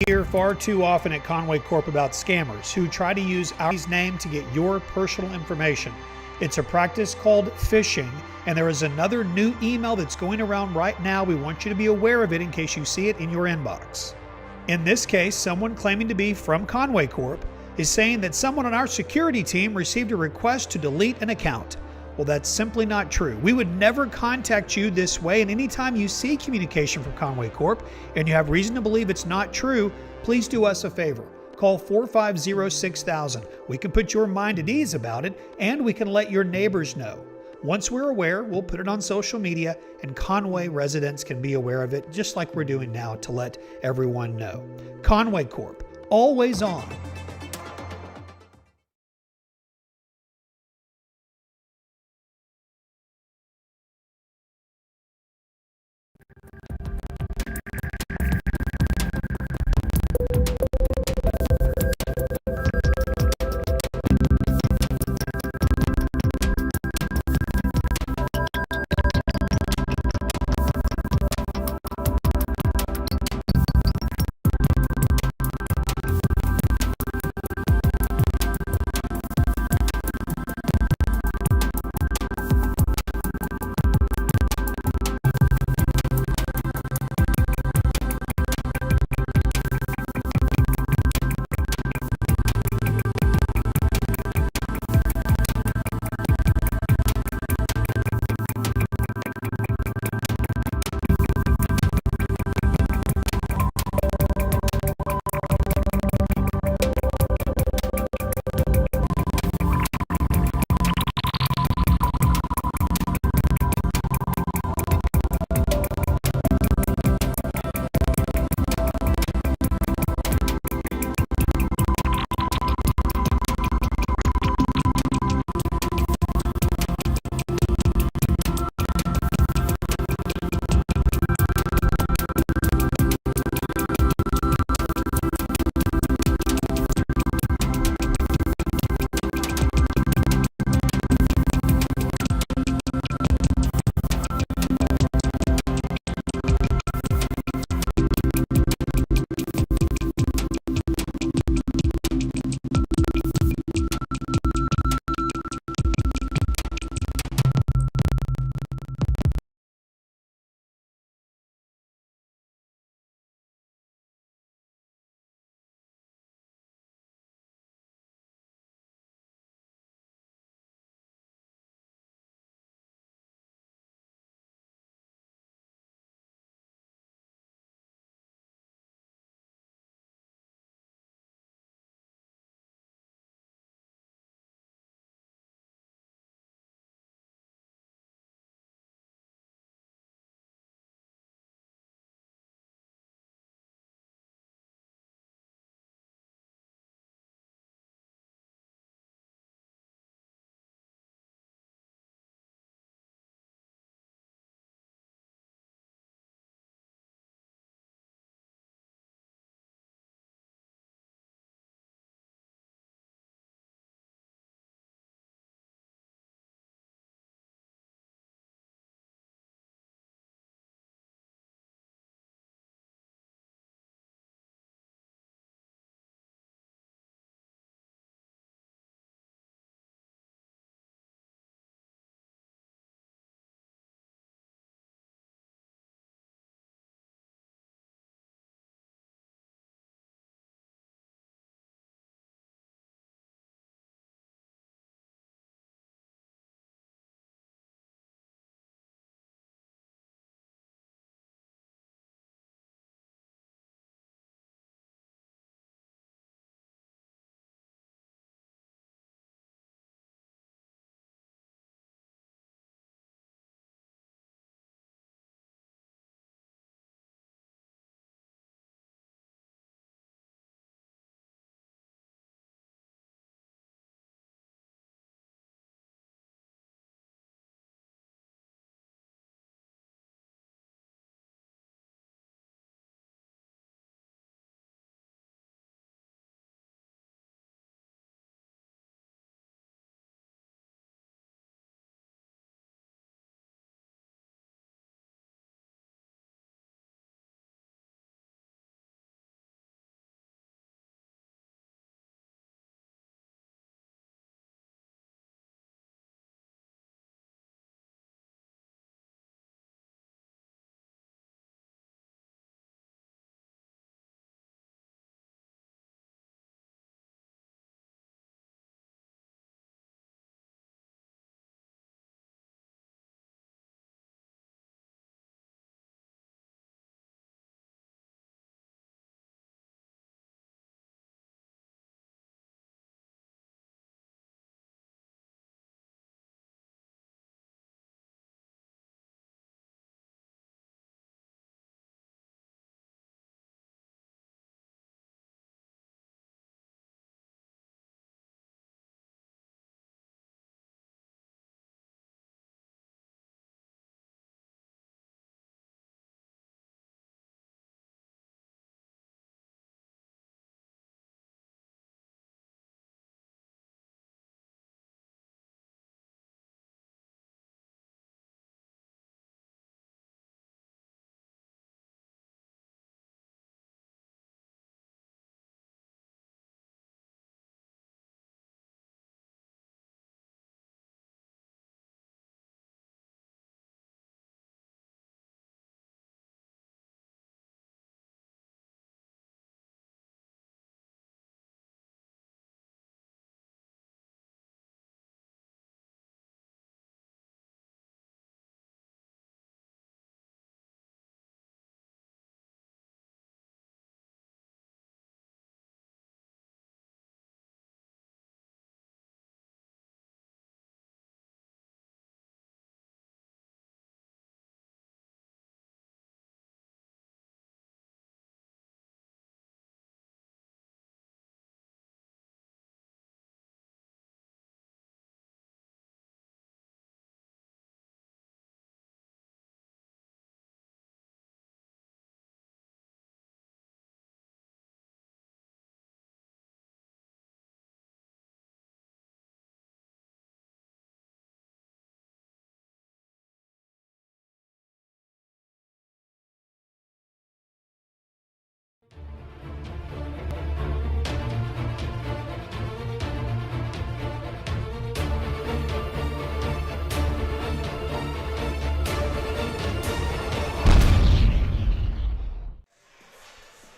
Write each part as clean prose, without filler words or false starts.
hear far too often at Conway Corp about scammers who try to use our name to get your personal information. It's a practice called phishing, and there is another new email that's going around right now. We want you to be aware of it in case you see it in your inbox. In this case, someone claiming to be from Conway Corp is saying that someone on our security team received a request to delete an account. Well, that's simply not true. We would never contact you this way, and anytime you see communication from Conway Corp and you have reason to believe it's not true, please do us a favor. Call 450-6000. We can put your mind at ease about it, and we can let your neighbors know. Once we're aware, we'll put it on social media, and Conway residents can be aware of it, just like we're doing now, to let everyone know. Conway Corp, always on.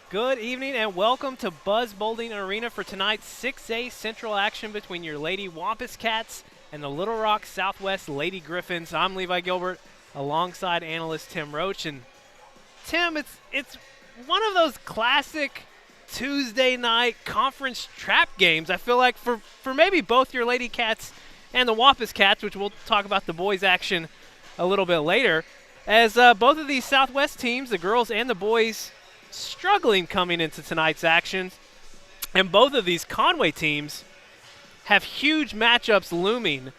Good evening and welcome to Buzz Bowling Arena for tonight's 6A Central action between your Lady Wampus Cats and the Little Rock Southwest Lady Griffins. I'm Levi Gilbert alongside analyst Tim Roach. And Tim, it's one of those classic Tuesday night conference trap games. I feel like for maybe both your Lady Cats and the Wampus Cats, which we'll talk about the boys action a little bit later, as both of these Southwest teams, the girls and the boys, struggling coming into tonight's action. And both of these Conway teams have huge matchups looming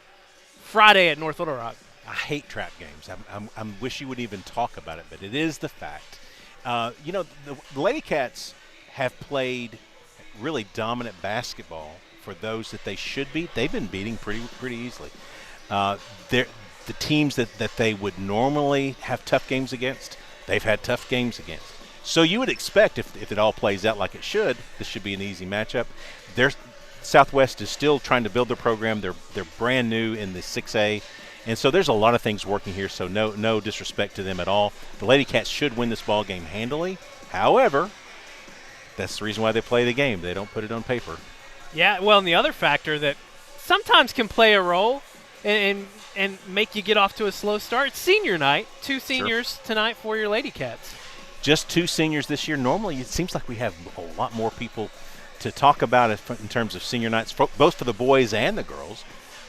Friday at North Little Rock. I hate trap games. I wish you would even talk about it, but it is the fact. The Lady Cats have played really dominant basketball for those that they should beat. They've been beating pretty easily. The teams that they would normally have tough games against, they've had tough games against. So you would expect if it all plays out like it should, this should be an easy matchup. Southwest is still trying to build their program. They're brand new in the 6A, and so there's a lot of things working here. So no disrespect to them at all. The Lady Cats should win this ball game handily. However, that's the reason why they play the game. They don't put it on paper. Yeah, well, and the other factor that sometimes can play a role and make you get off to a slow start, it's senior night. Two seniors tonight for your Lady Cats. Just two seniors this year. Normally, it seems like we have a lot more people to talk about it in terms of senior nights, both for the boys and the girls.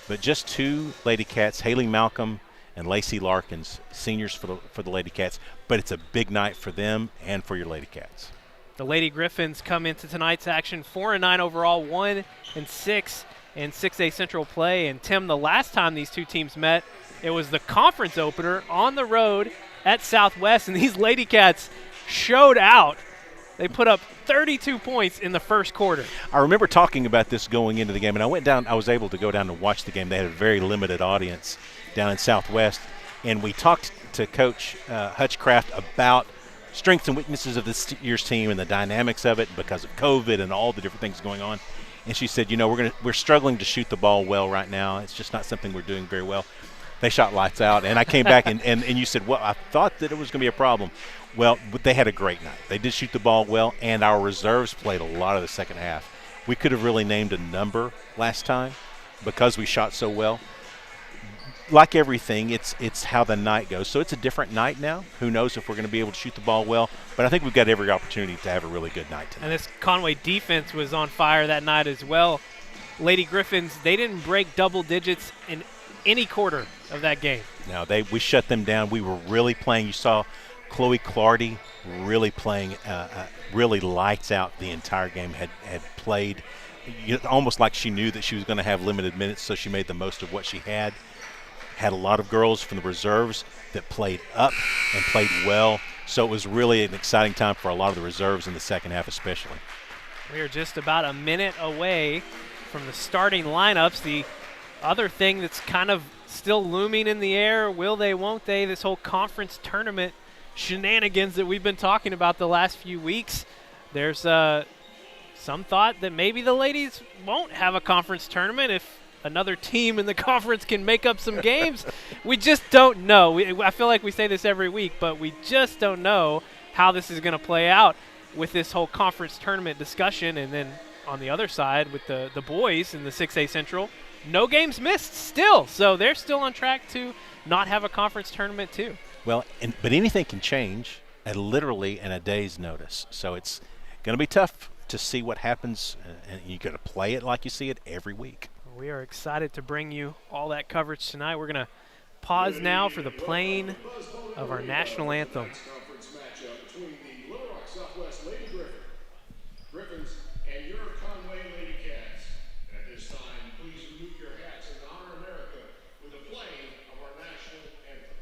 But just two Lady Cats, Haley Malcolm and Lacey Larkins, seniors for the Lady Cats. But it's a big night for them and for your Lady Cats. The Lady Griffins come into tonight's action 4-9 overall, 1-6 in 6A Central play. And Tim, the last time these two teams met, it was the conference opener on the road at Southwest, and these Lady Cats showed out. They put up 32 points in the first quarter. I remember talking about this going into the game, and I was able to go down and watch the game. They had a very limited audience down in Southwest, and we talked to Coach Hutchcraft about strengths and weaknesses of this year's team and the dynamics of it because of COVID and all the different things going on. And she said, we're struggling to shoot the ball well right now. It's just not something we're doing very well. They shot lights out, and I came back, and you said, well, I thought that it was going to be a problem. Well, they had a great night. They did shoot the ball well, and our reserves played a lot of the second half. We could have really named a number last time because we shot so well. Like everything, it's how the night goes. So it's a different night now. Who knows if we're going to be able to shoot the ball well, but I think we've got every opportunity to have a really good night tonight. And this Conway defense was on fire that night as well. Lady Griffins, they didn't break double digits in any quarter of that game. No, we shut them down. We were really playing. You saw Chloe Clardy really playing really lights out the entire game, had played almost like she knew that she was going to have limited minutes, so she made the most of what she had. Had a lot of girls from the reserves that played up and played well, so it was really an exciting time for a lot of the reserves in the second half especially. We are just about a minute away from the starting lineups. The other thing that's kind of still looming in the air, will they, won't they, this whole conference tournament shenanigans that we've been talking about the last few weeks. There's some thought that maybe the ladies won't have a conference tournament if another team in the conference can make up some games. We just don't know. I feel like we say this every week, but we just don't know how this is going to play out with this whole conference tournament discussion. And then on the other side with the boys in the 6A Central, no games missed still. So they're still on track to not have a conference tournament too. Well, but anything can change literally in a day's notice. So it's going to be tough to see what happens, and you got to play it like you see it every week. We are excited to bring you all that coverage tonight. We're going to pause now for the playing of our national anthem. Griffins and your Conway Lady Cats. At this time, please remove your hats and honor America with the playing of our national anthem.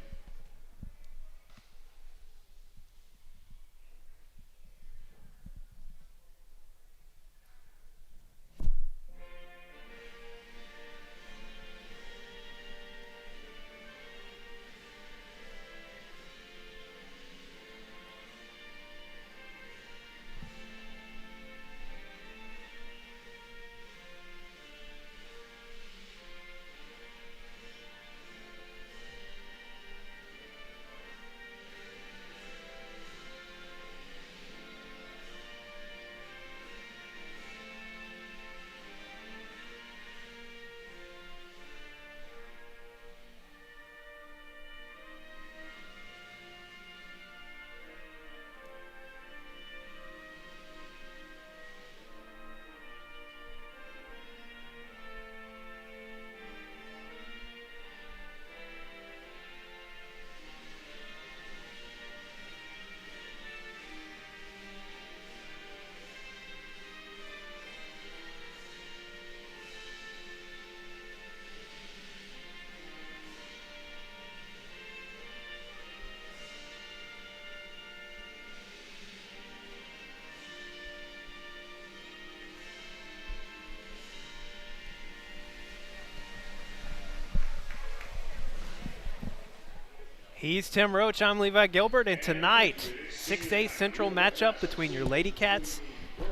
He's Tim Roach, I'm Levi Gilbert, and tonight, 6A Central matchup between your Lady Cats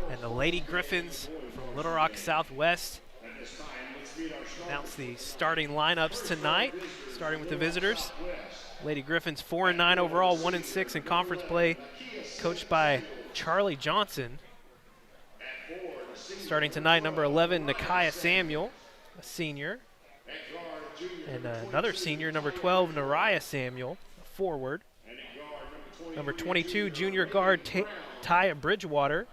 and the Lady Griffins from Little Rock Southwest. Announce the starting lineups tonight, starting with the visitors. Lady Griffins 4-9 overall, 1-6 in conference play, coached by Charlie Johnson. Starting tonight, number 11, Nakiah Samuel, a senior. And another senior, number 12, Nariah Samuel, a forward. Number 22, junior guard Taya Bridgewater.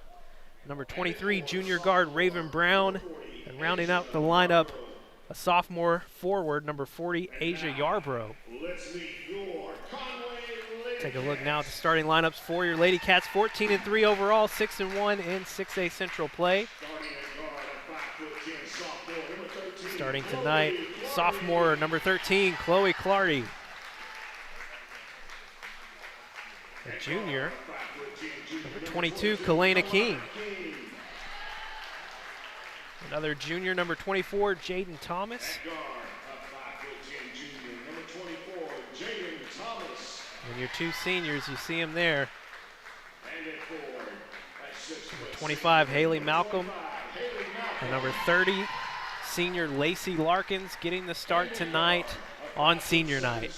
Number 23, junior guard Raven Brown. And rounding out the lineup, a sophomore forward, number 40, Asia Yarbrough. Take a look now at the starting lineups for your Lady Cats. 14-3 overall, 6-1 in 6A Central play. Starting tonight, sophomore number 13, Chloe Clardy. A junior, number 22, Kalena King. Another junior, number 24, Jaden Thomas. And your two seniors, you see them there. Number 25, Haley Malcolm. And number 30, senior Lacey Larkins, getting the start tonight on senior night.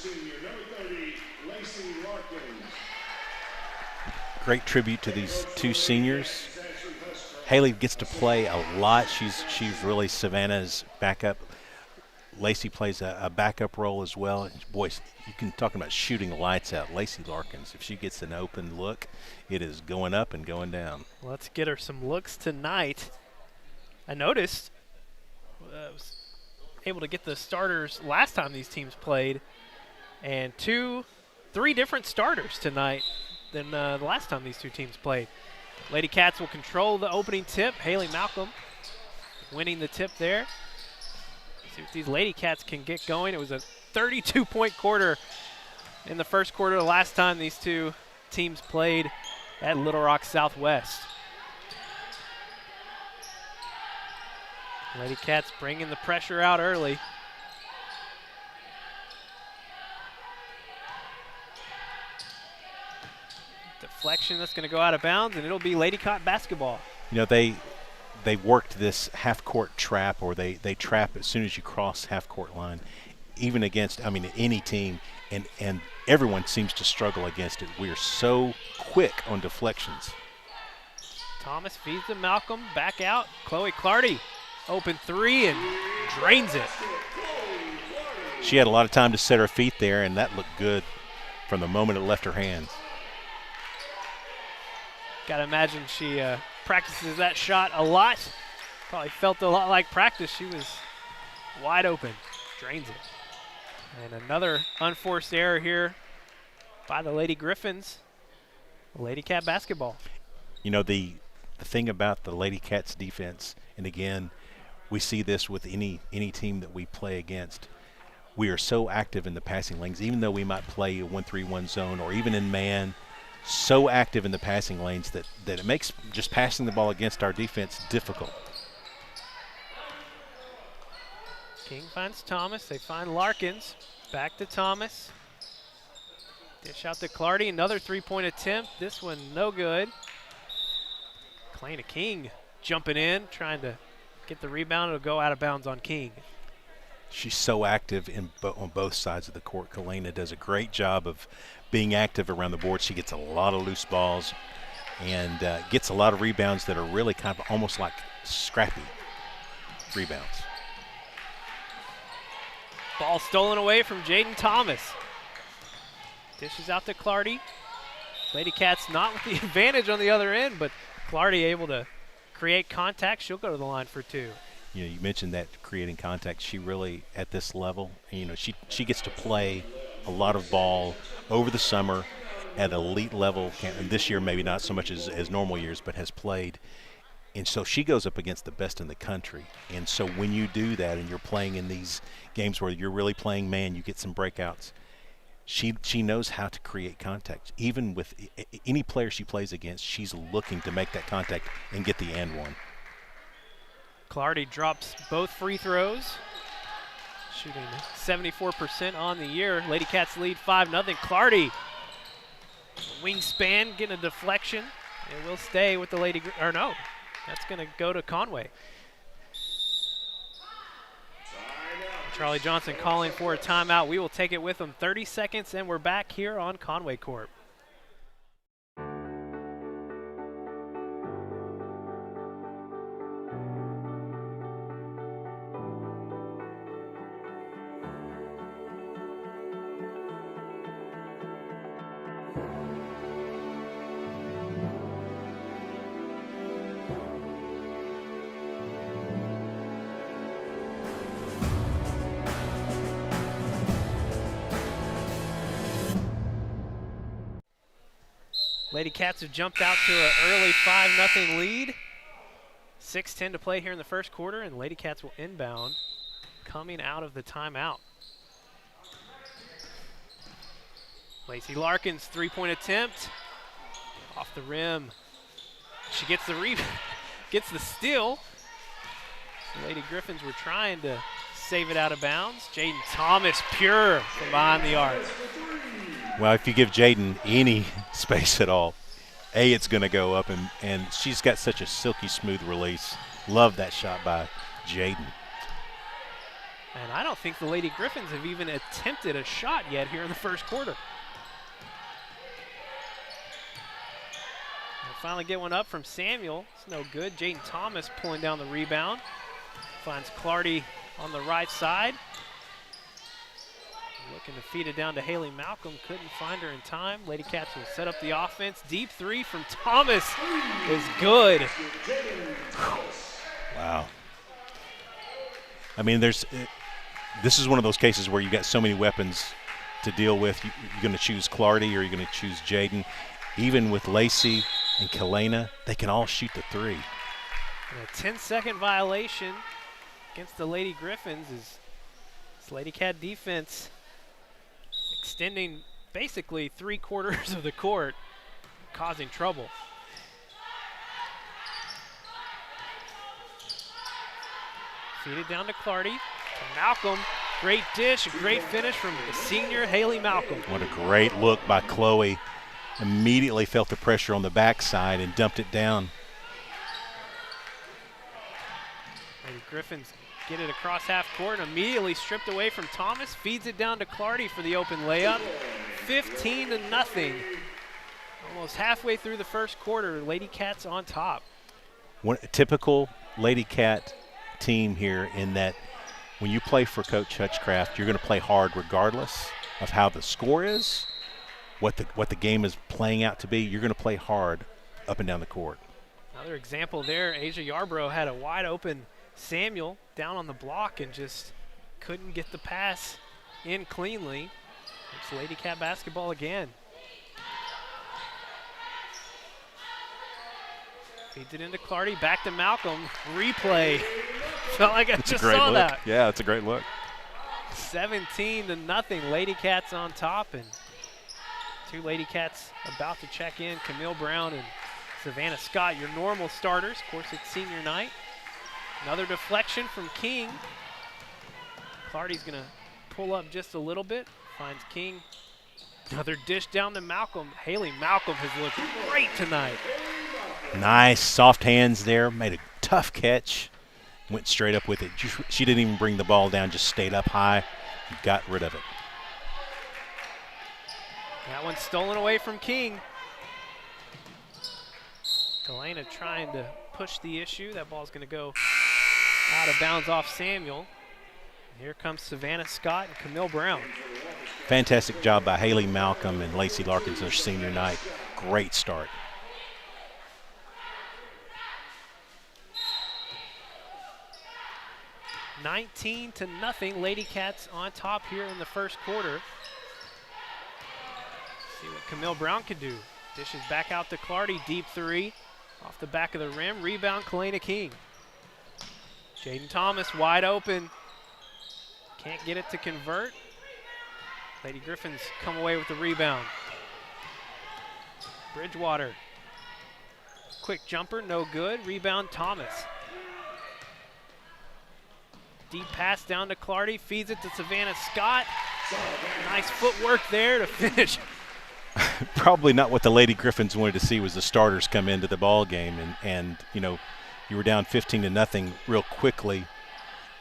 Great tribute to these two seniors. Haley gets to play a lot. She's really Savannah's backup. Lacey plays a backup role as well. Boys, you can talk about shooting lights out. Lacey Larkins, if she gets an open look, it is going up and going down. Let's get her some looks tonight. I noticed I was able to get the starters last time these teams played, and three different starters tonight than the last time these two teams played. Lady Cats will control the opening tip. Haley Malcolm winning the tip there. See if these Lady Cats can get going. It was a 32-point quarter in the first quarter the last time these two teams played at Little Rock Southwest. Lady Cats bringing the pressure out early. Deflection that's going to go out of bounds, and it'll be Lady Cat basketball. You know, they worked this half-court trap, or they trap as soon as you cross half-court line, even against, any team, and everyone seems to struggle against it. We are so quick on deflections. Thomas feeds to Malcolm, back out. Chloe Clardy, open three, and drains it. She had a lot of time to set her feet there, and that looked good from the moment it left her hands. Got to imagine she practices that shot a lot. Probably felt a lot like practice. She was wide open. Drains it. And another unforced error here by the Lady Griffins. Lady Cat basketball. You know, the thing about the Lady Cats defense, and again, we see this with any team that we play against. We are so active in the passing lanes, even though we might play a 1-3-1 zone or even in man, so active in the passing lanes that it makes just passing the ball against our defense difficult. King finds Thomas. They find Larkins. Back to Thomas. Dish out to Clardy. Another three-point attempt. This one no good. Kalena King jumping in, trying to get the rebound. It'll go out of bounds on King. She's so active on both sides of the court. Kalena does a great job of being active around the board. She gets a lot of loose balls and gets a lot of rebounds that are really kind of almost like scrappy rebounds. Ball stolen away from Jaden Thomas. Dishes out to Clardy. Lady Cats not with the advantage on the other end, but Clardy able to create contact. She'll go to the line for two. You know, you mentioned that creating contact. She really, at this level, you know, she gets to play a lot of ball over the summer at elite level. And this year maybe not so much as normal years, but has played. And so she goes up against the best in the country. And so when you do that and you're playing in these games where you're really playing man, you get some breakouts. She knows how to create contact. Even with any player she plays against, she's looking to make that contact and get the and one. Clardy drops both free throws. shooting 74% on the year. Lady Cats lead 5-0. Clardy, wingspan, getting a deflection. It will stay with the Lady, or no, that's going to go to Conway. Charlie Johnson calling for a timeout. We will take it with him. 30 seconds, and we're back here on Conway Court. Lady Cats have jumped out to an early 5-0 lead. 6:10 to play here in the first quarter, and Lady Cats will inbound coming out of the timeout. Lacey Larkin's three-point attempt off the rim. She gets the gets the steal. The Lady Griffins were trying to save it out of bounds. Jaden Thomas pure from behind the arc. Well, if you give Jaden any space at all, it's going to go up, and she's got such a silky smooth release. Love that shot by Jaden. And I don't think the Lady Griffins have even attempted a shot yet here in the first quarter. They'll finally get one up from Samuel. It's no good. Jaden Thomas pulling down the rebound. Finds Clardy on the right side. Looking to feed it down to Haley Malcolm. Couldn't find her in time. Lady Cats will set up the offense. Deep three from Thomas is good. Wow. I mean, this is one of those cases where you got so many weapons to deal with. You're going to choose Clardy or you're going to choose Jaden. Even with Lacey and Kalena, they can all shoot the three. And a 10-second violation against the Lady Griffins is this Lady Cat defense extending basically 3/4 of the court, causing trouble. Feed it down to Clardy. To Malcolm, great dish, a great finish from the senior Haley Malcolm. What a great look by Chloe. Immediately felt the pressure on the backside and dumped it down. Lady Griffins get it across half court and immediately stripped away from Thomas. Feeds it down to Clardy for the open layup. 15-0. Almost halfway through the first quarter, Lady Cats on top. One typical Lady Cat team here in that when you play for Coach Hutchcraft, you're going to play hard regardless of how the score is, what the game is playing out to be. You're going to play hard up and down the court. Another example there, Asia Yarbrough had a wide open Samuel down on the block and just couldn't get the pass in cleanly. It's Lady Cat basketball again. Feeds it into Clardy, back to Malcolm. Replay. Felt like I just saw that. Yeah, it's a great look. 17-0. Lady Cats on top, and two Lady Cats about to check in. Camille Brown and Savannah Scott, your normal starters. Of course, it's senior night. Another deflection from King. Clardy's going to pull up just a little bit. Finds King. Another dish down to Malcolm. Haley Malcolm has looked great tonight. Nice, soft hands there. Made a tough catch. Went straight up with it. She didn't even bring the ball down, just stayed up high and got rid of it. That one's stolen away from King. Kalena trying to push the issue. That ball's going to go out of bounds off Samuel. Here comes Savannah Scott and Camille Brown. Fantastic job by Haley Malcolm and Lacey Larkins their senior night. Great start. (19-0). Lady Cats on top here in the first quarter. See what Camille Brown can do. Dishes back out to Clardy. Deep three off the back of the rim. Rebound, Kalena King. Jaden Thomas wide open. Can't get it to convert. Lady Griffins come away with the rebound. Bridgewater. Quick jumper, no good. Rebound, Thomas. Deep pass down to Clardy, feeds it to Savannah Scott. Nice footwork there to finish. Probably not what the Lady Griffins wanted to see was the starters come into the ball game, and you know, you were down 15-0 real quickly,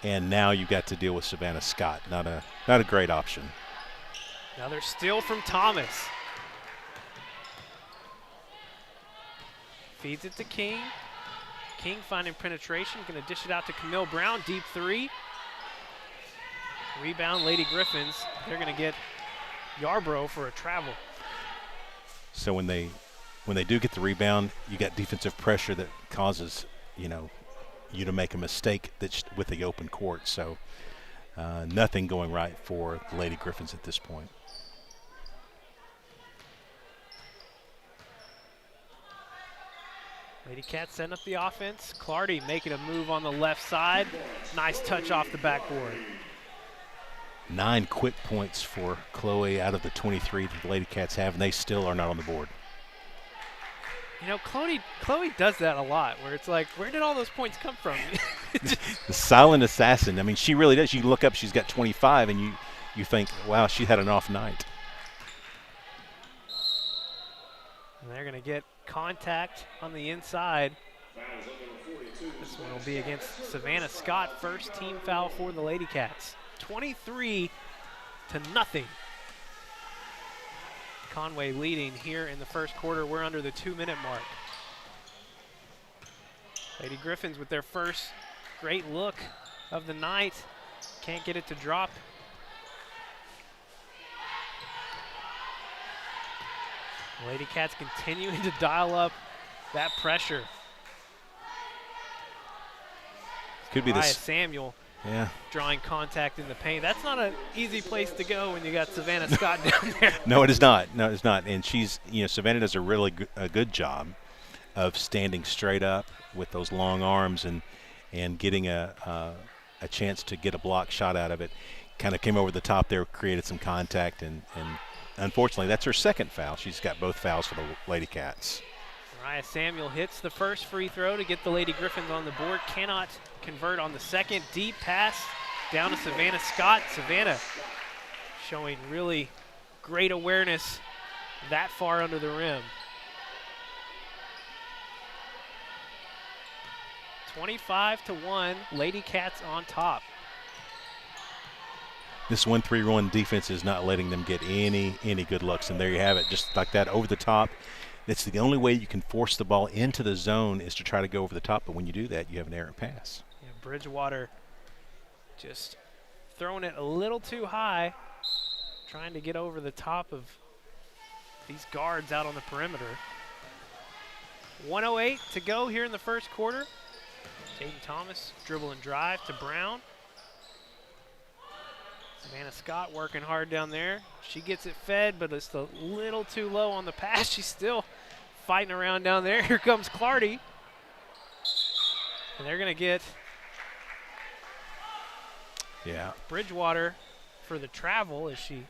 and now you got to deal with Savannah Scott. Not a great option. Another steal from Thomas. Feeds it to King. King finding penetration, going to dish it out to Camille Brown, deep three. Rebound, Lady Griffins. They're going to get Yarborough for a travel. So when they do get the rebound, you got defensive pressure that causes, you to make a mistake that's with the open court. So nothing going right for the Lady Griffins at this point. Lady Cats setting up the offense. Clardy making a move on the left side. Nice touch off the backboard. 9 quick points for Chloe out of the 23 that the Lady Cats have, and they still are not on the board. You know, Chloe does that a lot, where it's like, where did all those points come from? The silent assassin. I mean, she really does. You look up, she's got 25, and you think, wow, she had an off night. And they're going to get contact on the inside. This one will be against Savannah Scott. First team foul for the Lady Cats. 23-0. Conway leading here in the first quarter. We're under the 2-minute mark. Lady Griffins with their first great look of the night. Can't get it to drop. Lady Cats continuing to dial up that pressure. Could be Mariah this. Samuel Yeah. drawing contact in the paint. That's not an easy place to go when you got Savannah Scott down there. No, it is not. No, it's not. And she's, Savannah does a really good job of standing straight up with those long arms and getting a chance to get a block shot out of it. Kind of came over the top there, created some contact, and unfortunately, that's her second foul. She's got both fouls for the Lady Cats. Mariah Samuel hits the first free throw to get the Lady Griffins on the board. Cannot convert on the second. Deep pass down to Savannah Scott. Savannah showing really great awareness that far under the rim. 25-1, Lady Cats on top. This 1-3-1 defense is not letting them get any good looks, and there you have it, just like that, over the top. That's the only way you can force the ball into the zone is to try to go over the top, but when you do that, you have an errant pass. Yeah, Bridgewater just throwing it a little too high, trying to get over the top of these guards out on the perimeter. 1:08 to go here in the first quarter. Jaden Thomas dribble and drive to Brown. Savannah Scott working hard down there. She gets it fed, but it's a little too low on the pass. She's still fighting around down there. Here comes Clardy. And they're going to get Bridgewater for the travel as she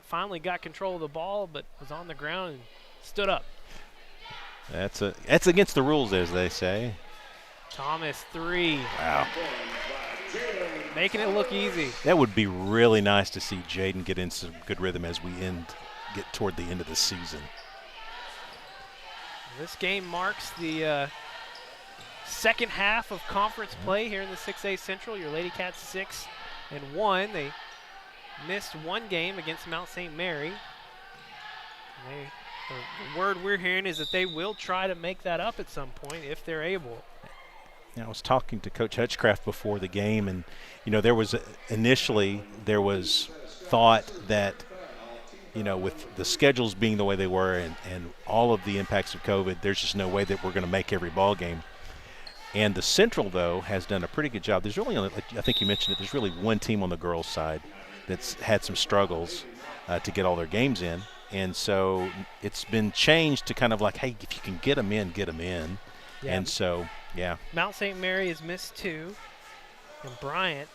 finally got control of the ball, but was on the ground and stood up. That's against the rules, as they say. Thomas, three. Wow. Making it look easy. That would be really nice to see Jaden get in some good rhythm as we get toward the end of the season. This game marks the second half of conference play here in the 6A Central. Your Lady Cats 6-1. They missed one game against Mount St. Mary. The word we're hearing is that they will try to make that up at some point if they're able. I was talking to Coach Hutchcraft before the game, and initially there was thought that with the schedules being the way they were and all of the impacts of COVID, there's just no way that we're going to make every ball game. And the Central, though, has done a pretty good job. There's really only, I think you mentioned it, there's really one team on the girls' side that's had some struggles to get all their games in. And so it's been changed to kind of like, hey, if you can get them in, get them in. Yeah. And so, yeah. Mount St. Mary has missed 2, and Bryant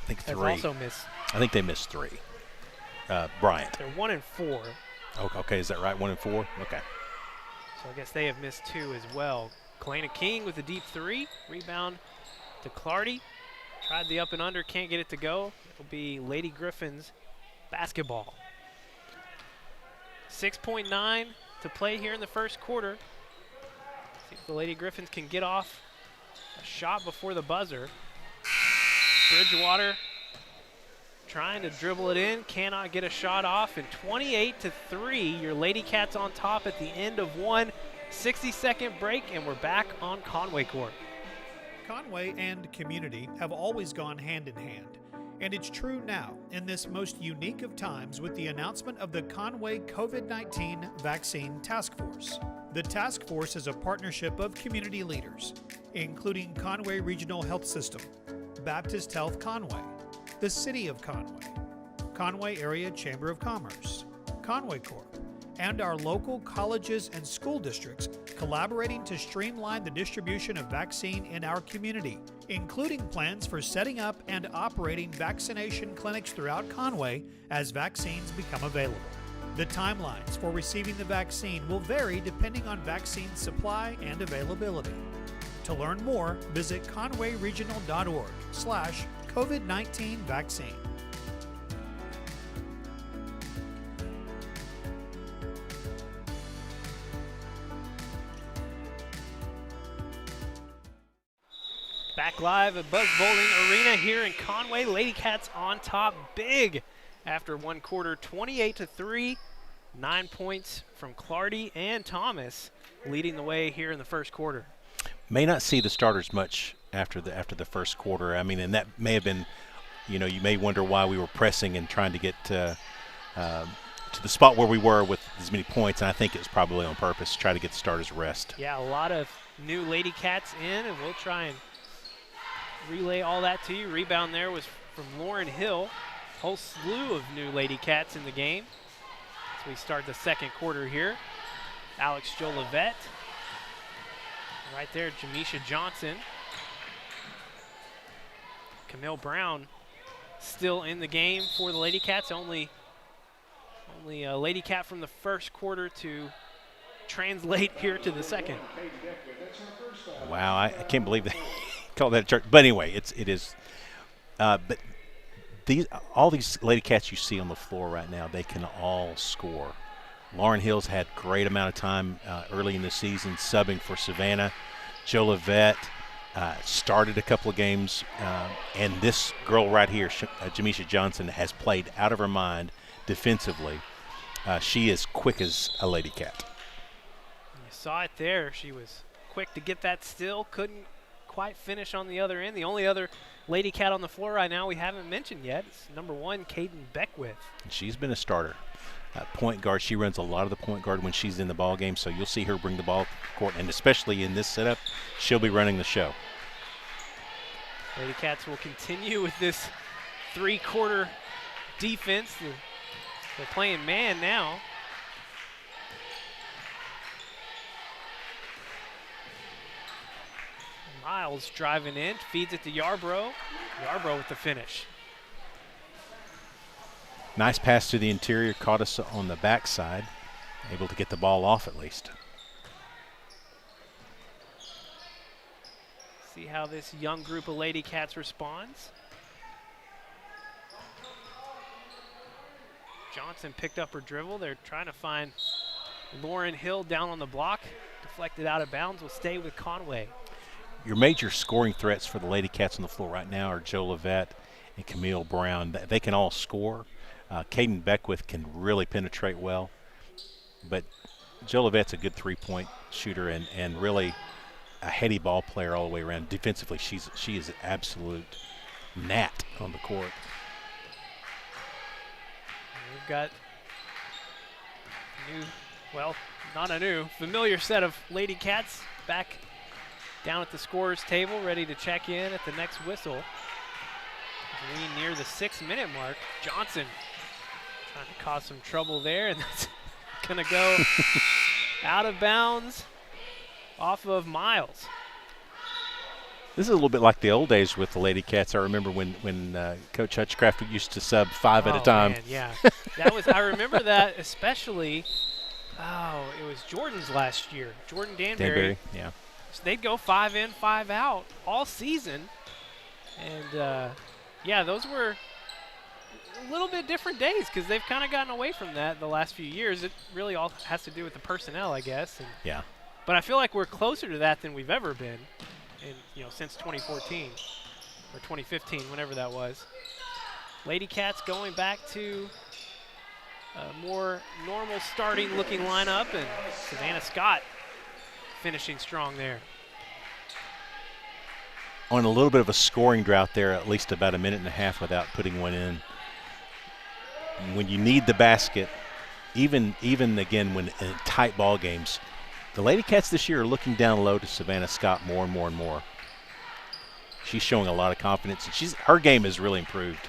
I think 3. has also missed. I think they missed 3. Bryant. They're 1-4. Okay, is that right? 1-4? Okay. So I guess they have missed 2 as well. Kalena King with a deep 3. Rebound to Clardy. Tried the up and under, can't get it to go. It'll be Lady Griffins basketball. 6.9 to play here in the first quarter. See if the Lady Griffins can get off a shot before the buzzer. Bridgewater trying to dribble it in, cannot get a shot off, and 28-3, your Lady Cats on top at the end of one 60-second break, and we're back on Conway court. Conway and community have always gone hand in hand, and it's true now in this most unique of times with the announcement of the Conway COVID-19 Vaccine Task Force. The task force is a partnership of community leaders, including Conway Regional Health System, Baptist Health Conway, the City of Conway, Conway Area Chamber of Commerce, Conway Corp, and our local colleges and school districts collaborating to streamline the distribution of vaccine in our community, including plans for setting up and operating vaccination clinics throughout Conway as vaccines become available. The timelines for receiving the vaccine will vary depending on vaccine supply and availability. To learn more, visit conwayregional.org/COVID-19 vaccine. Back live at Buzz Bowling Arena here in Conway. Lady Cats on top big after one quarter, 28-3. 9 points from Clardy and Thomas leading the way here in the first quarter. May not see the starters much after the first quarter. I mean, and that may have been, you may wonder why we were pressing and trying to get to the spot where we were with as many points, and I think it was probably on purpose to try to get the starters rest. Yeah, a lot of new Lady Cats in, and we'll try and relay all that to you. Rebound there was from Lauren Hill. Whole slew of new Lady Cats in the game as we start the second quarter here. Alex Jolivet. Right there, Jamisha Johnson. Camille Brown still in the game for the Lady Cats. Only a Lady Cat from the first quarter to translate here to the second. Wow, I can't believe they call that a church. But anyway, it is. But all these Lady Cats you see on the floor right now, they can all score. Lauren Hill's had great amount of time early in the season subbing for Savannah. Jolivet started a couple of games, and this girl right here, Jamisha Johnson, has played out of her mind defensively. She is quick as a Lady Cat. You saw it there. She was quick to get that steal, couldn't quite finish on the other end. The only other Lady Cat on the floor right now we haven't mentioned yet is number 1, Caden Beckwith. And she's been a starter. Point guard, she runs a lot of the point guard when she's in the ball game, so you'll see her bring the ball to the court, and especially in this setup, she'll be running the show. Lady Cats will continue with this three-quarter defense. They're playing man now. Miles driving in, feeds it to Yarbrough. Yarbrough with the finish. Nice pass to the interior, caught us on the backside, able to get the ball off at least. See how this young group of Lady Cats responds. Johnson picked up her dribble. They're trying to find Lauren Hill down on the block. Deflected out of bounds, will stay with Conway. Your major scoring threats for the Lady Cats on the floor right now are Jolivet and Camille Brown. They can all score. Caden Beckwith can really penetrate well. But Jolivet's a good three-point shooter and really a heady ball player all the way around. Defensively, she is an absolute gnat on the court. We've got familiar set of Lady Cats back down at the scorer's table, ready to check in at the next whistle. As we near the 6-minute mark, Johnson trying to cause some trouble there, and that's going to go out of bounds off of Miles. This is a little bit like the old days with the Lady Cats. I remember when Coach Hutchcraft used to sub 5 at a time. Man, yeah. I remember that especially. It was Jordan's last year. Jordan Danbury. Yeah. So they'd go 5 in, 5 out all season. And, yeah, those were a little bit different days because they've kind of gotten away from that the last few years. It really all has to do with the personnel, I guess. And Yeah. but I feel like we're closer to that than we've ever been, since 2014 or 2015, whenever that was. Lady Cats going back to a more normal starting-looking lineup, and Savannah Scott finishing strong there. On a little bit of a scoring drought there, at least about a minute and a half without putting one in. When you need the basket, even again when in tight ball games, the Lady Cats this year are looking down low to Savannah Scott more and more and more. She's showing a lot of confidence, and her game has really improved.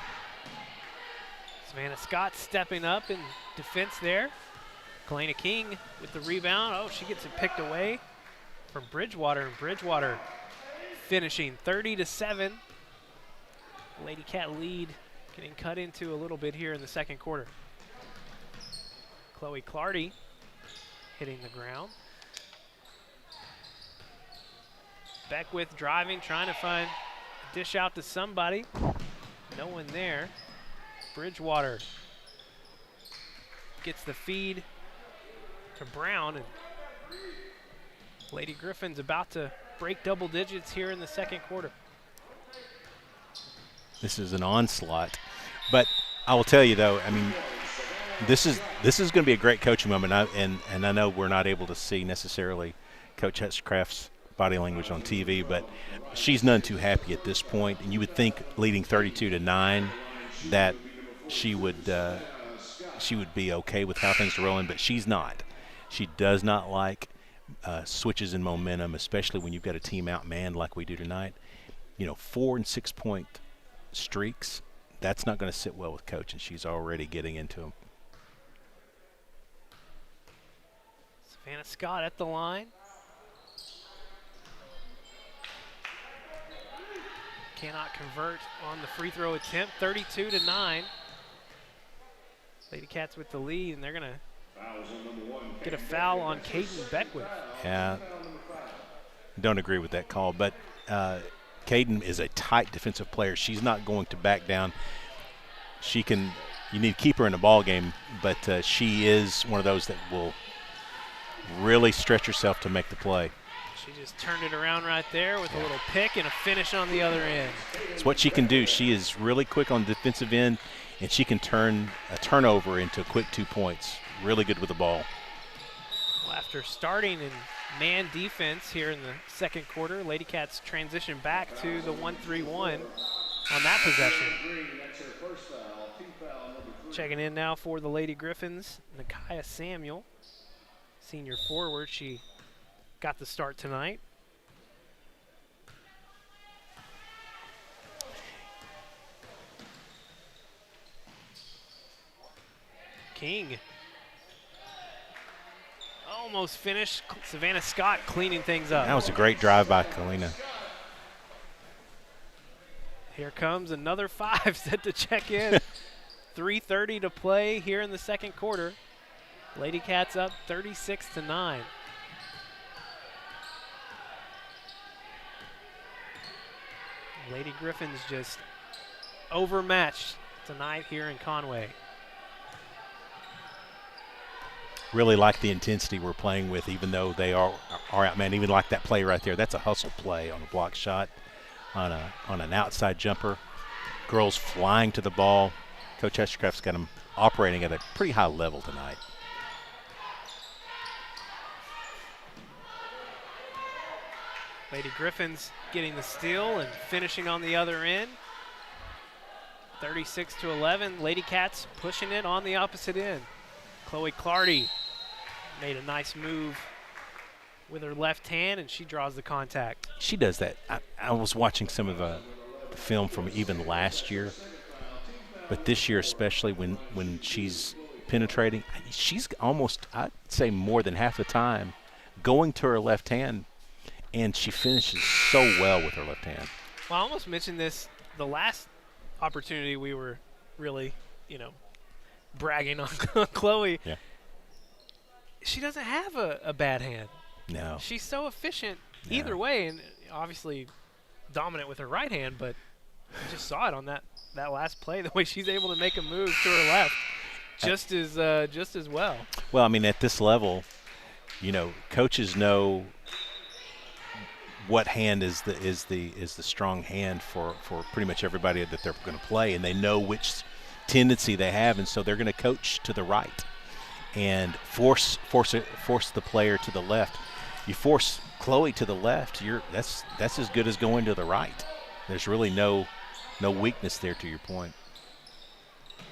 Savannah Scott stepping up in defense there. Kalena King with the rebound. Oh, she gets it picked away from Bridgewater, and Bridgewater finishing 30-7. Lady Cat lead getting cut into a little bit here in the second quarter. Chloe Clardy hitting the ground. Beckwith driving, trying to find dish out to somebody. No one there. Bridgewater gets the feed to Brown, and Lady Griffin's about to break double digits here in the second quarter. This is an onslaught. But I will tell you, though, I mean, this is going to be a great coaching moment, and I know we're not able to see necessarily Coach Hutchcraft's body language on TV, but she's none too happy at this point. And you would think leading 32-9 that she would be okay with how things are rolling, but she's not. She does not like switches in momentum, especially when you've got a team outmanned like we do tonight. 4 and 6 point streaks, that's not going to sit well with Coach, and she's already getting into them. Savannah Scott at the line. Cannot convert on the free throw attempt. 32-9. Lady Cats with the lead, and they're going to get a foul on Caden Beckwith. Yeah, don't agree with that call, but Caden is a tight defensive player. She's not going to back down. You need to keep her in a ball game, but she is one of those that will really stretch herself to make the play. She just turned it around right there with a little pick and a finish on the other end. It's what she can do. She is really quick on the defensive end, and she can turn a turnover into a quick 2 points. Really good with the ball. Well, after starting in man defense here in the second quarter, Lady Cats transition back to the 1-3-1 on that possession. Checking in now for the Lady Griffins, Nakia Samuel, senior forward. She got the start tonight. King almost finished. Savannah Scott cleaning things up. That was a great drive by Kalena. Here comes another 5 set to check in. 3:30 to play here in the second quarter. Lady Cats up 36-9. Lady Griffins just overmatched tonight here in Conway. Really like the intensity we're playing with, even though they are outmanned. Even like that play right there, that's a hustle play on a block shot, on an outside jumper. Girls flying to the ball. Coach Hutchcraft's got them operating at a pretty high level tonight. Lady Griffins getting the steal and finishing on the other end. 36-11. Lady Cats pushing it on the opposite end. Chloe Clardy made a nice move with her left hand, and she draws the contact. She does that. I was watching some of the film from even last year, but this year especially when she's penetrating, she's almost, I'd say more than half the time, going to her left hand, and she finishes so well with her left hand. Well, I almost mentioned this the last opportunity we were really, bragging on Chloe. Yeah. She doesn't have a bad hand. No. She's so efficient either way, and obviously dominant with her right hand, but I just saw it on that last play, the way she's able to make a move to her left just as well. Well, I mean, at this level, coaches know what hand is the strong hand for pretty much everybody that they're going to play, and they know which tendency they have, and so they're going to coach to the right and force the player to the left. You force Chloe to the left, that's as good as going to the right. There's really no weakness there, to your point.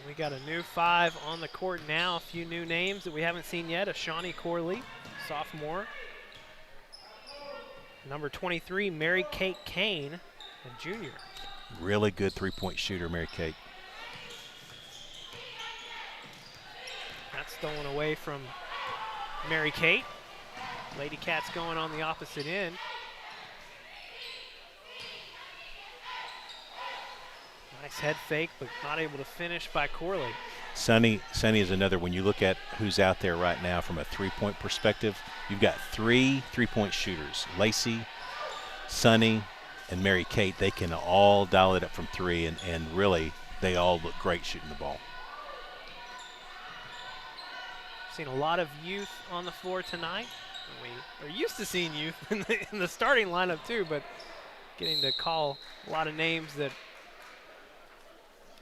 We got a new 5 on the court now. A few new names that we haven't seen yet. A Shawnee Corley, sophomore. Number 23, Mary Kate Kane, a junior. Really good three-point shooter, Mary Kate. That's stolen away from Mary Kate. Lady Cats going on the opposite end. Nice head fake, but not able to finish by Corley. Sunny is another. When you look at who's out there right now from a three-point perspective, you've got 3 three-point shooters. Lacey, Sunny, and Mary Kate. They can all dial it up from 3, and really they all look great shooting the ball. Seen a lot of youth on the floor tonight. We are used to seeing youth in the starting lineup too, but getting to call a lot of names that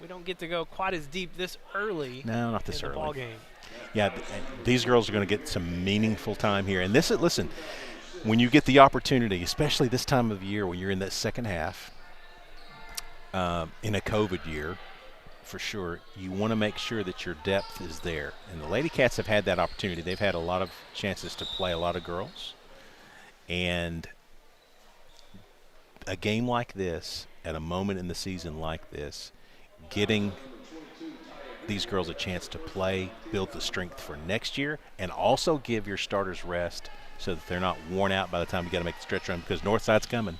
we don't get to go quite as deep this early. No, not this in early. The ball game. Yeah, these girls are going to get some meaningful time here. And listen, when you get the opportunity, especially this time of year when you're in that second half, in a COVID year, for sure, you want to make sure that your depth is there. And the Lady Cats have had that opportunity. They've had a lot of chances to play a lot of girls. And a game like this, at a moment in the season like this, getting these girls a chance to play, build the strength for next year, and also give your starters rest so that they're not worn out by the time you got to make the stretch run, because Northside's coming.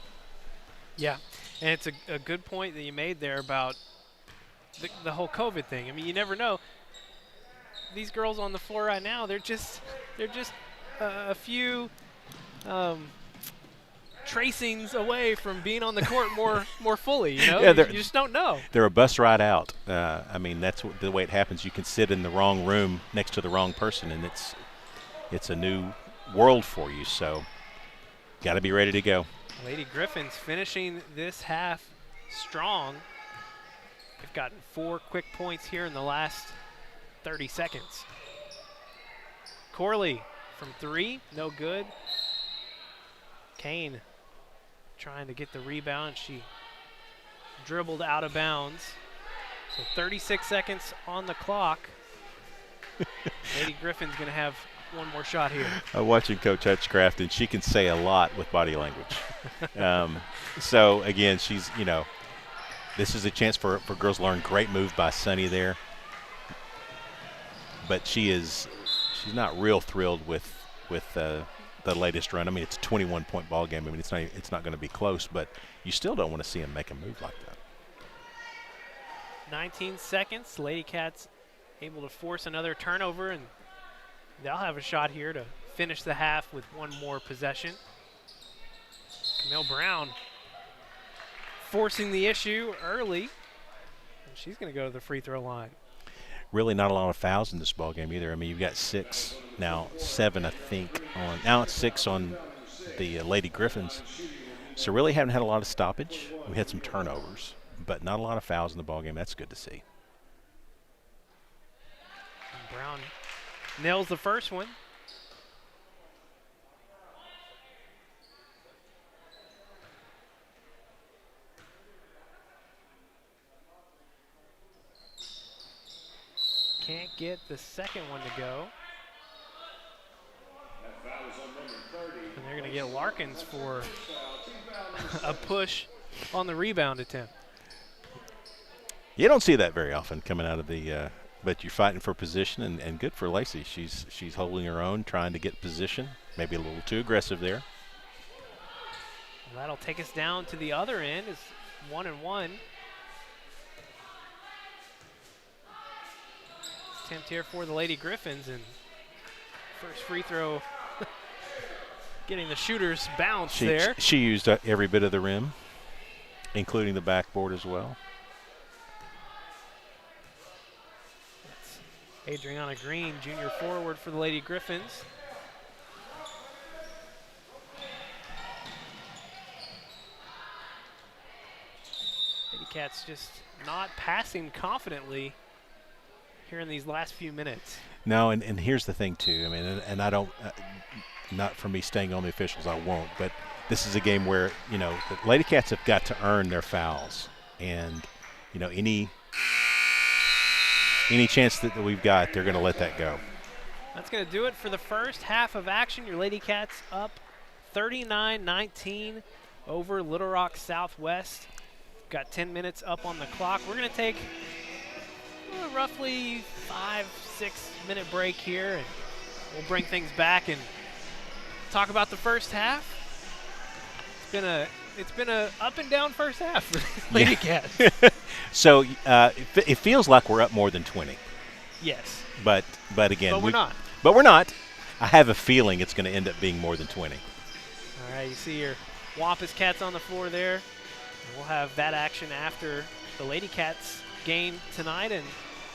Yeah, and it's a good point that you made there about the whole COVID thing. I mean, you never know. These girls on the floor right now, they're just a few tracings away from being on the court more fully. Yeah, you just don't know. They're a bus ride out. I mean, that's the way it happens. You can sit in the wrong room next to the wrong person, and it's a new world for you. So, got to be ready to go. Lady Griffins finishing this half strong. They've gotten 4 quick points here in the last 30 seconds. Corley from 3, no good. Kane trying to get the rebound. She dribbled out of bounds. So 36 seconds on the clock. Lady Griffin's going to have one more shot here. I'm watching Coach Hutchcraft, and she can say a lot with body language. So, again, she's, this is a chance for girls to learn. Great move by Sunny there. But she's not real thrilled with the latest run. I mean, it's a 21-point ball game. I mean, it's not going to be close, but you still don't want to see them make a move like that. 19 seconds. Lady Cats able to force another turnover, and they'll have a shot here to finish the half with one more possession. Camille Brown forcing the issue early, and she's going to go to the free throw line. Really not a lot of fouls in this ball game either. I mean, you've got 6, now 7, I think. Now it's 6 on the Lady Griffins. So really haven't had a lot of stoppage. We had some turnovers, but not a lot of fouls in the ball game. That's good to see. And Brown nails the first one. Can't get the second one to go. And they're going to get Larkins for a push on the rebound attempt. You don't see that very often coming out of the but you're fighting for position, and good for Lacey. She's holding her own, trying to get position. Maybe a little too aggressive there. Well, that'll take us down to the other end. It's 1-1. Attempt here for the Lady Griffins, and first free throw getting the shooter's bounce there. She used every bit of the rim. including the backboard as well. Adriana Green, junior forward for the Lady Griffins. Lady Cats just not passing confidently here in these last few minutes. No, and here's the thing too. I mean, and I don't, not for me staying on the officials, I won't. But this is a game where the Lady Cats have got to earn their fouls, and any chance that we've got, they're going to let that go. That's going to do it for the first half of action. Your Lady Cats up 39-19 over Little Rock Southwest. Got 10 minutes up on the clock. We're going to take roughly 5-6 minute break here, and we'll bring things back and talk about the first half. It's been a up and down first half for Lady Cats. So it feels like we're up more than 20. Yes. But again, we're not. But we're not. I have a feeling it's going to end up being more than 20. All right, you see your Wampus Cats on the floor there. We'll have that action after the Lady Cats game tonight, and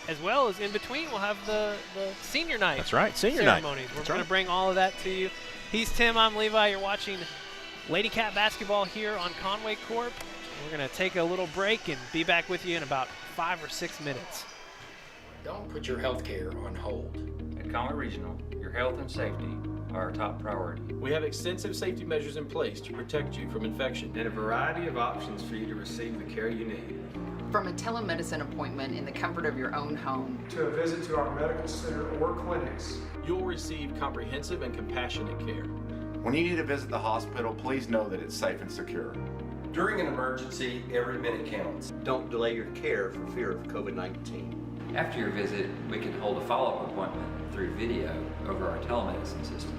as well as in between, we'll have the senior night. That's right, senior ceremonies. night. We're going to bring all of that to you. He's Tim, I'm Levi. You're watching Lady Cat basketball here on Conway Corp. We're going to take a little break and be back with you in about 5 or 6 minutes. Don't put your health care on hold. At Conway Regional, your health and safety are our top priority. We have extensive safety measures in place to protect you from infection and a variety of options for you to receive the care you need. From a telemedicine appointment in the comfort of your own home to a visit to our medical center or clinics, you'll receive comprehensive and compassionate care. When you need to visit the hospital, please know that it's safe and secure. During an emergency, every minute counts. Don't delay your care for fear of COVID-19. After your visit, we can hold a follow-up appointment through video over our telemedicine system.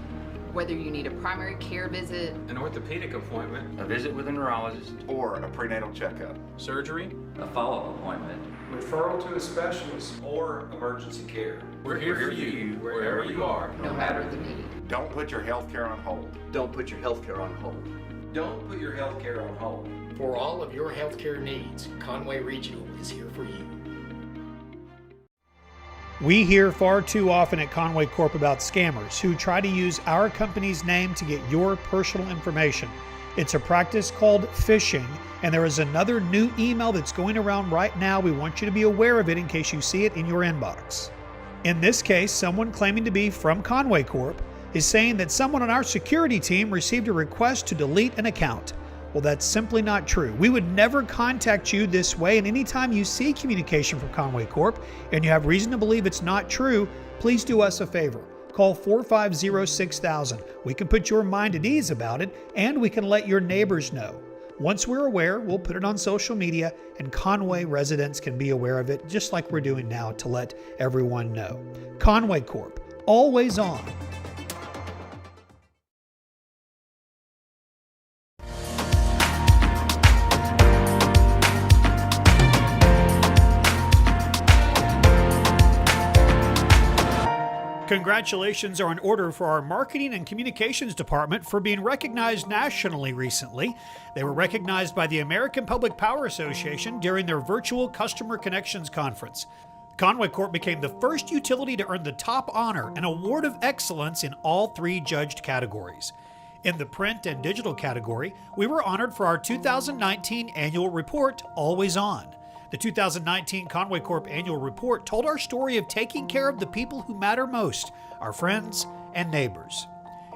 Whether you need a primary care visit, an orthopedic appointment, a visit with a neurologist, or a prenatal checkup, surgery, a follow-up appointment, referral to a specialist, or emergency care. We're here for you wherever you are, no matter the need. Don't put your health care on hold. Don't put your health care on hold. Don't put your health care on hold. For all of your health care needs, Conway Regional is here for you. We hear far too often at Conway Corp about scammers who try to use our company's name to get your personal information. It's a practice called phishing, and there is another new email that's going around right now. We want you to be aware of it in case you see it in your inbox. In this case, someone claiming to be from Conway Corp is saying that someone on our security team received a request to delete an account. Well, that's simply not true. We would never contact you this way, and anytime you see communication from Conway Corp and you have reason to believe it's not true, please do us a favor. Call 450-6000. We can put your mind at ease about it, and we can let your neighbors know. Once we're aware, we'll put it on social media, and Conway residents can be aware of it, just like we're doing now to let everyone know. Conway Corp, always on. Congratulations are in order for our marketing and communications department for being recognized nationally recently. They were recognized by the American Public Power Association during their virtual Customer Connections Conference. Conway Corp became the first utility to earn the top honor, an award of excellence in all 3 judged categories. In the print and digital category, we were honored for our 2019 annual report, Always On. The 2019 Conway Corp Annual Report told our story of taking care of the people who matter most, our friends and neighbors.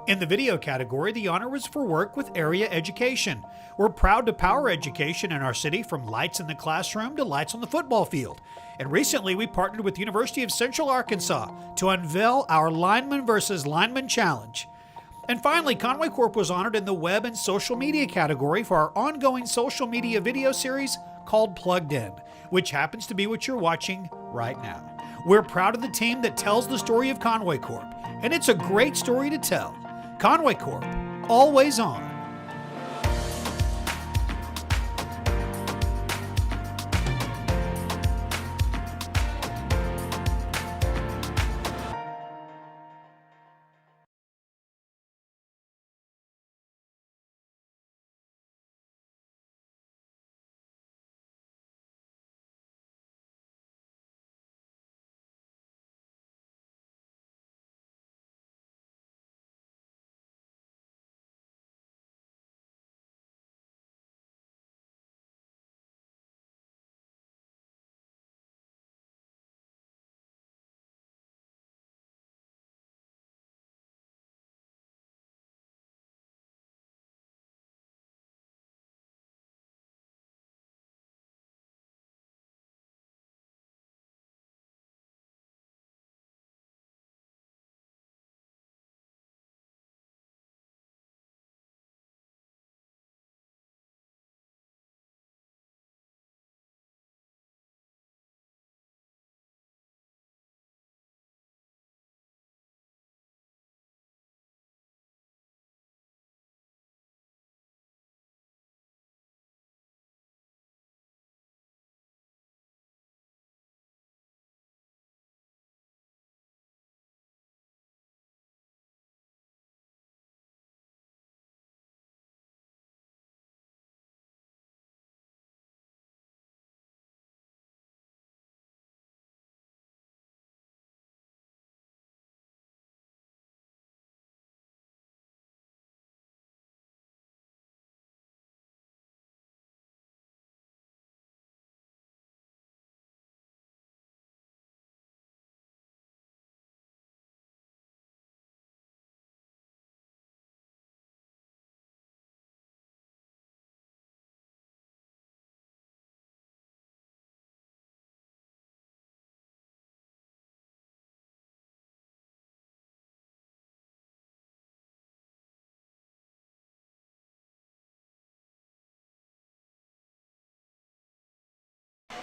In the video category, the honor was for work with area education. We're proud to power education in our city, from lights in the classroom to lights on the football field. And recently we partnered with the University of Central Arkansas to unveil our Lineman versus Lineman Challenge. And finally, Conway Corp was honored in the web and social media category for our ongoing social media video series called Plugged In, which happens to be what you're watching right now. We're proud of the team that tells the story of Conway Corp, and it's a great story to tell. Conway Corp, always on.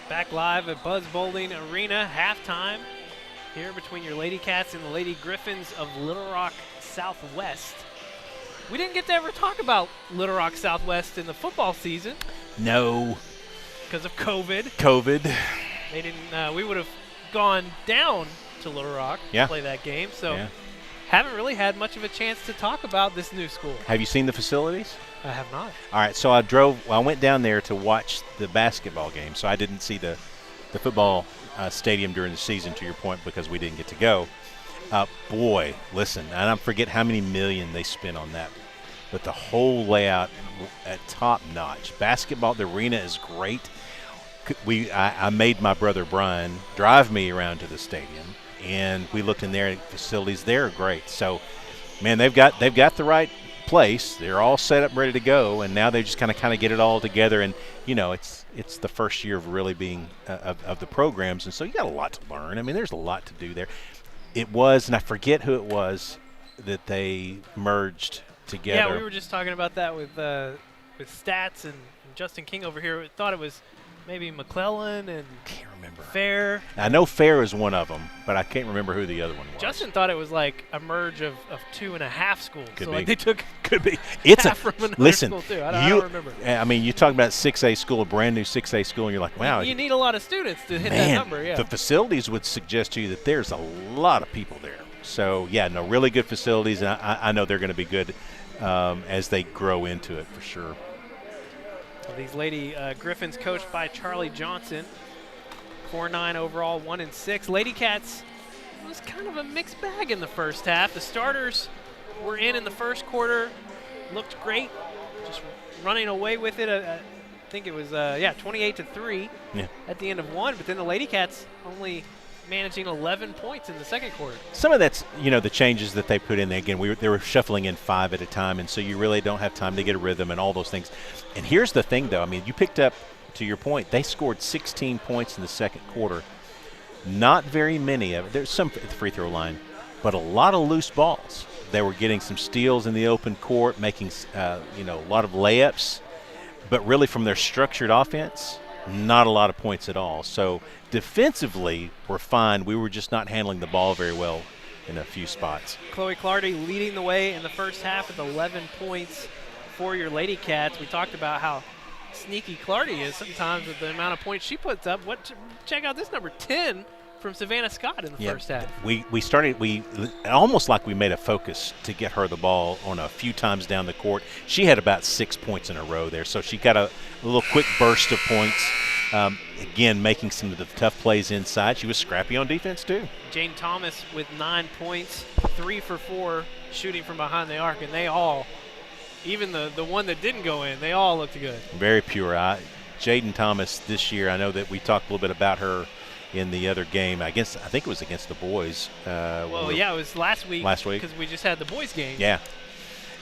Back live at Buzz Bowling Arena, halftime here between your Lady Cats and the Lady Griffins of Little Rock Southwest. We didn't get to ever talk about Little Rock Southwest in the football season. No. Because of COVID. They didn't. We would have gone down to Little Rock to play that game. So haven't really had much of a chance to talk about this new school. Have you seen the facilities? I have not. All right, so I went down there to watch the basketball game, so I didn't see the football stadium during the season, to your point, because we didn't get to go. Boy, listen, and I forget how many million they spent on that, but the whole layout at top notch. Basketball, the arena is great. I made my brother Brian drive me around to the stadium, and we looked in there, and facilities there are great. So, man, they've got the right place. They're all set up, ready to go, and now they just kind of get it all together. And it's the first year of really being of the programs, and so you got a lot to learn. I mean, there's a lot to do there. It was, and I forget who it was that they merged together. Yeah, we were just talking about that with Stats and Justin King over here. We thought it was maybe McClellan and can't remember. Fair. I know Fair is one of them, but I can't remember who the other one was. Justin thought it was like a merge of 2.5 schools. Could so be. Like they took It's half from another school too. I don't remember. I mean, you talk about 6A school, a brand new 6A school, and you're like, wow. You need a lot of students to hit man, that number. Yeah. The facilities would suggest to you that there's a lot of people there. So yeah, no, really good facilities, and I know they're going to be good as they grow into it for sure. These Lady Griffins coached by Charlie Johnson. 4-9 overall, 1-6. Lady Cats was kind of a mixed bag in the first half. The starters were in the first quarter, looked great, just running away with it. I think it was 28-3 at the end of one. But then the Lady Cats only managing 11 points in the second quarter. Some of that's, the changes that they put in there. Again, they were shuffling in 5 at a time, and so you really don't have time to get a rhythm and all those things. And here's the thing, though. I mean, you picked up, to your point, they scored 16 points in the second quarter. Not very many of it. There's some at the free throw line, but a lot of loose balls. They were getting some steals in the open court, making, a lot of layups. But really from their structured offense, not a lot of points at all. So defensively, we're fine. We were just not handling the ball very well in a few spots. Chloe Clardy leading the way in the first half with 11 points for your Lady Cats. We talked about how sneaky Clardy is sometimes with the amount of points she puts up. Check out this number, 10 from Savannah Scott in the first half. We started almost like we made a focus to get her the ball on a few times down the court. She had about 6 points in a row there, so she got a little quick burst of points. Again, making some of the tough plays inside. She was scrappy on defense too. Jane Thomas with 9 points, 3 for 4 shooting from behind the arc, and they all, even the one that didn't go in, they all looked good. Very pure. Jaden Thomas this year, I know that we talked a little bit about her in the other game. I think it was against the boys. It was last week. Because we just had the boys game. Yeah.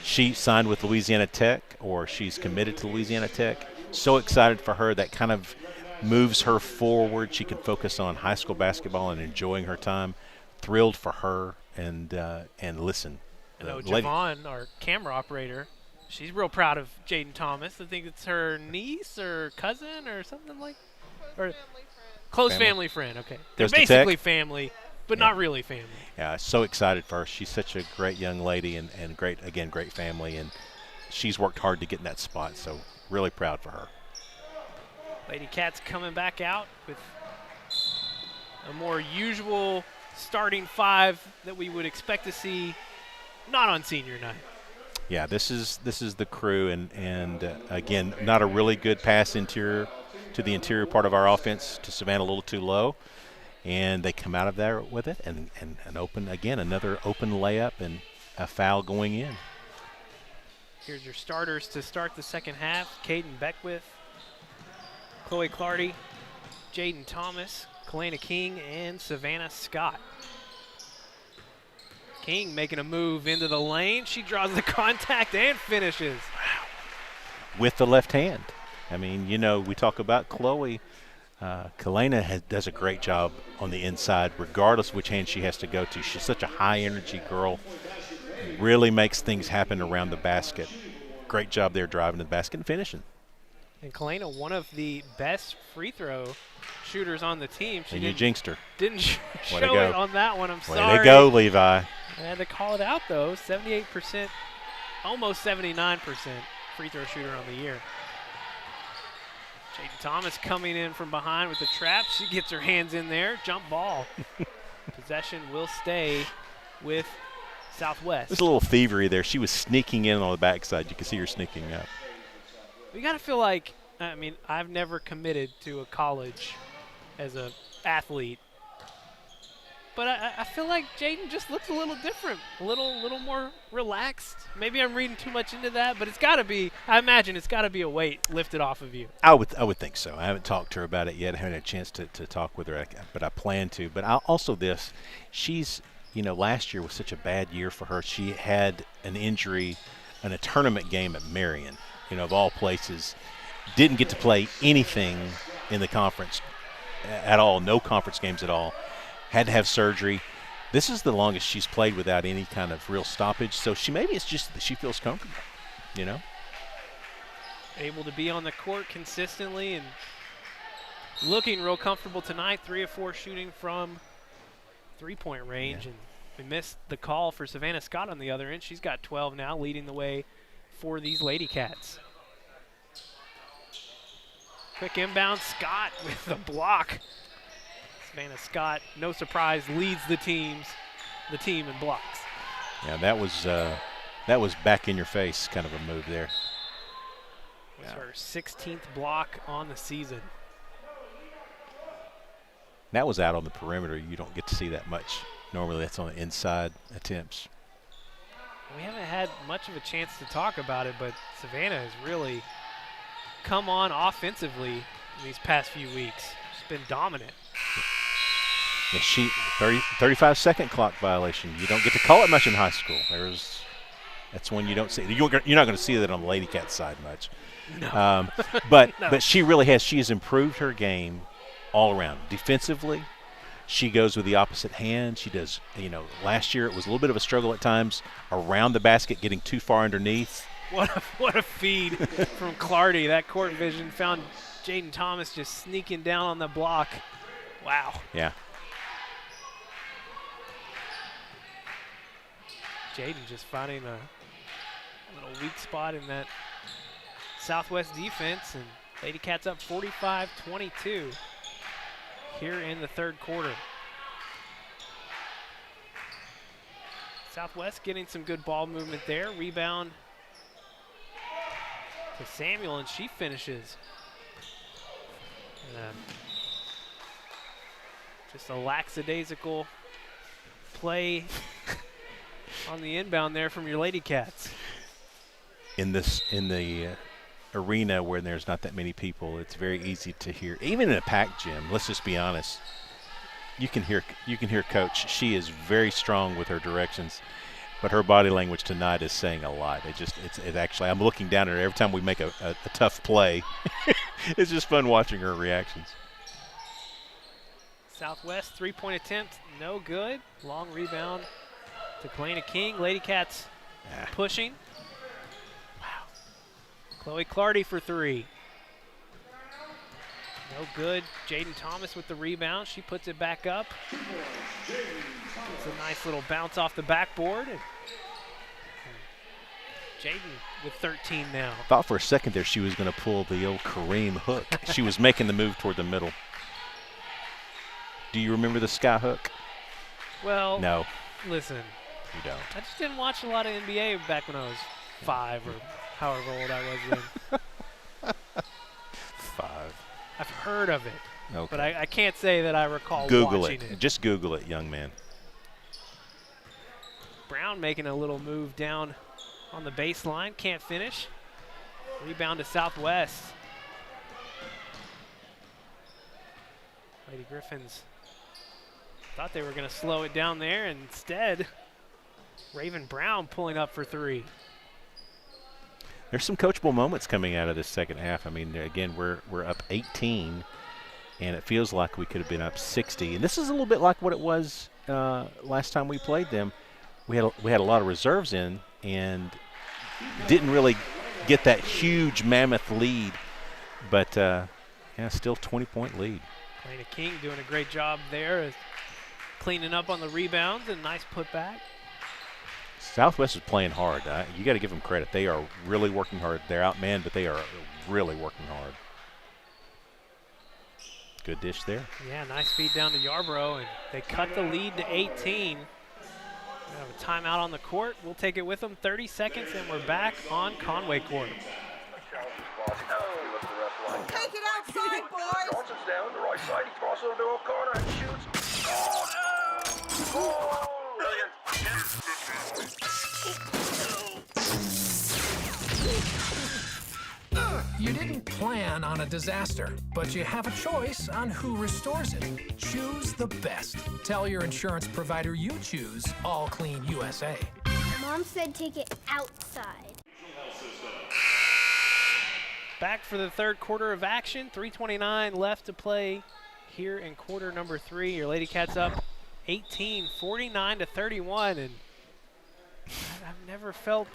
She signed with Louisiana Tech, or she's committed to Louisiana Tech. So excited for her. That kind of moves her forward. She can focus on high school basketball and enjoying her time. Thrilled for her. And listen. I know Javon, our camera operator, she's real proud of Jaden Thomas. I think it's her niece or cousin or something like that. Close family friend, okay. They're basically family, but not really family. Yeah, so excited for her. She's such a great young lady and great family, and she's worked hard to get in that spot, so really proud for her. Lady Cats coming back out with a more usual starting 5 that we would expect to see not on senior night. Yeah, this is the crew, and again, not a really good pass interior to the interior part of our offense, to Savannah a little too low, and they come out of there with it, and another open layup and a foul going in. Here's your starters to start the second half: Caden Beckwith, Chloe Clardy, Jaden Thomas, Kalena King, and Savannah Scott. King making a move into the lane. She draws the contact and finishes. Wow. With the left hand. I mean, we talk about Chloe. Kalena does a great job on the inside, regardless of which hand she has to go to. She's such a high-energy girl. Really makes things happen around the basket. Great job there driving to the basket and finishing. And Kalena, one of the best free throw shooters on the team. She you jinxed her. Didn't show go. it on that one. I'm Way sorry. to go, Levi. I had to call it out, though. 78%, almost 79% free throw shooter on the year. Jaden Thomas coming in from behind with the trap. She gets her hands in there. Jump ball. Possession will stay with Southwest. There's a little thievery there. She was sneaking in on the backside. You can see her sneaking up. We got to feel like, I mean, I've never committed to a college as an athlete, but I feel like Jaden just looks a little different, a little more relaxed. Maybe I'm reading too much into that, but it's got to be, I imagine it's got to be a weight lifted off of you. I would think so. I haven't talked to her about it yet. I haven't had a chance to talk with her, but I plan to. But also this, she's, last year was such a bad year for her. She had an injury in a tournament game at Marion, of all places. Didn't get to play anything in the conference at all, no conference games at all. Had to have surgery. This is the longest she's played without any kind of real stoppage. So maybe it's just that she feels comfortable, Able to be on the court consistently and looking real comfortable tonight. 3 of 4 shooting from three-point range. Yeah. And we missed the call for Savannah Scott on the other end. She's got 12 now, leading the way for these Lady Cats. Quick inbound, Scott with the block. Savannah Scott, no surprise, leads the team in blocks. Yeah, that was back in your face kind of a move there. It was her 16th block on the season. That was out on the perimeter. You don't get to see that much. Normally that's on the inside attempts. We haven't had much of a chance to talk about it, but Savannah has really come on offensively in these past few weeks. She's been dominant. Yeah, 35-second clock violation. You don't get to call it much in high school. That's one you don't see. You're not going to see that on the Lady Cat side much. No. But No. But she really has. She has improved her game all around. Defensively, she goes with the opposite hand. She does. Last year it was a little bit of a struggle at times around the basket, getting too far underneath. What a feed from Clardy. That court vision found Jaden Thomas just sneaking down on the block. Wow. Yeah. Jaden just finding a little weak spot in that Southwest defense, and Lady Cats up 45-22 here in the third quarter. Southwest getting some good ball movement there. Rebound to Samuel, and she finishes. Just a lackadaisical play on the inbound there from your Lady Cats. In the arena where there's not that many people, it's very easy to hear. Even in a packed gym, let's just be honest, you can hear Coach. She is very strong with her directions, but her body language tonight is saying a lot. It's actually, I'm looking down at her every time we make a tough play. It's just fun watching her reactions. Southwest three-point attempt, no good. Long rebound to Kalena King. Lady Cats pushing. Wow. Chloe Clardy for three. No good. Jaden Thomas with the rebound. She puts it back up. It's a nice little bounce off the backboard. And Jaden with 13 now. Thought for a second there she was going to pull the old Kareem hook. She was making the move toward the middle. Do you remember the sky hook? Well, no. Listen. You don't. I just didn't watch a lot of NBA back when I was 5 or however old I was then. 5. I've heard of it, okay. but I can't say that I recall Google watching it. Just Google it, young man. Brown making a little move down on the baseline. Can't finish. Rebound to Southwest. Lady Griffins thought they were going to slow it down there. And instead, Raven Brown pulling up for three. There's some coachable moments coming out of this second half. I mean, again, we're up 18, and it feels like we could have been up 60. And this is a little bit like what it was last time we played them. We had a lot of reserves in and didn't really get that huge mammoth lead But, yeah, still 20-point lead. Elena King doing a great job there, cleaning up on the rebounds and nice putback. Southwest is playing hard. You got to give them credit. They are really working hard. They're outmanned, but they are really working hard. Good dish there. Yeah, nice feed down to Yarborough, and they cut the lead to 18. We have a timeout on the court. We'll take it with them. 30 seconds, and we're back on Conway court. Take it outside, boys! Johnson's down the right side. He crosses into a corner and shoots. Oh, brilliant. You didn't plan on a disaster, but you have a choice on who restores it. Choose the best. Tell your insurance provider you choose All Clean USA. Mom said take it outside. Back for the third quarter of action. 3:29 left to play here in quarter number 3. Your Lady Cats up 18, 49-31, and I've never felt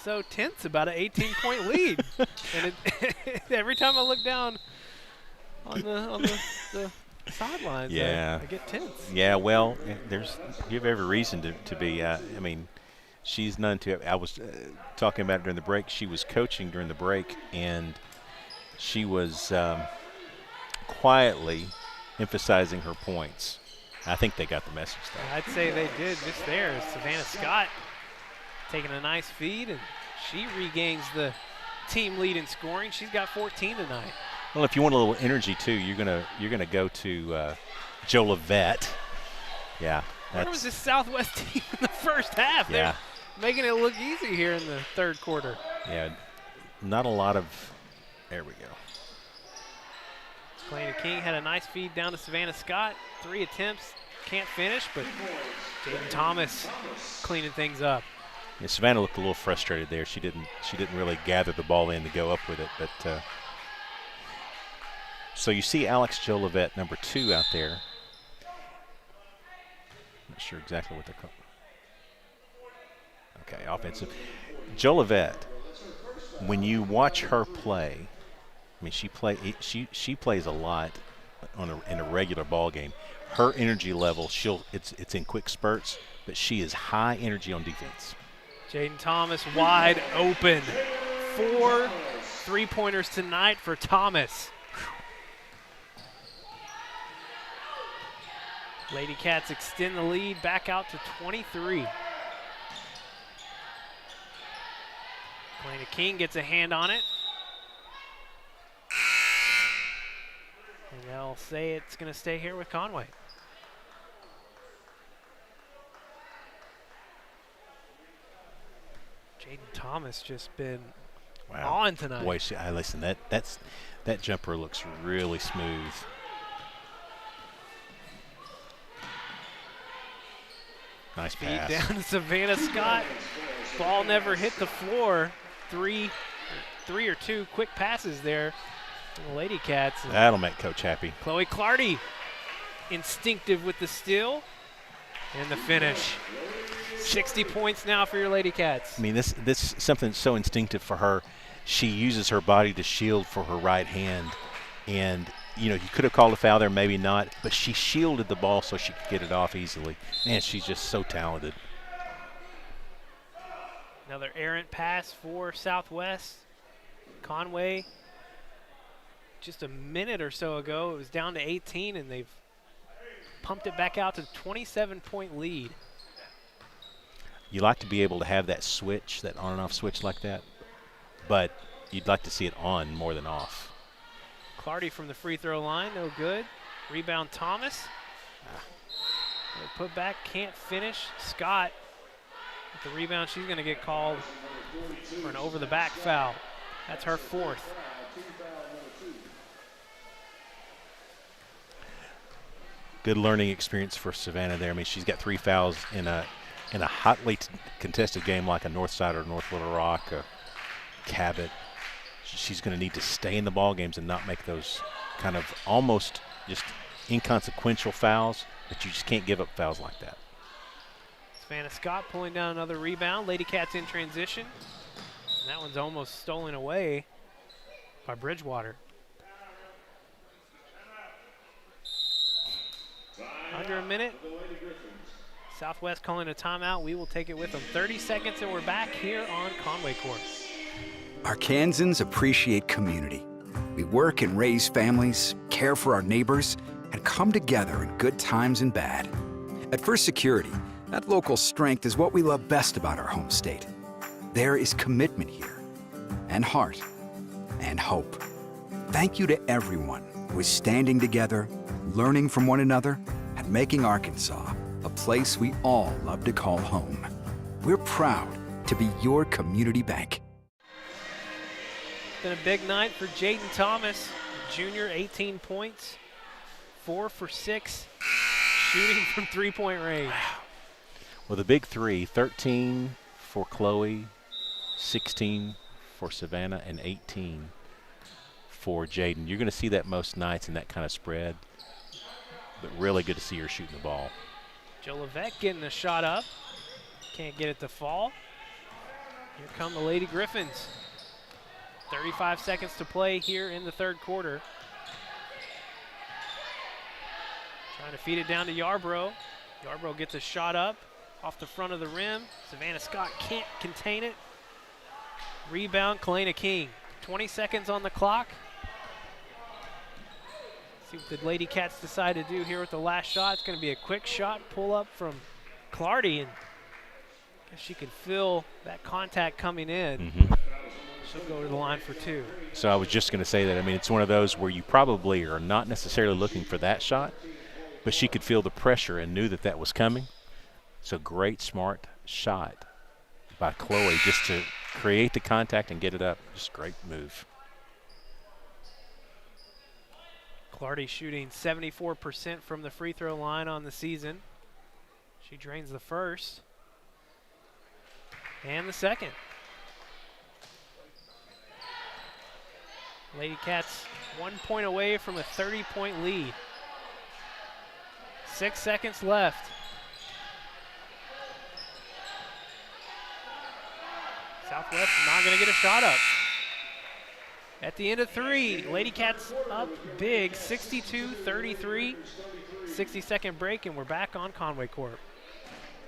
so tense about an 18-point lead. And every time I look down on the sidelines, yeah, I get tense. Yeah, well, you have every reason to be. I mean, she's none too. I was talking about it during the break. She was coaching during the break, and she was quietly emphasizing her points. I think they got the message, though. I'd say they did. Just there, Savannah Scott taking a nice feed, and she regains the team lead in scoring. She's got 14 tonight. Well, if you want a little energy too, you're gonna go to Joe Levette. Yeah. Where was this Southwest team in the first half? Yeah. They're making it look easy here in the third quarter. Yeah. Not a lot of. There we go. Elena King had a nice feed down to Savannah Scott. 3 attempts, can't finish, but Jaden Thomas cleaning things up. Yeah, Savannah looked a little frustrated there. She didn't really gather the ball in to go up with it. But so you see Alex Jolivet, number 2, out there. Not sure exactly what they're called. Okay, offensive. Jolivet, when you watch her play, I mean, she plays a lot in a regular ball game. Her energy level, it's in quick spurts, but she is high energy on defense. Jaden Thomas wide open. 4 3-pointers tonight for Thomas. Lady Cats extend the lead back out to 23. Elena King gets a hand on it. And they'll say it's going to stay here with Conway. Jaden Thomas just been on tonight. Boy, listen, that jumper looks really smooth. Nice pass. Feed down to Savannah Scott. Ball never hit the floor. Three or two quick passes there from the Lady Cats. That'll make Coach happy. Chloe Clardy instinctive with the steal and the finish. 60 points now for your Lady Cats. I mean, this is something so instinctive for her. She uses her body to shield for her right hand. And, you could have called a foul there, maybe not, but she shielded the ball so she could get it off easily. Man, she's just so talented. Another errant pass for Southwest. Conway, just a minute or so ago, it was down to 18, and they've pumped it back out to 27-point lead. You like to be able to have that switch, that on and off switch like that, but you'd like to see it on more than off. Clardy from the free throw line, no good. Rebound Thomas. Put back, can't finish. Scott with the rebound, she's going to get called for an over-the-back foul. That's her 4th. Good learning experience for Savannah there. I mean, she's got 3 fouls in a hotly contested game like a Northside or North Little Rock, Cabot. She's going to need to stay in the ball games and not make those kind of almost just inconsequential fouls, but you just can't give up fouls like that. Savannah Scott pulling down another rebound. Lady Cats in transition. And that one's almost stolen away by Bridgewater. after a minute. Southwest calling a timeout. We will take it with them. 30 seconds and we're back here on Conway Court. Arkansans appreciate community. We work and raise families, care for our neighbors, and come together in good times and bad. At First Security, that local strength is what we love best about our home state. There is commitment here, and heart, and hope. Thank you to everyone who is standing together, learning from one another, and making Arkansas a place we all love to call home. We're proud to be your community bank. It's been a big night for Jaden Thomas, junior, 18 points, 4 for 6, shooting from three-point range. Well, the big three, 13 for Chloe, 16 for Savannah, and 18 for Jaden. You're going to see that most nights in that kind of spread, but really good to see her shooting the ball. Joe Levesque getting a shot up. Can't get it to fall. Here come the Lady Griffins. 35 seconds to play here in the third quarter. Trying to feed it down to Yarbrough. Yarbrough gets a shot up off the front of the rim. Savannah Scott can't contain it. Rebound, Kalena King. 20 seconds on the clock. See what the Lady Cats decide to do here with the last shot. It's going to be a quick shot, pull up from Clardy, and I guess she can feel that contact coming in. She'll go to the line for 2. So I was just going to say that. I mean, it's one of those where you probably are not necessarily looking for that shot, but she could feel the pressure and knew that that was coming. So great, smart shot by Chloe just to create the contact and get it up. Just great move. Clardy shooting 74% from the free throw line on the season. She drains the first and the second. Lady Cats 1 point away from a 30-point lead. 6 seconds left. Southwest not going to get a shot up. At the end of 3, Lady Cats up big, 62-33. 60-second break, and we're back on Conway Court.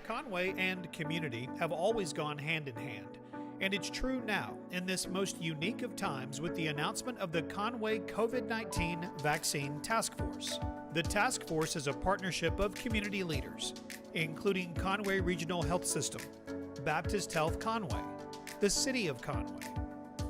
Conway and community have always gone hand in hand. And it's true now, in this most unique of times, with the announcement of the Conway COVID-19 Vaccine Task Force. The task force is a partnership of community leaders, including Conway Regional Health System, Baptist Health Conway, the City of Conway,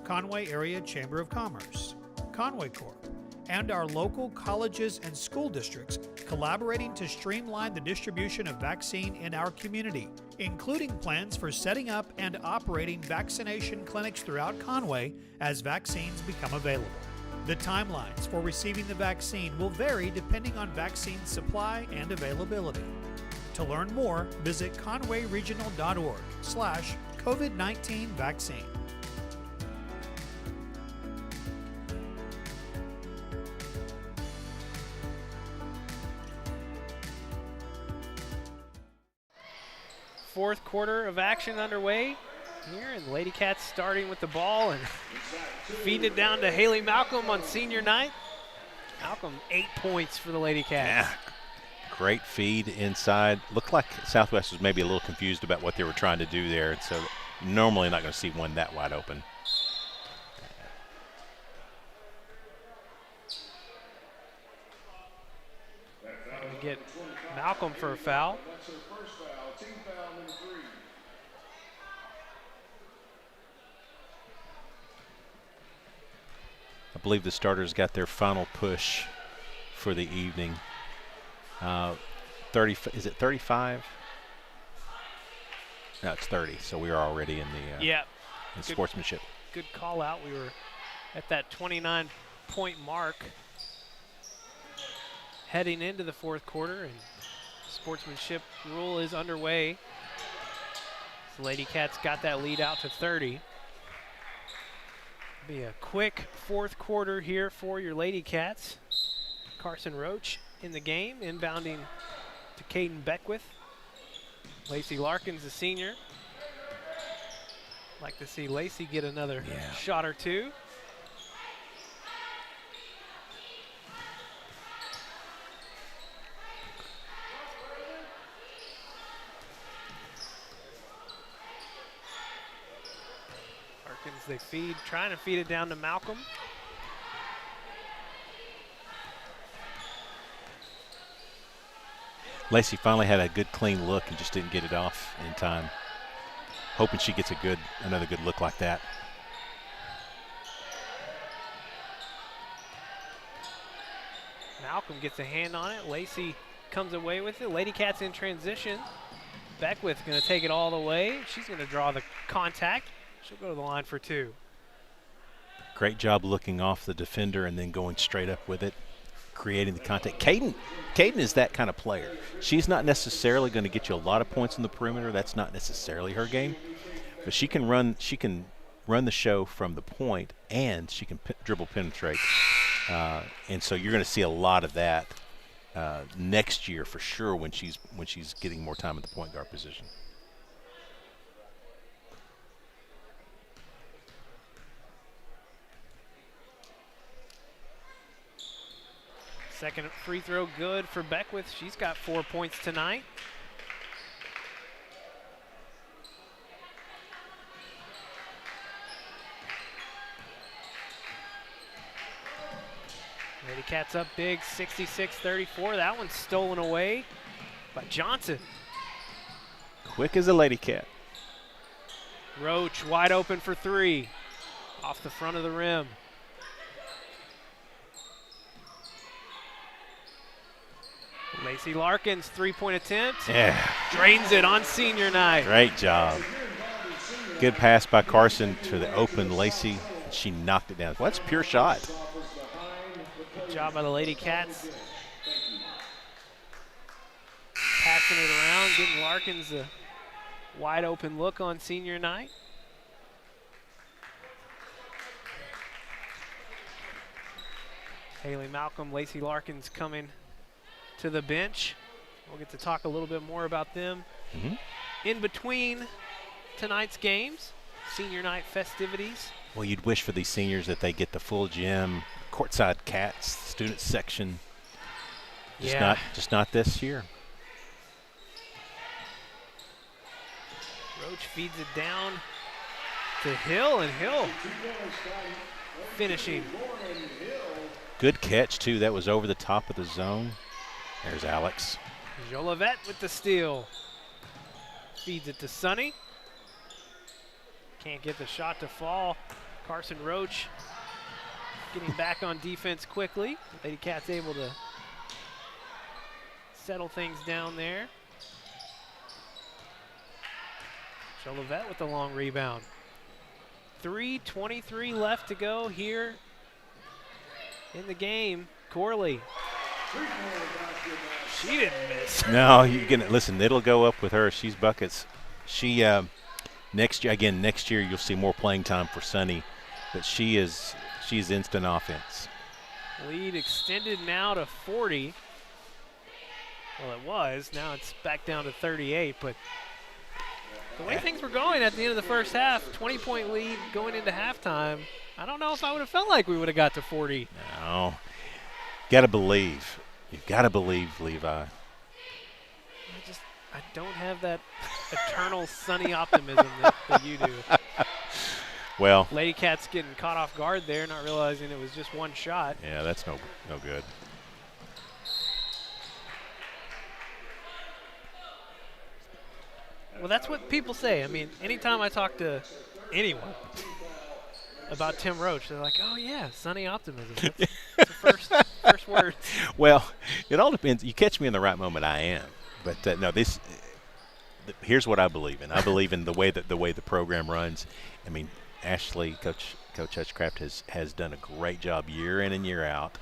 Conway Area Chamber of Commerce, Conway Corp, and our local colleges and school districts collaborating to streamline the distribution of vaccine in our community, including plans for setting up and operating vaccination clinics throughout Conway as vaccines become available. The timelines for receiving the vaccine will vary depending on vaccine supply and availability. To learn more, visit conwayregional.org/COVID-19 vaccine. Fourth quarter of action underway here, and the Lady Cats starting with the ball and feeding it down to Haley Malcolm on senior night. Malcolm, 8 points for the Lady Cats. Yeah, great feed inside. Looked like Southwest was maybe a little confused about what they were trying to do there, and so normally not going to see one that wide open. Trying to get Malcolm for a foul. I believe the starters got their final push for the evening. 30, is it 35? No, it's 30. So we are already in the in sportsmanship. Good call out. We were at that 29-point mark heading into the fourth quarter, and sportsmanship rule is underway. The Lady Cats got that lead out to 30. Be a quick fourth quarter here for your Lady Cats. Carson Roach in the game, inbounding to Caden Beckwith. Lacey Larkins, the senior. Like to see Lacey get another shot or two. as they trying to feed it down to Malcolm. Lacey finally had a good clean look and just didn't get it off in time. Hoping she gets another good look like that. Malcolm gets a hand on it. Lacey comes away with it. Lady Cats in transition. Beckwith going to take it all the way. She's going to draw the contact. She'll go to the line for 2. Great job looking off the defender and then going straight up with it, creating the contact. Caden is that kind of player. She's not necessarily going to get you a lot of points in the perimeter. That's not necessarily her game. But she can run the show from the point, and she can dribble penetrate. And so you're going to see a lot of that next year for sure when she's getting more time at the point guard position. Second free throw good for Beckwith. She's got 4 points tonight. Lady Cats up big, 66-34. That one's stolen away by Johnson. Quick as a Lady Cat. Roach wide open for 3. Off the front of the rim. Lacey Larkin's 3-point attempt. Yeah. Drains it on senior night. Great job. Good pass by Carson to the open Lacey. She knocked it down. Well, that's a pure shot. Good job by the Lady Cats. Passing it around, getting Larkins a wide open look on senior night. Haley Malcolm, Lacey Larkins coming to the bench. We'll get to talk a little bit more about them in between tonight's games, senior night festivities. Well, you'd wish for these seniors that they get the full gym, courtside Cats, student section. Just not this year. Roach feeds it down to Hill, and Hill finishing. Good catch, too. That was over the top of the zone. There's Alex. Jolivet with the steal. Feeds it to Sonny. Can't get the shot to fall. Carson Roach getting back on defense quickly. Lady Cats able to settle things down there. Jolivet with the long rebound. 3:23 left to go here in the game. Corley. She didn't miss. No, you can listen. It'll go up with her. She's buckets. She next year you'll see more playing time for Sunny, but she's instant offense. Lead extended now to 40. Well, it was. Now it's back down to 38. But the way things were going at the end of the first half, 20-point lead going into halftime, I don't know if I would have felt like we would have got to 40. No. Got to believe. You've got to believe, Levi. I don't have that eternal sunny optimism that you do. Well, Lady Cats getting caught off guard there, not realizing it was just one shot. Yeah, that's no good. Well, that's what people say. I mean, anytime I talk to anyone about Tim Roach, they're like, "Oh yeah, sunny optimism." That's the first word. Well, it all depends. You catch me in the right moment, I am. But no, here's what I believe in. I believe in the way the program runs. I mean, Ashley, Coach Hutchcraft has done a great job year in and year out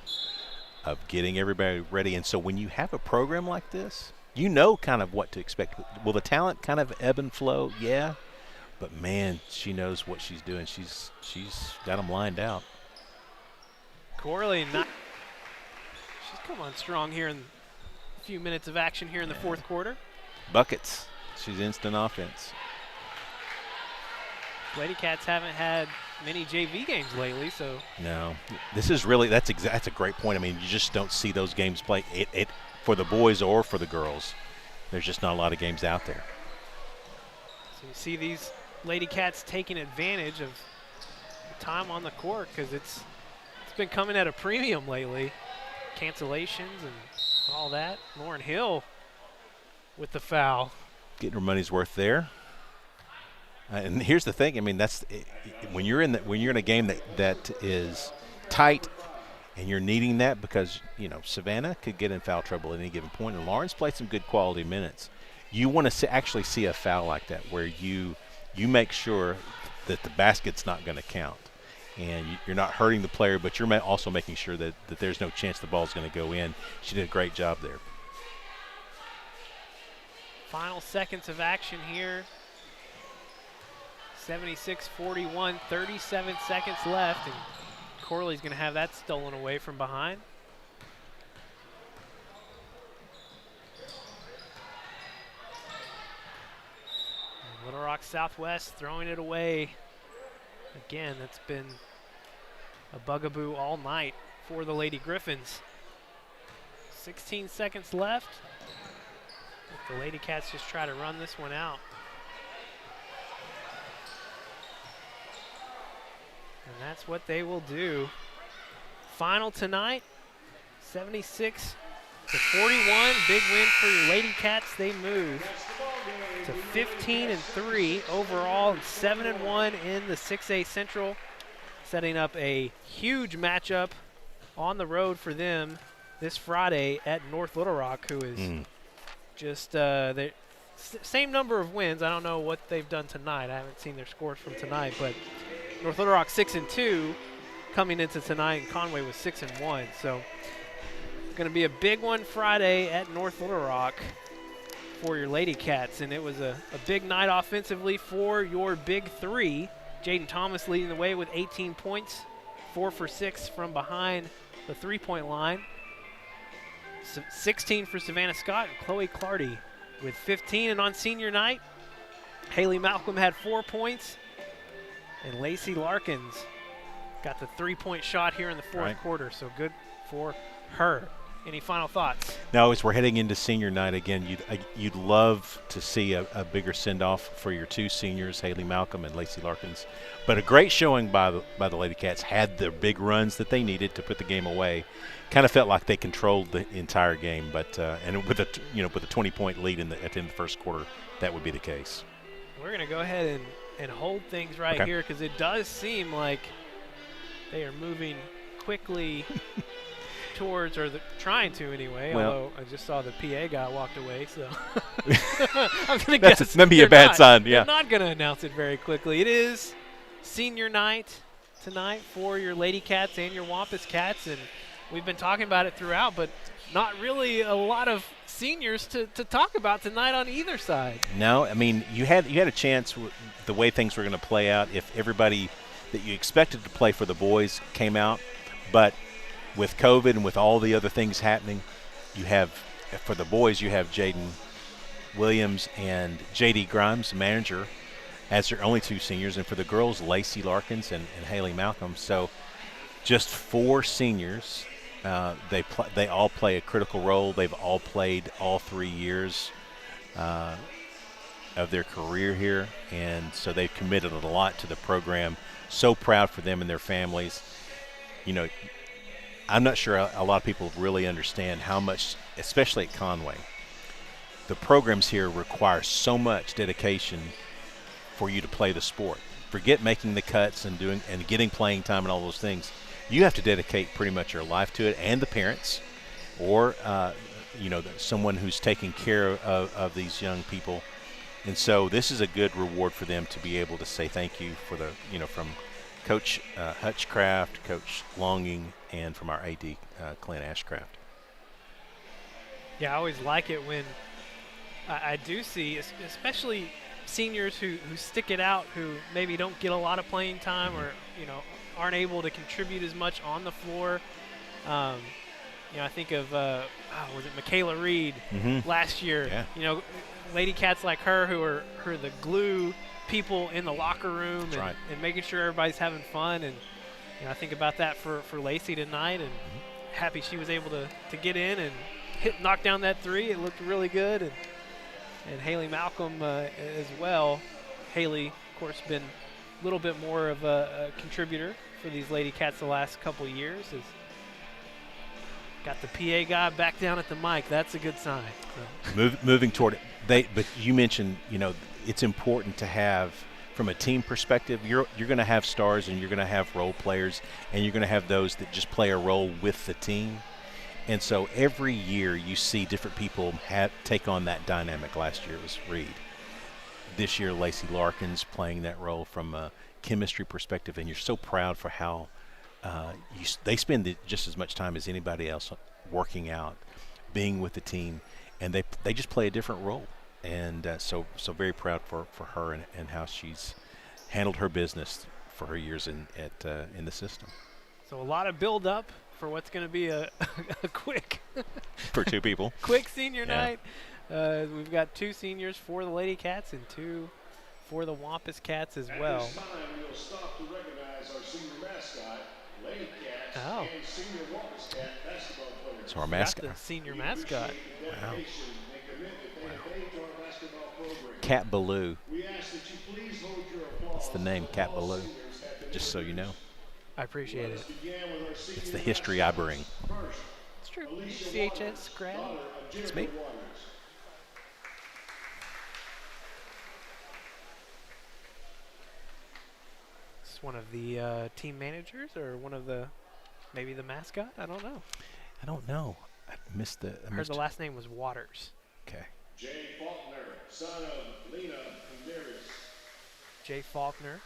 of getting everybody ready. And so when you have a program like this, you know kind of what to expect. Will the talent kind of ebb and flow? Yeah. But, man, she knows what she's doing. She's got them lined out. Corley, she's come on strong here in a few minutes of action here in the fourth quarter. Buckets. She's instant offense. Lady Cats haven't had many JV games lately, so. No. This is really, that's a great point. I mean, you just don't see those games play. It for the boys or for the girls. There's just not a lot of games out there. So you see these Lady Cats taking advantage of time on the court because it's been coming at a premium lately. Cancellations and all that. Lauren Hill with the foul. Getting her money's worth there. And here's the thing. I mean, that's when you're in a game that is tight, and you're needing that because Savannah could get in foul trouble at any given point. And Lawrence played some good quality minutes. You want to actually see a foul like that where you make sure that the basket's not going to count, and you're not hurting the player, but you're also making sure that there's no chance the ball's going to go in. She did a great job there. Final seconds of action here. 76-41, 37 seconds left, and Corley's going to have that stolen away from behind. And Little Rock Southwest throwing it away. Again, that's been a bugaboo all night for the Lady Griffins. 16 seconds left. The Lady Cats just try to run this one out. And that's what they will do. Final tonight, 76-41. Big win for your Lady Cats. They move to 15-3 overall and 7-1 in the 6A Central, setting up a huge matchup on the road for them this Friday at North Little Rock, who is just the same number of wins. I don't know what they've done tonight. I haven't seen their scores from tonight, but North Little Rock 6-2 coming into tonight, and Conway was 6-1. So it's going to be a big one Friday at North Little Rock for your Lady Cats, and it was a big night offensively for your big three. Jaden Thomas leading the way with 18 points, 4 for 6 from behind the three-point line. 16 for Savannah Scott and Chloe Clardy with 15. And on senior night, Haley Malcolm had 4 points, and Lacey Larkins got the three-point shot here in the fourth quarter, so good for her. Any final thoughts? No, as we're heading into senior night again, you'd love to see a bigger send-off for your two seniors, Haley Malcolm and Lacey Larkins. But a great showing by the Lady Cats. Had the big runs that they needed to put the game away. Kind of felt like they controlled the entire game, but and with a 20-point lead at the end of the first quarter, that would be the case. We're going to go ahead and hold things right here because it does seem like they are moving quickly towards, or trying to anyway, although I just saw the PA guy walked away, so I'm going to guess that'd be a bad sign. They're not going to announce it very quickly. It is senior night tonight for your Lady Cats and your Wampus Cats, and we've been talking about it throughout, but not really a lot of seniors to talk about tonight on either side. No, I mean, you had a chance the way things were going to play out if everybody that you expected to play for the boys came out, but with COVID and with all the other things happening, you have, for the boys, you have Jaden Williams and J.D. Grimes, the manager, as their only two seniors, and for the girls, Lacey Larkins and Haley Malcolm. So just 4 seniors. They all play a critical role. They've all played all 3 years of their career here, and so they've committed a lot to the program. So proud for them and their families. You know, I'm not sure a lot of people really understand how much, especially at Conway, the programs here require so much dedication for you to play the sport. Forget making the cuts and getting playing time and all those things. You have to dedicate pretty much your life to it, and the parents, or someone who's taking care of these young people. And so this is a good reward for them to be able to say thank you for from Coach Hutchcraft, Coach Longing, and from our AD, Clint Ashcraft. Yeah, I always like it when I do see, especially seniors who stick it out, who maybe don't get a lot of playing time or, aren't able to contribute as much on the floor. I think of, was it Michaela Reed last year? Yeah. Lady Cats like her who are the glue people in the locker room and making sure everybody's having fun. And I think about that for Lacey tonight, and happy she was able to get in and knock down that three. It looked really good. And Haley Malcolm as well. Haley, of course, been little bit more of a contributor for these Lady Cats the last couple years. Has got the PA guy back down at the mic. That's a good sign. So. Moving toward it. But you mentioned, it's important to have, from a team perspective, you're going to have stars and you're going to have role players and you're going to have those that just play a role with the team. And so every year you see different people take on that dynamic. Last year it was Reed. This year Lacey Larkins playing that role from a chemistry perspective, and you're so proud for how they spend just as much time as anybody else working out, being with the team, and they just play a different role. And so very proud for her and how she's handled her business for her years in the system. So a lot of build up for what's going to be a quick for two people. Quick senior night. We've got 2 seniors for the Lady Cats and 2 for the Wampus Cats as well. At this time, we'll stop to recognize our senior mascot, Lady Cats, and senior Wampus Cat basketball players. So our mascot. The senior mascot. Wow. Cat Ballou. That's the name, Cat Ballou, just so you know. I appreciate it. It's the history I bring. It's true. CHS grad. It's me. It's one of the team managers or one of maybe the mascot? I don't know. I missed the. I heard the last name was Waters. Okay. Jay Faulkner, son of Lena and Darius. Jay Faulkner.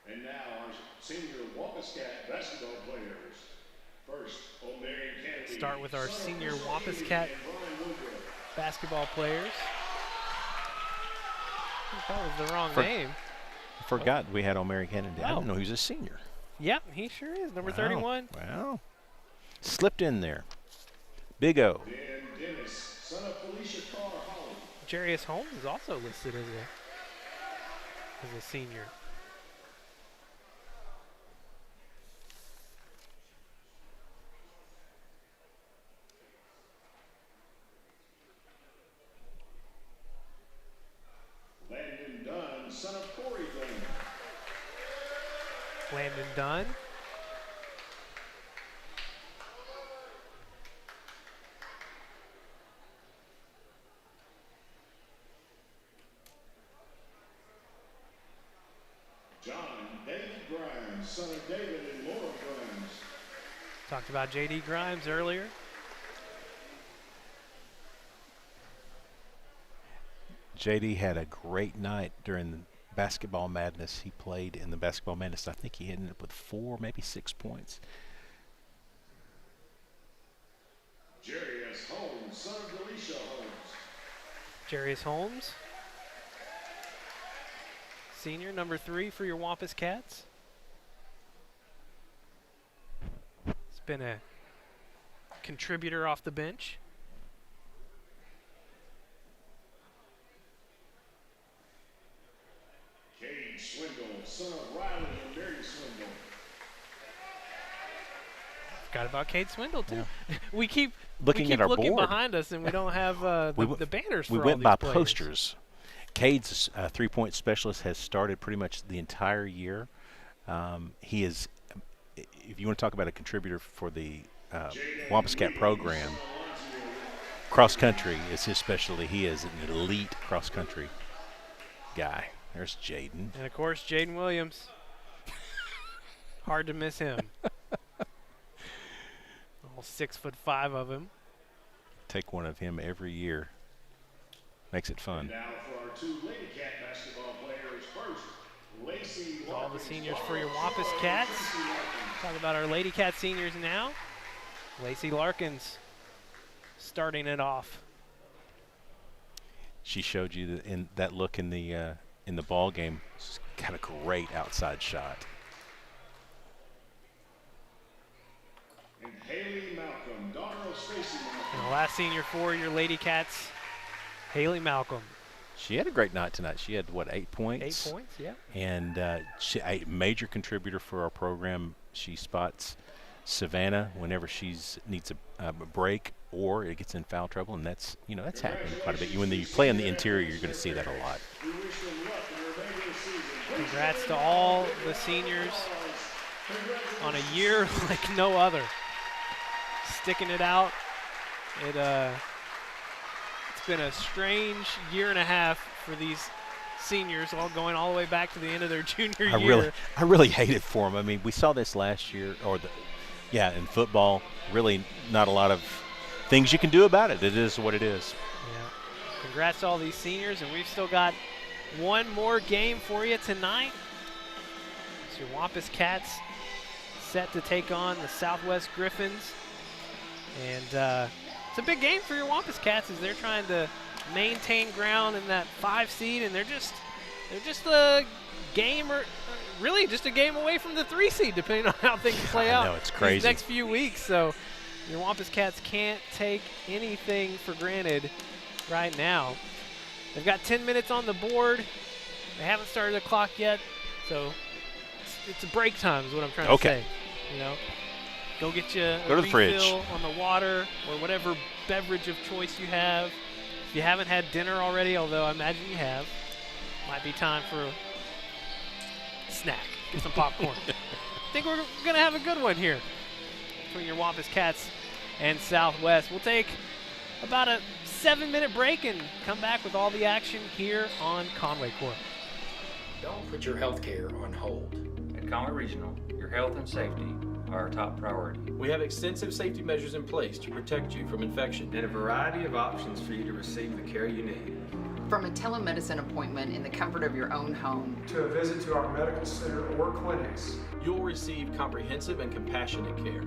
And now our senior Wampus Cat basketball players. First, O'Mary Kennedy. Start with our senior Wampus Cat basketball players. I think that was the wrong name. I forgot we had O'Mary Kennedy. I didn't know he was a senior. Yep, he sure is. Number 31. Wow. Slipped in there. Big O. Dan Dennis, son of Felicia Carr Holly. Jarius Holmes is also listed as a senior. Landon Dunn, son of Corey Dunn. Landon Dunn. John David Grimes, son of David and Laura Grimes. Talked about J.D. Grimes earlier. J.D. had a great night during the Basketball Madness. He played in the Basketball Madness. I think he ended up with 4, maybe 6 points. Jarius Holmes, son of Delisha Holmes. Jarius Holmes. Senior, number 3 for your Wampus Cats. He's been a contributor off the bench. Cade Swindle, son of Riley and Mary Swindle. Forgot about Cade Swindle too. Yeah. we keep looking at our looking board behind us, and we don't have the banners. We for went all by these players. posters. Cade's 3-point specialist has started pretty much the entire year. He is, if you want to talk about a contributor for the Wampus Cat program, cross country is his specialty. He is an elite cross country guy. There's Jaden. And of course, Jaden Williams. Hard to miss him. All 6'5" of him. Take one of him every year. Makes it fun. And now for our 2 Lady Cat basketball players. First, Lacey. All the seniors for your Wampus Cats. Talk about our Lady Cat seniors now. Lacey Larkins starting it off. She showed you in that look in the ball game. She's got a great outside shot. And Haley Malcolm, daughter of Stacy Malcolm. And the last senior for your Lady Cats, Haley Malcolm. She had a great night tonight. She had, what, 8 points? 8 points, yeah. And she a major contributor for our program. She spots Savannah whenever she's needs a break or it gets in foul trouble, and that's happening quite a bit. When you play in the interior, you're going to see that a lot. Congrats to all the seniors on a year like no other. Sticking it out. It's been a strange year and a half for these seniors, all going all the way back to the end of their junior year. I really hate it for them. I mean, we saw this last year, in football. Really, not a lot of things you can do about it. It is what it is. Yeah. Congrats to all these seniors, and we've still got one more game for you tonight. It's your Wampus Cats set to take on the Southwest Griffins, and it's a big game for your Wampus Cats as they're trying to maintain ground in that 5 seed, and they're just a game or really just a game away from the 3 seed, depending on how things play out. I know, it's crazy. These next few weeks. So your Wampus Cats can't take anything for granted right now. They've got 10 minutes on the board. They haven't started the clock yet, so it's a break time is what I'm trying to say. Go get you a Go to the fridge on the water or whatever beverage of choice you have. If you haven't had dinner already, although I imagine you have, might be time for a snack. Get some popcorn. I think we're going to have a good one here between your Wampus Cats and Southwest. We'll take about a 7-minute break and come back with all the action here on Conway Court. Don't put your health care on hold. At Conway Regional, your health and safety are our top priority. We have extensive safety measures in place to protect you from infection And a variety of options for you to receive the care you need. From a telemedicine appointment in the comfort of your own home to a visit to our medical center or clinics, you'll receive comprehensive and compassionate care.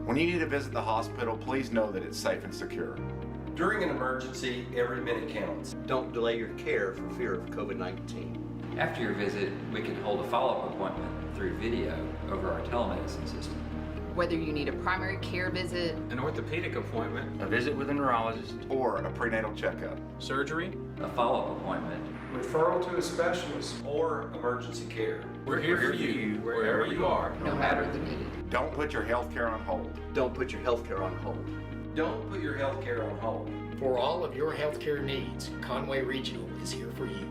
When you need to visit the hospital, please know that it's safe and secure. During an emergency, every minute counts. Don't delay your care for fear of COVID-19. After your visit, we can hold a follow-up appointment through video over our telemedicine system. Whether you need a primary care visit, An orthopedic appointment, a visit with a neurologist, Or a prenatal checkup. Surgery, a follow-up appointment, referral to a specialist, or emergency care. we're here for you wherever you are. no matter the need. Don't put your health care on hold. Don't put your health care on hold. Don't put your health care on hold. For all of your healthcare needs, Conway Regional is here for you.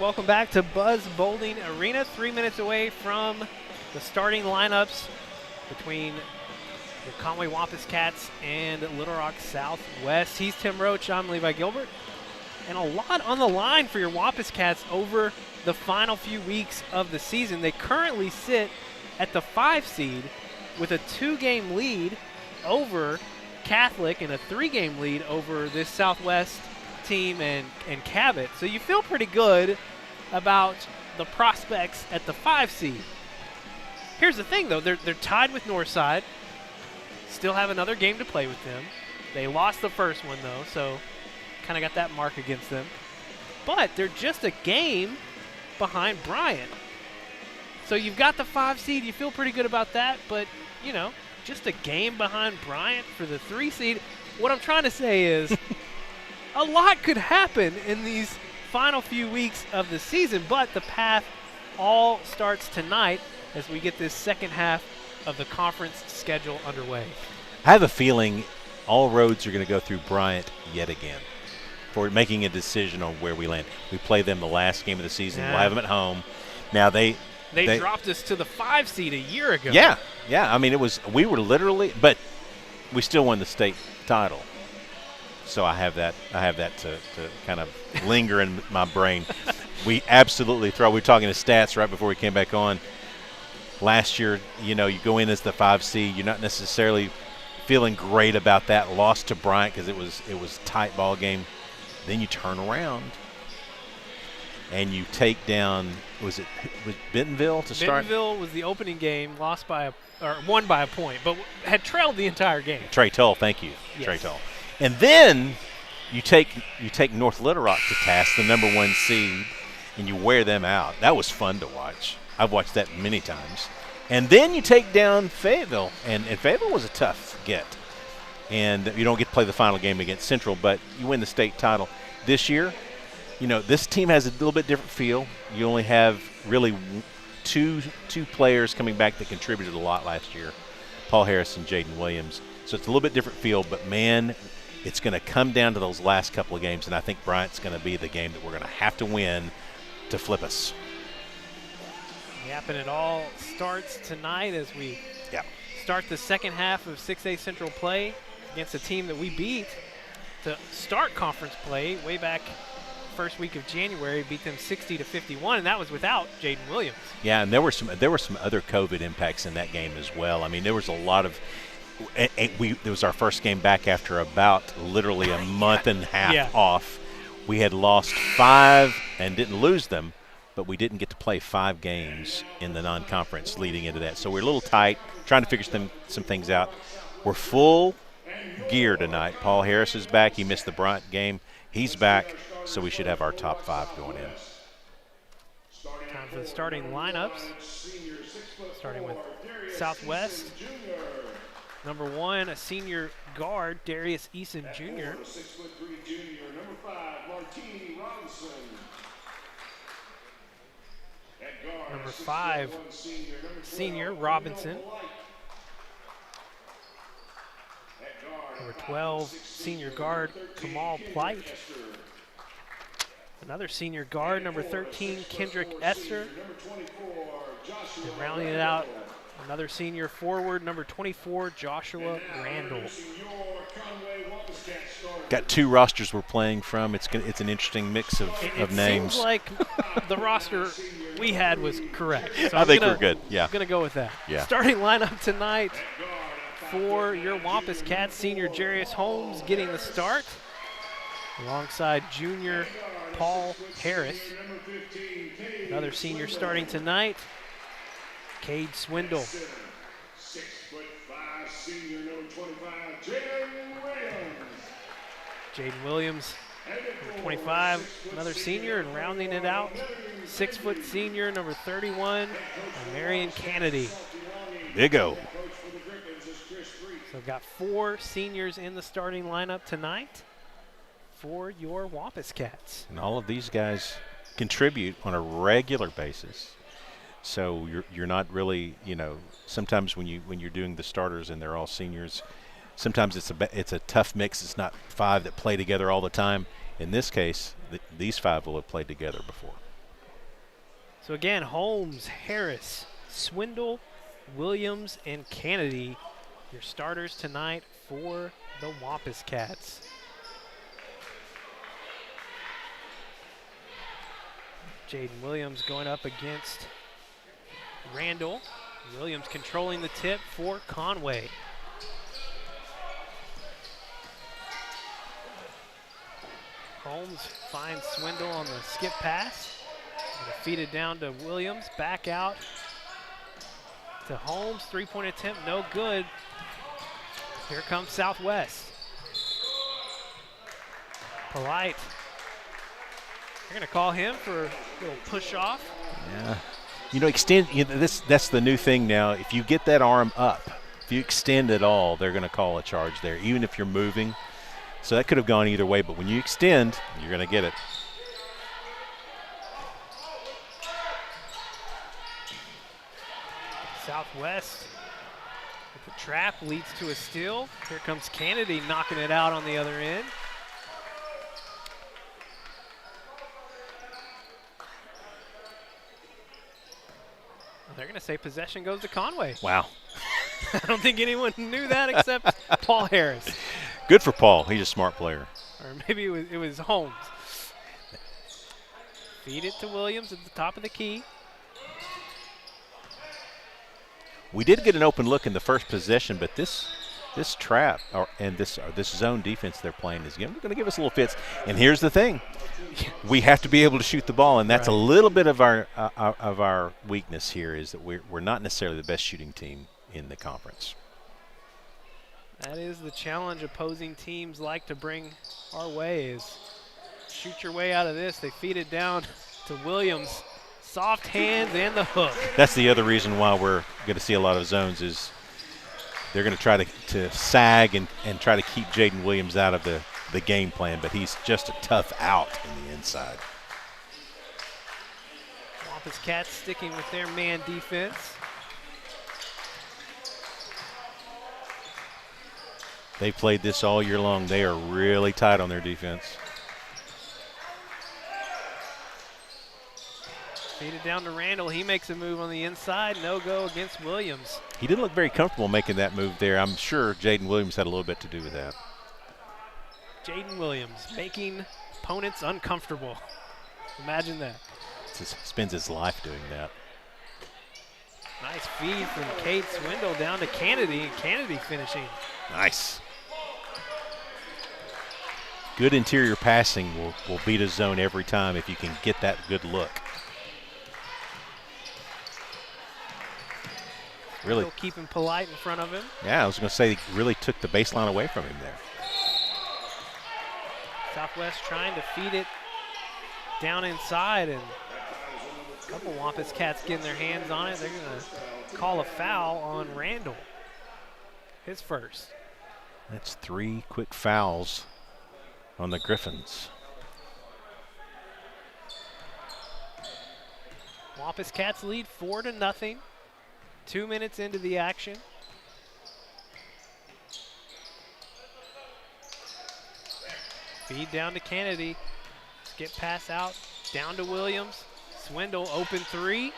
Welcome back to Buzz Bowling Arena. 3 minutes away from the starting lineups between the Conway Wampus Cats and Little Rock Southwest. He's Tim Roach. I'm Levi Gilbert. And a lot on the line for your Wampus Cats over the final few weeks of the season. They currently sit at the 5 seed with a 2-game lead over Catholic and a 3-game lead over this Southwest team and Cabot. So you feel pretty good about the prospects at the 5 seed. Here's the thing, though. They're tied with Northside. Still have another game to play with them. They lost the first one, though, so kind of got that mark against them. But they're just a game behind Bryant. So you've got the 5 seed. You feel pretty good about that, but, you know, just a game behind Bryant for the 3 seed. What I'm trying to say is a lot could happen in these final few weeks of the season, but the path all starts tonight as we get this second half of the conference schedule underway. I have a feeling all roads are going to go through Bryant yet again for making a decision on where we land. We play them the last game of the season. Yeah. We'll have them at home. Now they dropped us to the 5 seed a year ago. Yeah. I mean, we were literally, but we still won the state title. So I have that to kind of linger in my brain. We absolutely we were talking to stats right before we came back on. Last year, you go in as the 5 seed. You're not necessarily feeling great about that. Lost to Bryant because it was a tight ball game. Then you turn around and you take down, was Bentonville to start? Bentonville was the opening game, won by a point, but had trailed the entire game. Trey Tull, thank you. Yes. Trey Tull. And then you take North Little Rock to task, the number 1 seed, and you wear them out. That was fun to watch. I've watched that many times. And then you take down Fayetteville, and Fayetteville was a tough get. And you don't get to play the final game against Central, but you win the state title. This year, this team has a little bit different feel. You only have really two players coming back that contributed a lot last year, Paul Harris and Jaden Williams. So it's a little bit different feel, but, man, it's going to come down to those last couple of games, and I think Bryant's going to be the game that we're going to have to win to flip us. Yep, and it all starts tonight as we start the second half of 6A Central play against a team that we beat to start conference play way back first week of January, beat them 60-51, and that was without Jaden Williams. Yeah, and there were some other COVID impacts in that game as well. I mean, there was a lot of it was our first game back after about literally a month and a half off. We had lost 5 and didn't lose them, but we didn't get to play 5 games in the non-conference leading into that. So we're a little tight, trying to figure some things out. We're full gear tonight. Paul Harris is back. He missed the Bryant game. He's back, so we should have our top 5 going in. Time for the starting lineups, starting with Southwest. Number 1, a senior guard, Darius Eason Jr. Number 5, senior Robinson. Number 12, senior guard Kamal Plight. Another senior guard, number 13, Kendrick Esther. And rounding it out, another senior forward, number 24, Joshua Randall. Got 2 rosters we're playing from. It's an interesting mix of names. Seems like the roster we had was correct. So I think we're good. Yeah. I'm going to go with that. Yeah. Starting lineup tonight for your Wampus Cats, senior Jarius Holmes getting the start alongside junior Paul Harris. Another senior starting tonight, Cade Swindle. 6'5" senior number 25, Jaden Williams, number 25, another senior, and rounding it out, 6' senior number 31, Marion Kennedy. Big-O. So we've got 4 seniors in the starting lineup tonight for your Wampus Cats. And all of these guys contribute on a regular basis. So you're not really, sometimes when you're doing the starters and they're all seniors, sometimes it's a tough mix. It's not 5 that play together all the time. In this case, these 5 will have played together before. So again, Holmes, Harris, Swindle, Williams, and Kennedy, your starters tonight for the Wampus Cats. Jaden Williams going up against Randall. Williams controlling the tip for Conway. Holmes finds Swindle on the skip pass. And feed it down to Williams, back out to Holmes. Three-point attempt, no good. Here comes Southwest. Polite. They're going to call him for a little push off. Yeah. You know, that's the new thing now. If you get that arm up, if you extend at all, they're going to call a charge there, even if you're moving. So that could have gone either way, but when you extend, you're going to get it. Southwest with the trap leads to a steal. Here comes Kennedy knocking it out on the other end. They're going to say possession goes to Conway. Wow. I don't think anyone knew that except Paul Harris. Good for Paul. He's a smart player. Or maybe it was Holmes. Feed it to Williams at the top of the key. We did get an open look in the first possession, but this trap and this zone defense they're playing is going to give us a little fits. And here's the thing: we have to be able to shoot the ball, and that's a little bit of our weakness here. Is that we're not necessarily the best shooting team in the conference. That is the challenge opposing teams like to bring our way: is shoot your way out of this. They feed it down to Williams. Soft hands and the hook. That's the other reason why we're going to see a lot of zones is they're going to try to sag and try to keep Jaden Williams out of the game plan, but he's just a tough out in the inside. Wampus Cats sticking with their man defense. They played this all year long. They are really tight on their defense. Feed it down to Randall. He makes a move on the inside. No go against Williams. He didn't look very comfortable making that move there. I'm sure Jaden Williams had a little bit to do with that. Jaden Williams making opponents uncomfortable. Imagine that. Spends his life doing that. Nice feed from Cade Swindle down to Kennedy, and Kennedy finishing. Nice. Good interior passing will beat a zone every time if you can get that good look. Really Still keeping Polite in front of him. Yeah, I was going to say he really took the baseline away from him there. Southwest trying to feed it down inside, and a couple Wampus Cats getting their hands on it. They're going to call a foul on Randall. His first. That's 3 quick fouls on the Griffins. Wampus Cats lead 4-0. 2 minutes into the action. Feed down to Kennedy. Skip pass out. Down to Williams. Swindle, open three.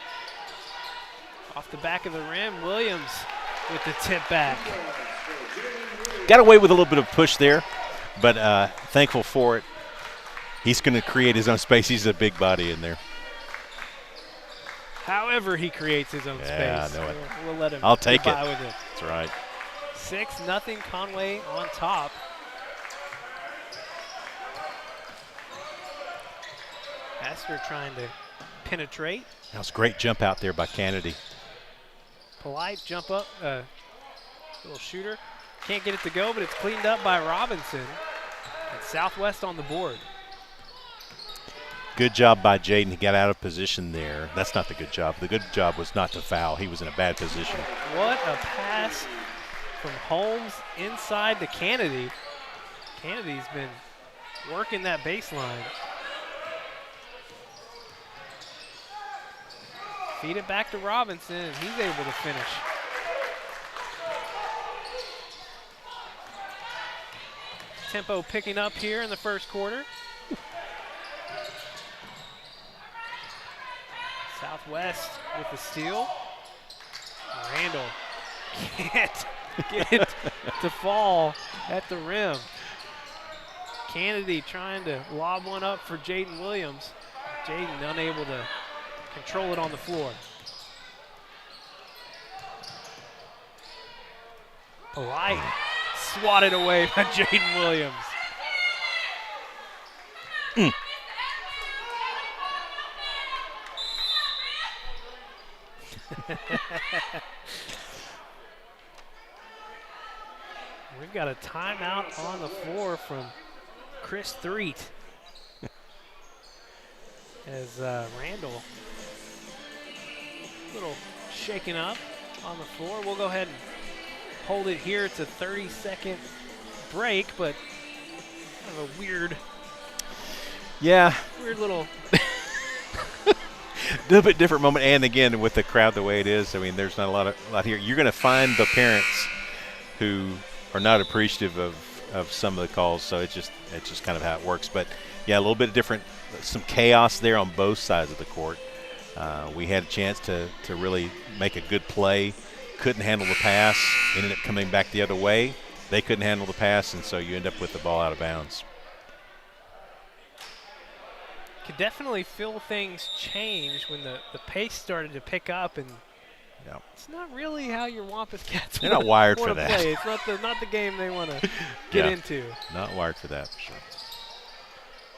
Off the back of the rim. Williams with the tip back. Got away with a little bit of push there, but thankful for it. He's going to create his own space. He's a big body in there. However he creates his own space. I know it. We'll let him I'll take get by it. with it. That's right. 6-0 Conway on top. Astor trying to penetrate. That was a great jump out there by Kennedy. Polite jump up, little shooter. Can't get it to go, but it's cleaned up by Robinson. And Southwest on the board. Good job by Jaden. He got out of position there. That's not the good job. The good job was not to foul. He was in a bad position. What a pass from Holmes inside to Kennedy. Kennedy's been working that baseline. Feed it back to Robinson, and he's able to finish. Tempo picking up here in the first quarter. Southwest with the steal. Randall can't get it to fall at the rim. Kennedy trying to lob one up for Jaden Williams. Jaden unable to control it on the floor. Polite swatted away by Jaden Williams. We've got a timeout on the floor from Chris Threet. As Randall a little shaken up on the floor. We'll go ahead and hold it here. It's a 30-second break, but kind of a weird little a little bit different moment, and again with the crowd the way it is, I mean, there's not a lot here. You're going to find the parents who are not appreciative of some of the calls, so it's just kind of how it works. But yeah, a little bit different, some chaos there on both sides of the court. We had a chance to really make a good play, couldn't handle the pass, ended up coming back the other way. They couldn't handle the pass, and so you end up with the ball out of bounds. Could definitely feel things change when the pace started to pick up, and it's not really how your Wampus Cats They're not wired for that. Play. It's not the game they want to get into. Not wired for that, for sure.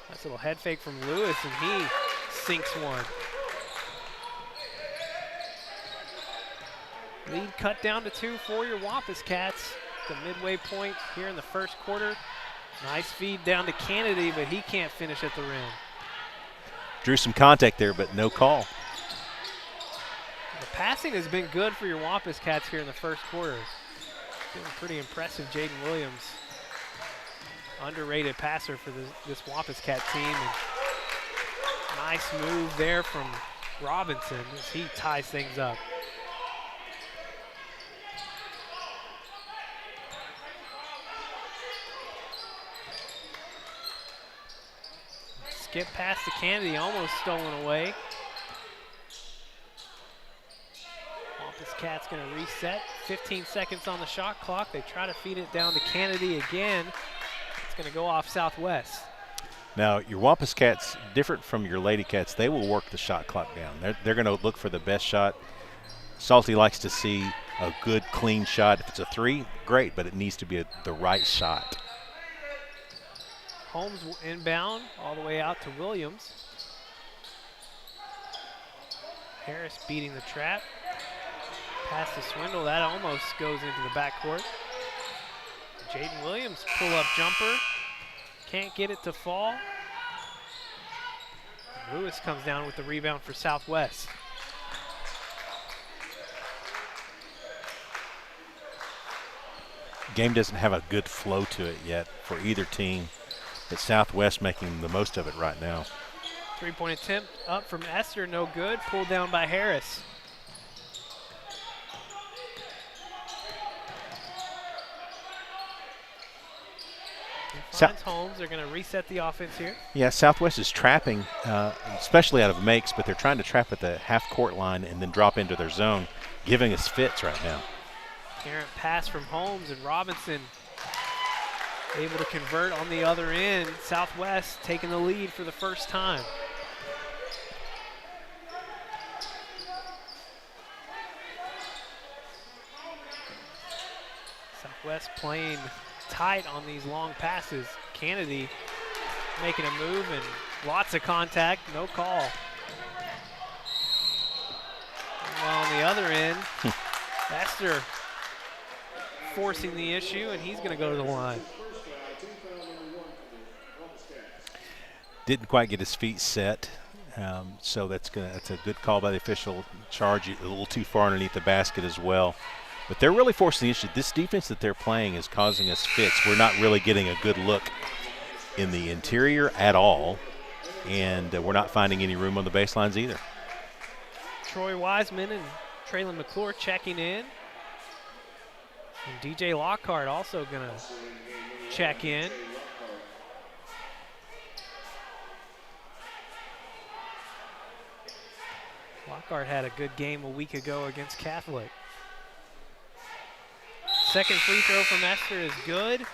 Nice little head fake from Lewis, and he sinks one. Lead cut down to 2 for your Wampus Cats. The midway point here in the first quarter. Nice feed down to Kennedy, but he can't finish at the rim. Drew some contact there, but no call. The passing has been good for your Wampus Cats here in the first quarter. Been pretty impressive. Jaden Williams, underrated passer for this Wampus Cat team. And nice move there from Robinson as he ties things up. Skip pass to Kennedy, almost stolen away. Wampus Cats going to reset. 15 seconds on the shot clock. They try to feed it down to Kennedy again. It's going to go off Southwest. Now, your Wampus Cats, different from your Lady Cats, they will work the shot clock down. They're going to look for the best shot. Salty likes to see a good, clean shot. If it's a 3, great, but it needs to be the right shot. Holmes inbound all the way out to Williams. Harris beating the trap. Pass to Swindle, that almost goes into the backcourt. Jaden Williams, pull-up jumper. Can't get it to fall. Lewis comes down with the rebound for Southwest. Game doesn't have a good flow to it yet for either team. It's Southwest making the most of it right now. Three-point attempt up from Esther, no good. Pulled down by Harris. Finds Holmes. They're going to reset the offense here. Yeah, Southwest is trapping, especially out of makes, but they're trying to trap at the half-court line and then drop into their zone, giving us fits right now. Errant pass from Holmes, and Robinson able to convert on the other end. Southwest taking the lead for the first time. Southwest playing tight on these long passes. Kennedy making a move and lots of contact, no call. While on the other end, Esther forcing the issue, and he's going to go to the line. Didn't quite get his feet set, so that's a good call by the official. Charge a little too far underneath the basket as well. But they're really forcing the issue. This defense that they're playing is causing us fits. We're not really getting a good look in the interior at all, and we're not finding any room on the baselines either. Troy Wiseman and Traylon McClure checking in. And DJ Lockhart also going to check in. Lockhart had a good game a week ago against Catholic. Second free throw from Esther is good.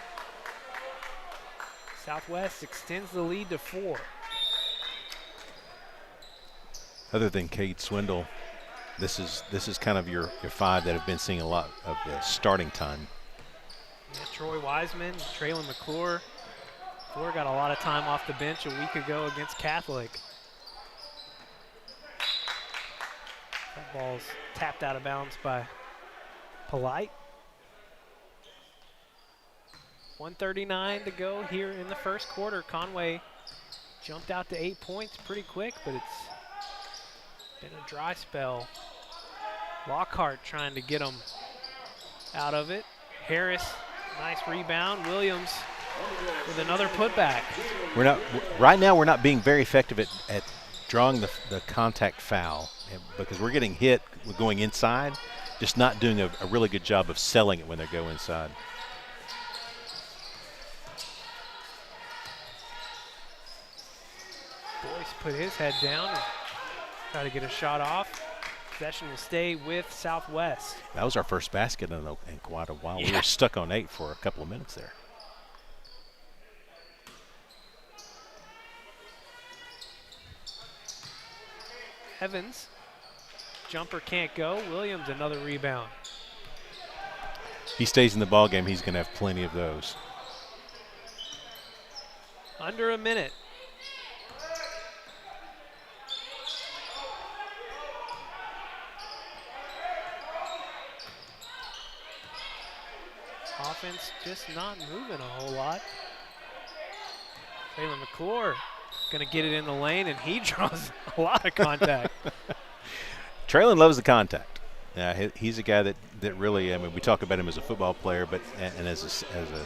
Southwest extends the lead to 4. Other than Cade Swindle, this is kind of your 5 that have been seeing a lot of starting time. Yeah, Troy Wiseman, Traylon McClure. McClure got a lot of time off the bench a week ago against Catholic. That ball's tapped out of bounds by Polite. 1:39 to go here in the first quarter. Conway jumped out to 8 points pretty quick, but it's been a dry spell. Lockhart trying to get them out of it. Harris, nice rebound. Williams with another putback. Right now we're not being very effective at drawing the contact foul because we're getting hit with going inside, just not doing a really good job of selling it when they go inside. Boyce put his head down and try to get a shot off. Possession will stay with Southwest. That was our first basket in quite a while. Yeah. We were stuck on 8 for a couple of minutes there. Evans, jumper can't go. Williams, another rebound. He stays in the ball game, he's going to have plenty of those. Under a minute. Offense just not moving a whole lot. Traylon McClure going to get it in the lane, and he draws a lot of contact. Traylon loves the contact. He's a guy that really, I mean, we talk about him as a football player and as a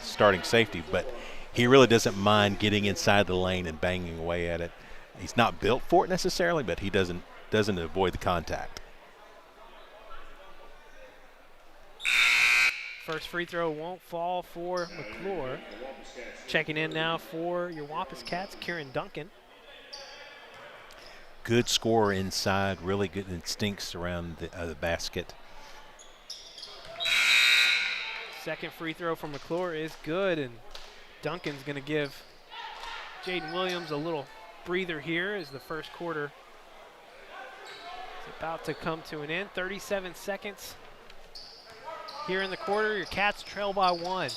starting safety, but he really doesn't mind getting inside the lane and banging away at it. He's not built for it necessarily, but he doesn't avoid the contact. First free throw won't fall for McClure. Checking in now for your Wampus Cats, Kieran Duncan. Good scorer inside, really good instincts around the basket. Second free throw from McClure is good, and Duncan's going to give Jaden Williams a little breather here as the first quarter is about to come to an end. 37 seconds here in the quarter. Your Cats trail by 1.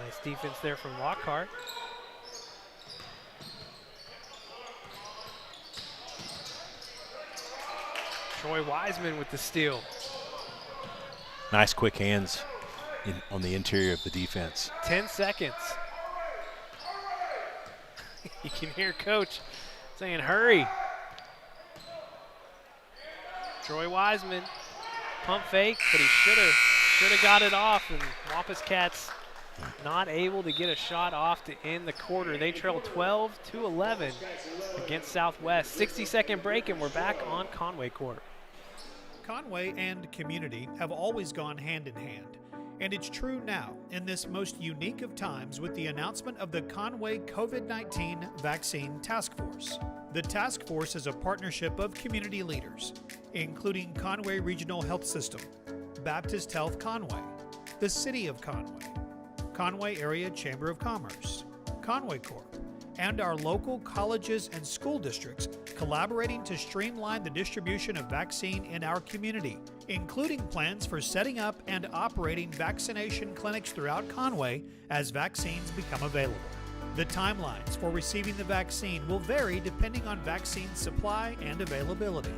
Nice defense there from Lockhart. Troy Wiseman with the steal. Nice quick hands on the interior of the defense. 10 seconds. You can hear Coach saying, hurry. Troy Wiseman, pump fake, but he should have got it off, and Wampus Cats not able to get a shot off to end the quarter. They trail 12-11 against Southwest. 60-second break, and we're back on Conway court. Conway and community have always gone hand in hand, and it's true now in this most unique of times with the announcement of the Conway COVID-19 Vaccine Task Force. The task force is a partnership of community leaders, including Conway Regional Health System, Baptist Health Conway, the City of Conway, Conway Area Chamber of Commerce, Conway Corp, and our local colleges and school districts collaborating to streamline the distribution of vaccine in our community, including plans for setting up and operating vaccination clinics throughout Conway as vaccines become available. The timelines for receiving the vaccine will vary depending on vaccine supply and availability.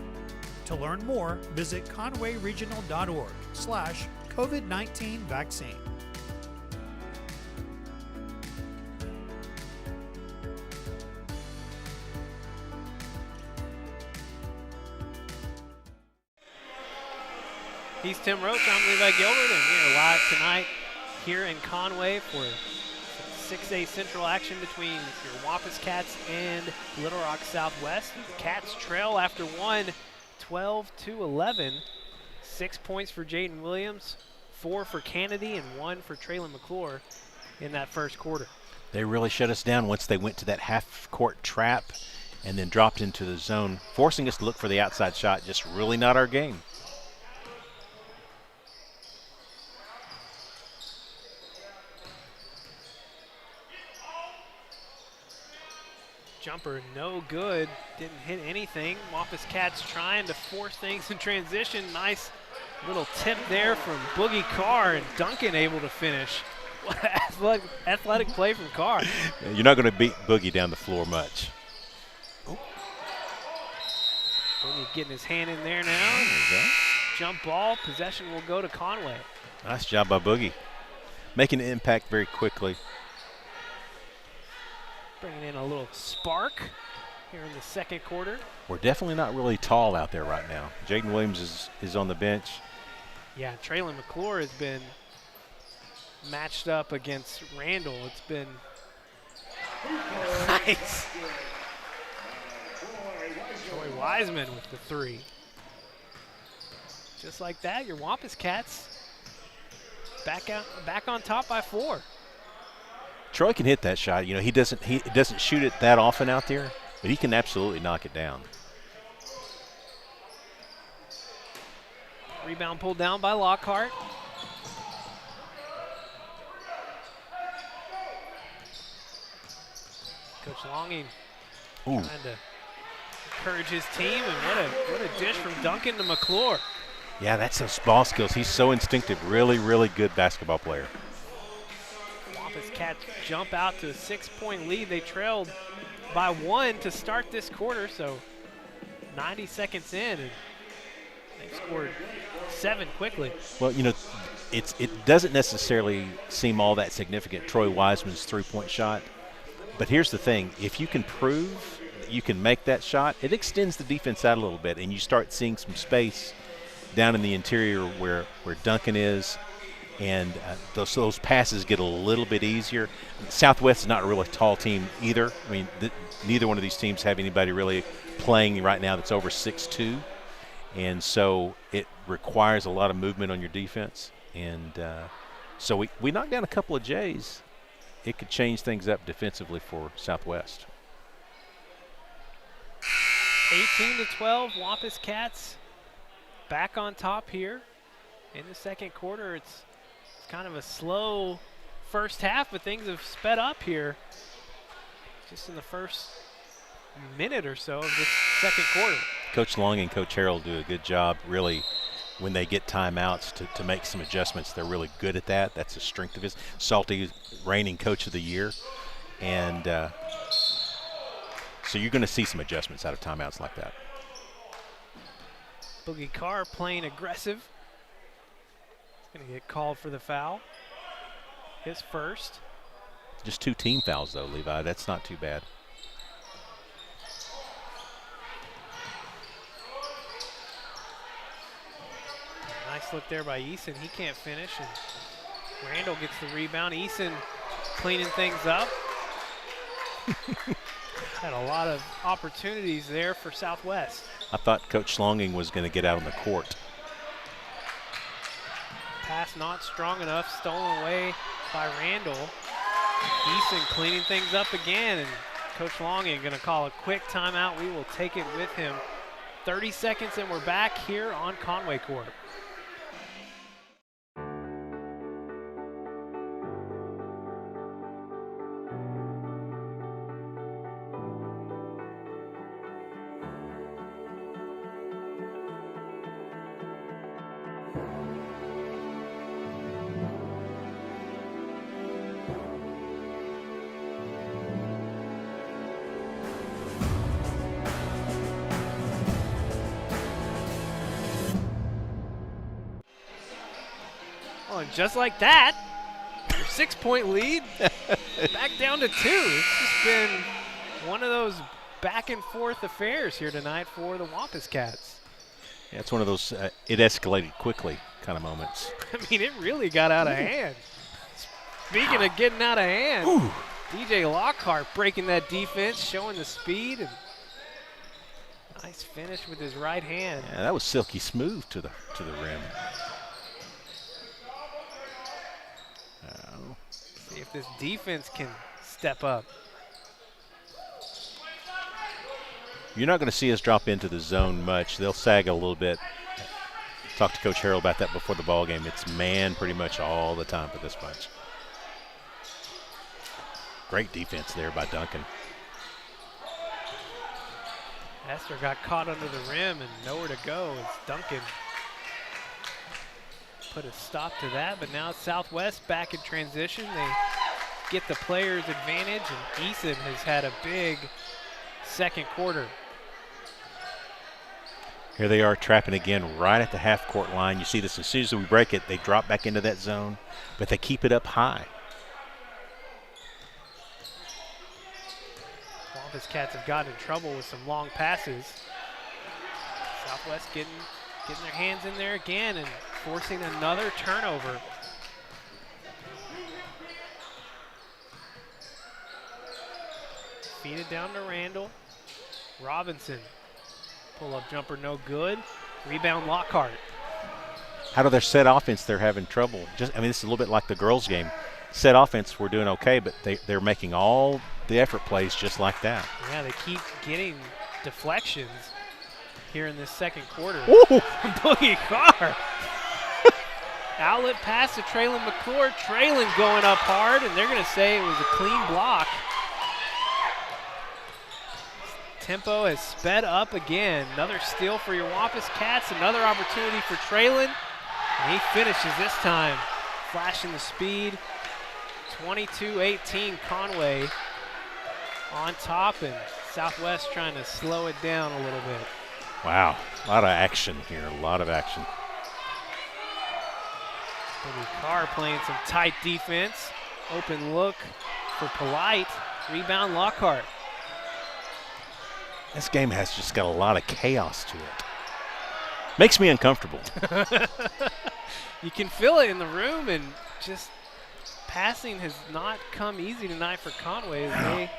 To learn more, visit conwayregional.org/COVID-19 vaccine. He's Tim Roach, I'm Levi Gilbert, and we are live tonight here in Conway for 6A Central action between your Wampus Cats and Little Rock Southwest. The Cats trail after one, 12-11. 6 points for Jaden Williams, 4 for Kennedy, and 1 for Traylon McClure in that first quarter. They really shut us down once they went to that half-court trap and then dropped into the zone, forcing us to look for the outside shot. Just really not our game. Jumper no good, didn't hit anything. Wampus Cats trying to force things in transition. Nice little tip there from Boogie Carr, and Duncan able to finish. What an athletic play from Carr. You're not going to beat Boogie down the floor much. Boogie getting his hand in there now. Jump ball, possession will go to Conway. Nice job by Boogie. Making an impact very quickly. Bringing in a little spark here in the second quarter. We're definitely not really tall out there right now. Jaden Williams is on the bench. Yeah, Traylon McClure has been matched up against Randall. It's been nice. Troy Wiseman with the three. Just like that, your Wampus Cats back on top by 4. Troy can hit that shot. You know, he doesn't shoot it that often out there, but he can absolutely knock it down. Rebound pulled down by Lockhart. Coach Longing trying to encourage his team, and what a dish from Duncan to McClure. Yeah, that's those ball skills. He's so instinctive. Really, really good basketball player. Wampus Cats jump out to a 6-point lead. They trailed by 1 to start this quarter, so 90 seconds in, and they've scored 7 quickly. Well, you know, it doesn't necessarily seem all that significant, Troy Wiseman's three-point shot. But here's the thing. If you can prove that you can make that shot, it extends the defense out a little bit, and you start seeing some space down in the interior where Duncan is, and those passes get a little bit easier. Southwest is not a really tall team either. I mean, neither one of these teams have anybody really playing right now that's over 6'2", and so it requires a lot of movement on your defense. And so we knocked down a couple of J's. It could change things up defensively for Southwest. 18-12, Wampus Cats back on top here in the second quarter. It's kind of a slow first half, but things have sped up here just in the first minute or so of this second quarter. Coach Long and Coach Harrell do a good job, really, when they get timeouts to make some adjustments. They're really good at that. That's a strength of his. Salty, reigning Coach of the Year. And so you're going to see some adjustments out of timeouts like that. Boogie Carr playing aggressive. Going to get called for the foul. His first. Just 2 team fouls, though, Levi. That's not too bad. Nice look there by Eason. He can't finish, and Randall gets the rebound. Eason cleaning things up. Had a lot of opportunities there for Southwest. I thought Coach Longing was going to get out on the court. Pass not strong enough, stolen away by Randall. Eason cleaning things up again, and Coach Longing going to call a quick timeout. We will take it with him. 30 seconds, and we're back here on Conway Court. Oh, and just like that, your 6-point lead back down to 2. It's just been one of those back and forth affairs here tonight for the Wampus Cats. Yeah, it's one of those it escalated quickly kind of moments. I mean, it really got out of hand. Speaking of getting out of hand, DJ Lockhart breaking that defense, showing the speed, and nice finish with his right hand. Yeah, that was silky smooth to the rim. See if this defense can step up. You're not going to see us drop into the zone much. They'll sag a little bit. Talked to Coach Harrell about that before the ball game. It's man pretty much all the time for this bunch. Great defense there by Duncan. Esther got caught under the rim and nowhere to go as Duncan put a stop to that, but now Southwest back in transition. They get the player's advantage, and Eason has had a big second quarter. Here they are trapping again right at the half-court line. You see this as soon as we break it, they drop back into that zone, but they keep it up high. Wampus Cats have gotten in trouble with some long passes. Southwest getting their hands in there again and forcing another turnover. Feed it down to Randall. Robinson. Pull-up jumper no good. Rebound Lockhart. How do their set offense they're having trouble? This is a little bit like the girls' game. Set offense we're doing okay, but they're making all the effort plays just like that. Yeah, they keep getting deflections here in this second quarter. Boogie Carr. Outlet pass to Traylon McClure. Traylon going up hard, and they're going to say it was a clean block. Tempo has sped up again. Another steal for your Wampus Cats. Another opportunity for Traylon. And he finishes this time, flashing the speed. 22-18 Conway on top, and Southwest trying to slow it down a little bit. Wow, a lot of action here, a lot of action. Boogie Carr playing some tight defense. Open look for Polite. Rebound Lockhart. This game has just got a lot of chaos to it. Makes me uncomfortable. You can feel it in the room, and just passing has not come easy tonight for Conway as they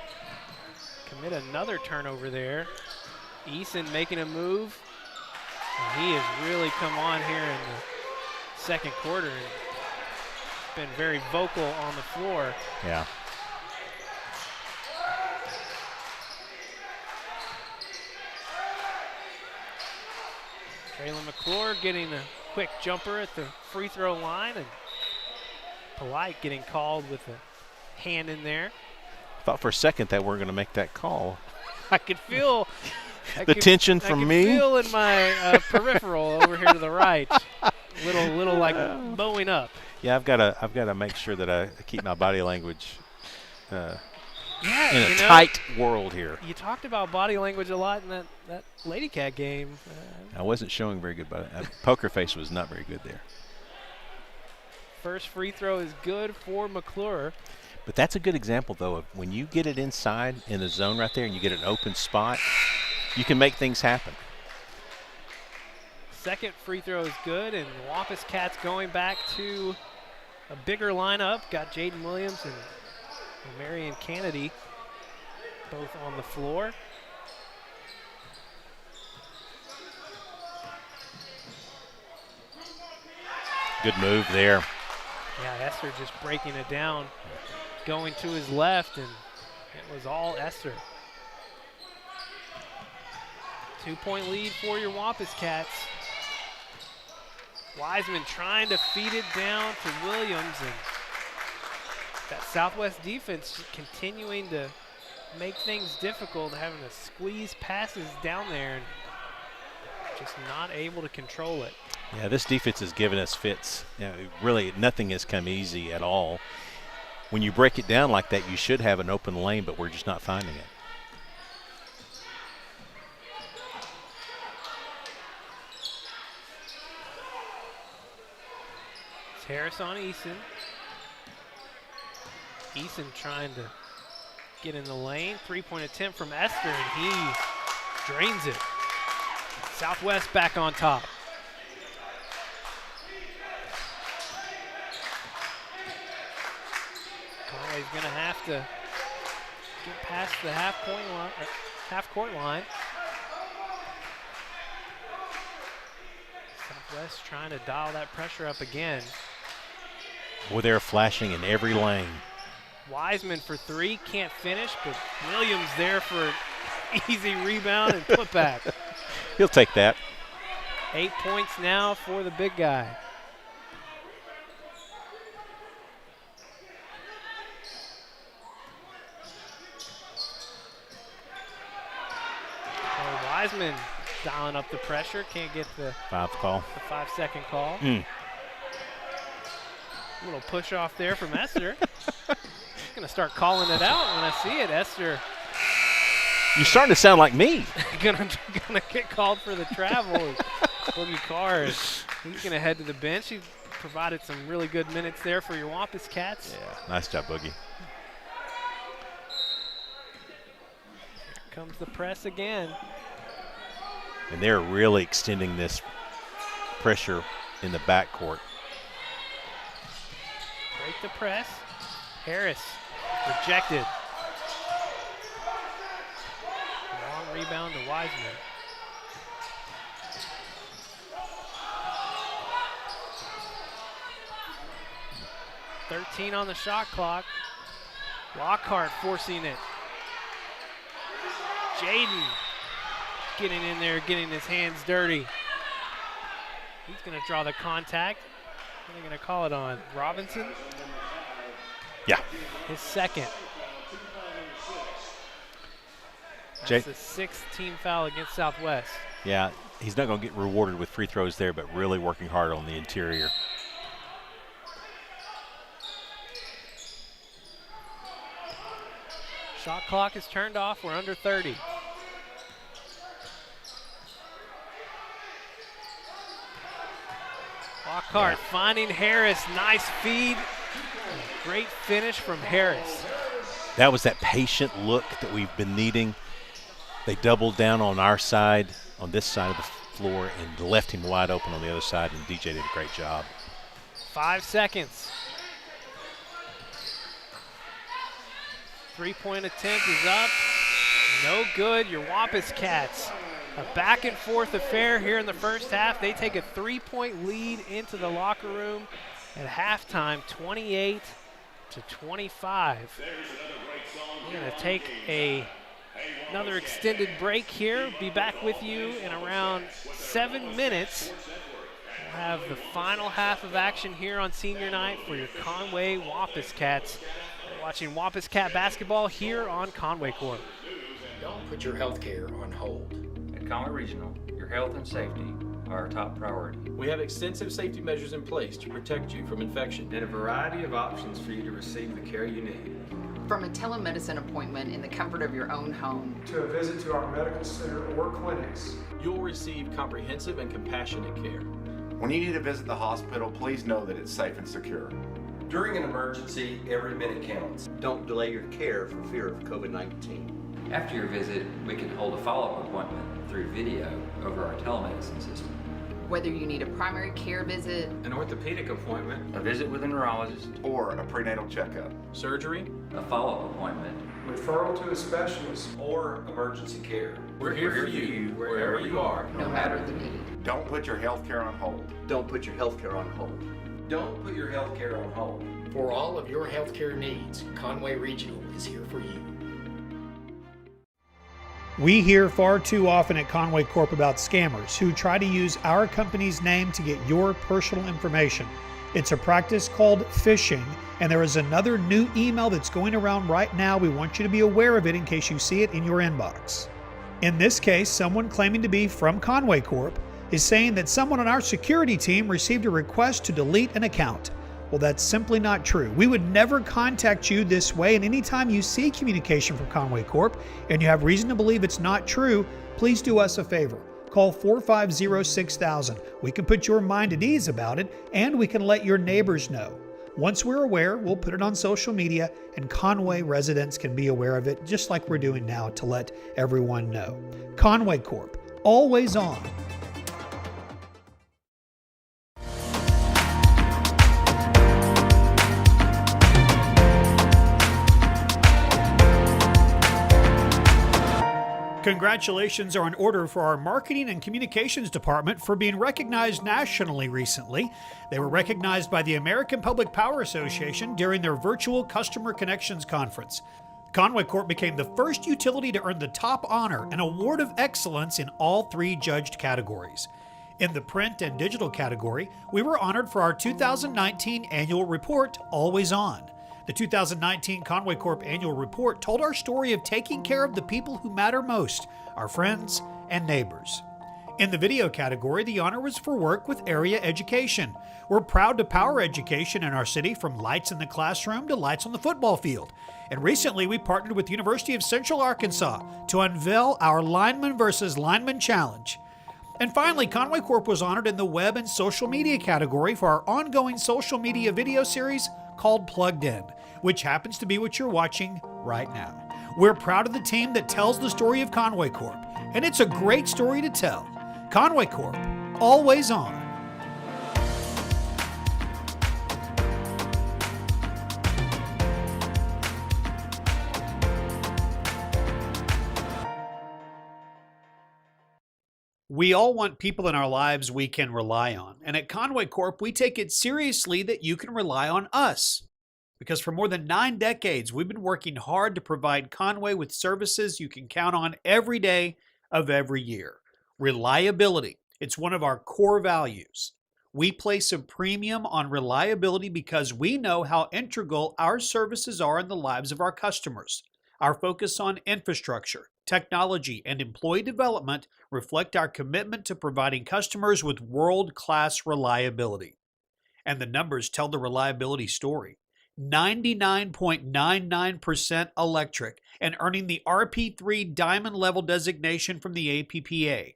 commit another turnover there. Eason making a move. And he has really come on here in the second quarter and been very vocal on the floor. Yeah. Traylon McClure getting a quick jumper at the free throw line, and Polite getting called with a hand in there. Thought for a second that we're going to make that call. I could feel the tension from me. I could feel in my peripheral over here to the right, little like bowing up. Yeah, I've got to make sure that I keep my body language in a tight world here. You talked about body language a lot in that Lady Cat game. I wasn't showing very good, but poker face was not very good there. First free throw is good for McClure. But that's a good example, though, of when you get it inside in the zone right there and you get an open spot, you can make things happen. Second free throw is good, and the Wampus Cats going back to a bigger lineup. Got Jaden Williams and Marion Kennedy both on the floor. Good move there. Yeah, Esther just breaking it down, going to his left, and it was all Esther. 2-point lead for your Wampus Cats. Wiseman trying to feed it down to Williams, and that Southwest defense continuing to make things difficult, having to squeeze passes down there and just not able to control it. Yeah, this defense has given us fits. Really, nothing has come easy at all. When you break it down like that, you should have an open lane, but we're just not finding it. It's Harris on Eason. Eason trying to get in the lane. 3-point attempt from Esther, and he drains it. Southwest back on top. Conway's going to have to get past the half-court line. Southwest trying to dial that pressure up again. Well, they're flashing in every lane. Wiseman for three, can't finish, but Williams there for an easy rebound and put back. He'll take that. 8 points now for the big guy. So Wiseman dialing up the pressure, can't get the 5-second call. A little push off there from Esther. Gonna start calling it out when I see it. Esther. You're starting to sound like me. gonna get called for the travel. Boogie Carr, he's gonna head to the bench. He provided some really good minutes there for your Wampus Cats. Yeah, nice job, Boogie. Here comes the press again. And they're really extending this pressure in the backcourt. Break the press. Harris rejected. Long rebound to Wiseman. .13 on the shot clock. Lockhart forcing it. Jaden getting in there, getting his hands dirty. He's going to draw the contact. What are they going to call it on? Robinson? Yeah. His second. That's the sixth team foul against Southwest. Yeah, he's not going to get rewarded with free throws there, but really working hard on the interior. Shot clock is turned off. We're under 30. Lockhart finding Harris. Nice feed. Great finish from Harris. That was that patient look that we've been needing. They doubled down on our side, on this side of the floor, and left him wide open on the other side, and DJ did a great job. 5 seconds. Three-point attempt is up. No good. Your Wampus Cats. A back-and-forth affair here in the first half. They take a 3-point lead into the locker room at halftime, 28-25. We're going to take another extended break here. Be back with you in around 7 minutes. We'll have the final half of action here on senior night for your Conway Wampus Cats. We're watching Wampus Cat basketball here on Conway Court. Don't put your health care on hold. At Conway Regional, your health and safety are our top priority. We have extensive safety measures in place to protect you from infection And a variety of options for you to receive the care you need. From a telemedicine appointment in the comfort of your own home to a visit to our medical center or clinics, you'll receive comprehensive and compassionate care. When you need to visit the hospital, please know that it's safe and secure. During an emergency, every minute counts. Don't delay your care for fear of COVID-19. After your visit, we can hold a follow-up appointment through video over our telemedicine system. whether you need a primary care visit, an orthopedic appointment, a visit with a neurologist, or a prenatal checkup, surgery, a follow-up appointment, referral to a specialist, or emergency care. We're here for you wherever you are, no matter the need. Don't put your health care on hold. Don't put your health care on hold. Don't put your health care on hold. For all of your healthcare needs, Conway Regional is here for you. We hear far too often at Conway Corp about scammers who try to use our company's name to get your personal information. It's a practice called phishing, and there is another new email that's going around right now. We want you to be aware of it in case you see it in your inbox. In this case, someone claiming to be from Conway Corp is saying that someone on our security team received a request to delete an account. Well, that's simply not true. We would never contact you this way, and anytime you see communication from Conway Corp and you have reason to believe it's not true, please do us a favor. Call 450-6000. We can put your mind at ease about it, and we can let your neighbors know. Once we're aware, we'll put it on social media, and Conway residents can be aware of it, just like we're doing now to let everyone know. Conway Corp, always on. Congratulations are in order for our marketing and communications department for being recognized nationally recently. They were recognized by the American Public Power Association during their virtual Customer Connections Conference. Conway Corp became the first utility to earn the top honor, an award of excellence in all 3 judged categories. In the print and digital category, we were honored for our 2019 annual report, Always On. The 2019 Conway Corp annual report told our story of taking care of the people who matter most, our friends and neighbors. In the video category, the honor was for work with area education. We're proud to power education in our city, from lights in the classroom to lights on the football field. And recently we partnered with University of Central Arkansas to unveil our Lineman versus Lineman Challenge. And finally, Conway Corp was honored in the web and social media category for our ongoing social media video series called Plugged In, which happens to be what you're watching right now. We're proud of the team that tells the story of Conway Corp, and it's a great story to tell. Conway Corp, always on. We all want people in our lives we can rely on. And at Conway Corp, we take it seriously that you can rely on us. Because for more than 9 decades, we've been working hard to provide Conway with services you can count on every day of every year. Reliability. It's one of our core values. We place a premium on reliability because we know how integral our services are in the lives of our customers. Our focus on infrastructure, technology, and employee development reflect our commitment to providing customers with world-class reliability. And the numbers tell the reliability story. 99.99% electric and earning the RP3 Diamond Level designation from the APPA.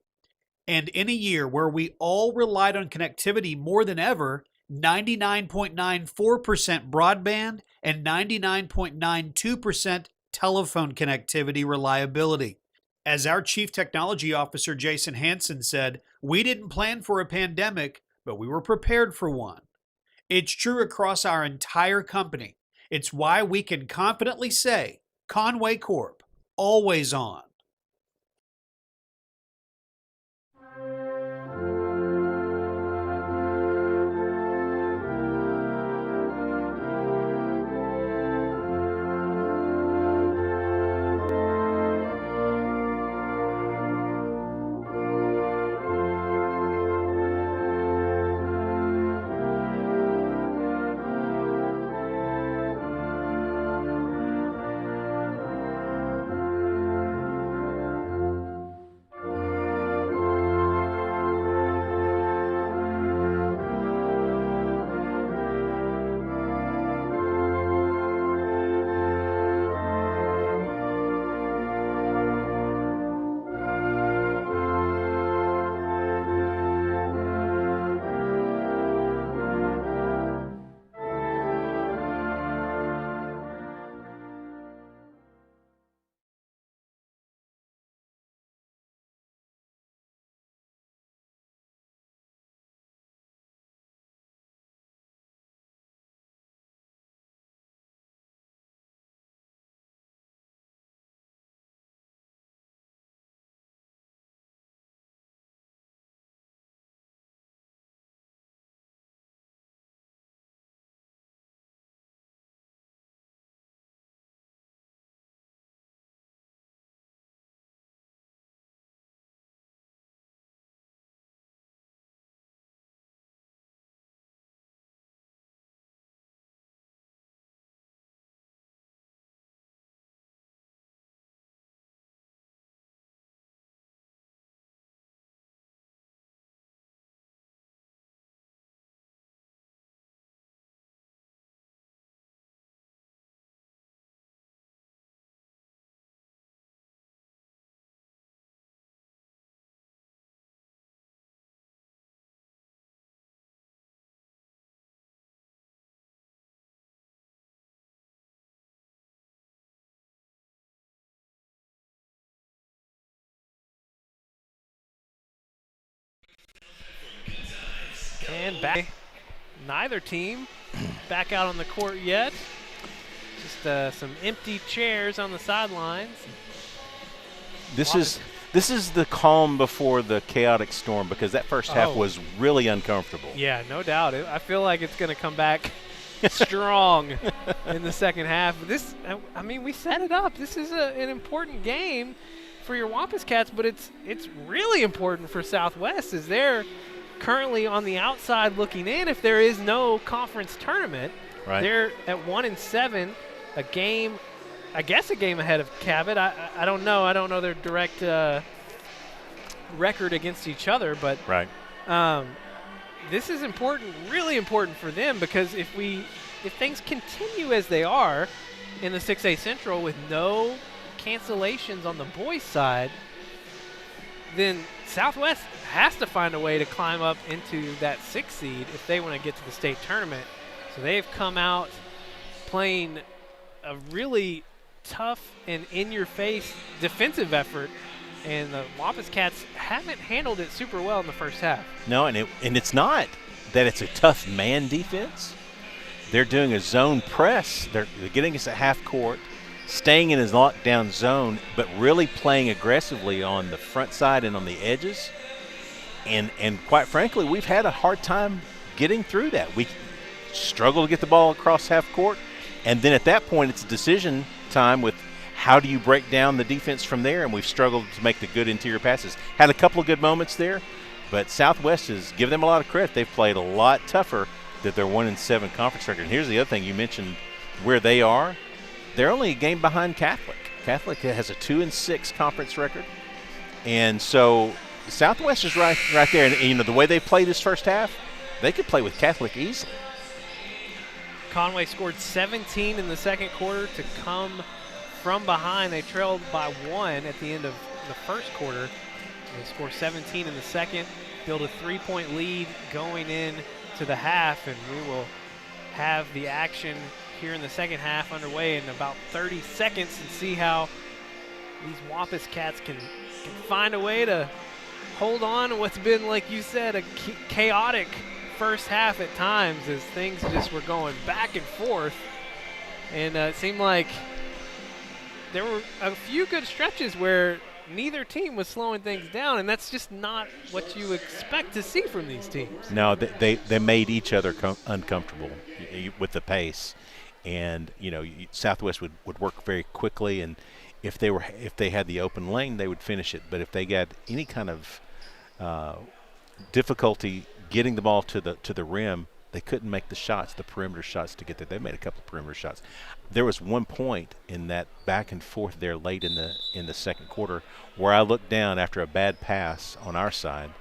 And in a year where we all relied on connectivity more than ever, 99.94% broadband and 99.92% telephone connectivity reliability. As our Chief Technology Officer Jason Hansen said, we didn't plan for a pandemic, but we were prepared for one. It's true across our entire company. It's why we can confidently say, Conway Corp, always on. And back, neither team back out on the court yet. Just some empty chairs on the sidelines. This is the calm before the chaotic storm, because that first half was really uncomfortable. Yeah, no doubt. I feel like it's going to come back strong in the second half. I mean, we set it up. This is an important game for your Wampus Cats, but it's really important for Southwest, as they're currently on the outside looking in if there is no conference tournament. Right. They're at 1-7, a game ahead of Cabot. I don't know. I don't know their direct record against each other, but right. This is important, really important for them, because if things continue as they are in the 6A Central with no cancellations on the boys' side, then Southwest has to find a way to climb up into that 6th seed if they want to get to the state tournament. So they've come out playing a really tough and in-your-face defensive effort, and the Wampus Cats haven't handled it super well in the first half. No, and it's not that it's a tough man defense. They're doing a zone press. They're getting us at half court, staying in his lockdown zone, but really playing aggressively on the front side and on the edges. And quite frankly, we've had a hard time getting through that. We struggle to get the ball across half court, and then at that point it's decision time with how do you break down the defense from there, and we've struggled to make the good interior passes. Had a couple of good moments there, but Southwest has given them a lot of credit. They've played a lot tougher than their 1-7 conference record. And here's the other thing you mentioned, where they are. They're only a game behind Catholic. Catholic has a 2-6 conference record, and so Southwest is right there. And the way they played this first half, they could play with Catholic easily. Conway scored 17 in the second quarter to come from behind. They trailed by 1 at the end of the first quarter. They scored 17 in the second, build a 3-point lead going in to the half, and we will have the action here in the second half underway in about 30 seconds and see how these Wampus Cats can find a way to hold on to what's been, like you said, a chaotic first half at times, as things just were going back and forth. And it seemed like there were a few good stretches where neither team was slowing things down, and that's just not what you expect to see from these teams. No, they made each other uncomfortable with the pace. And, Southwest would work very quickly, and if they had the open lane, they would finish it. But if they got any kind of difficulty getting the ball to the rim, they couldn't make the shots, the perimeter shots to get there. They made a couple of perimeter shots. There was one point in that back and forth there late in the second quarter where I looked down after a bad pass on our side,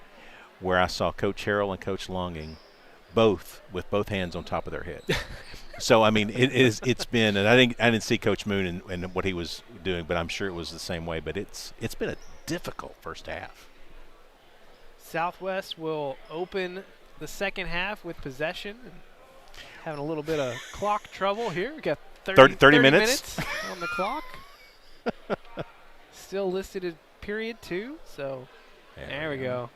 where I saw Coach Harrell and Coach Longing both with both hands on top of their head. So I mean, it's been, and I didn't see Coach Moon and what he was doing, but I'm sure it was the same way. But it's been a difficult first half. Southwest will open the second half with possession. Having a little bit of clock trouble here. We got 30 minutes on the clock. Still listed as period 2, so there we go.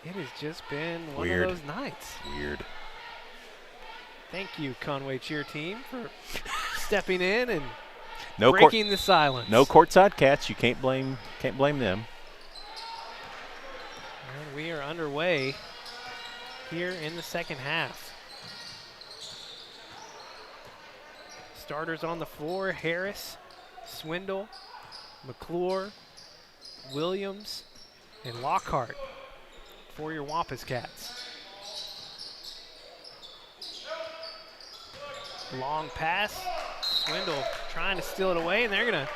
It has just been one of those nights. Weird. Thank you, Conway cheer team, for stepping in and no breaking the silence. No courtside Cats. You can't blame them. And we are underway here in the second half. Starters on the floor: Harris, Swindle, McClure, Williams, and Lockhart for your Wampus Cats. Long pass. Swindle trying to steal it away, and they're going to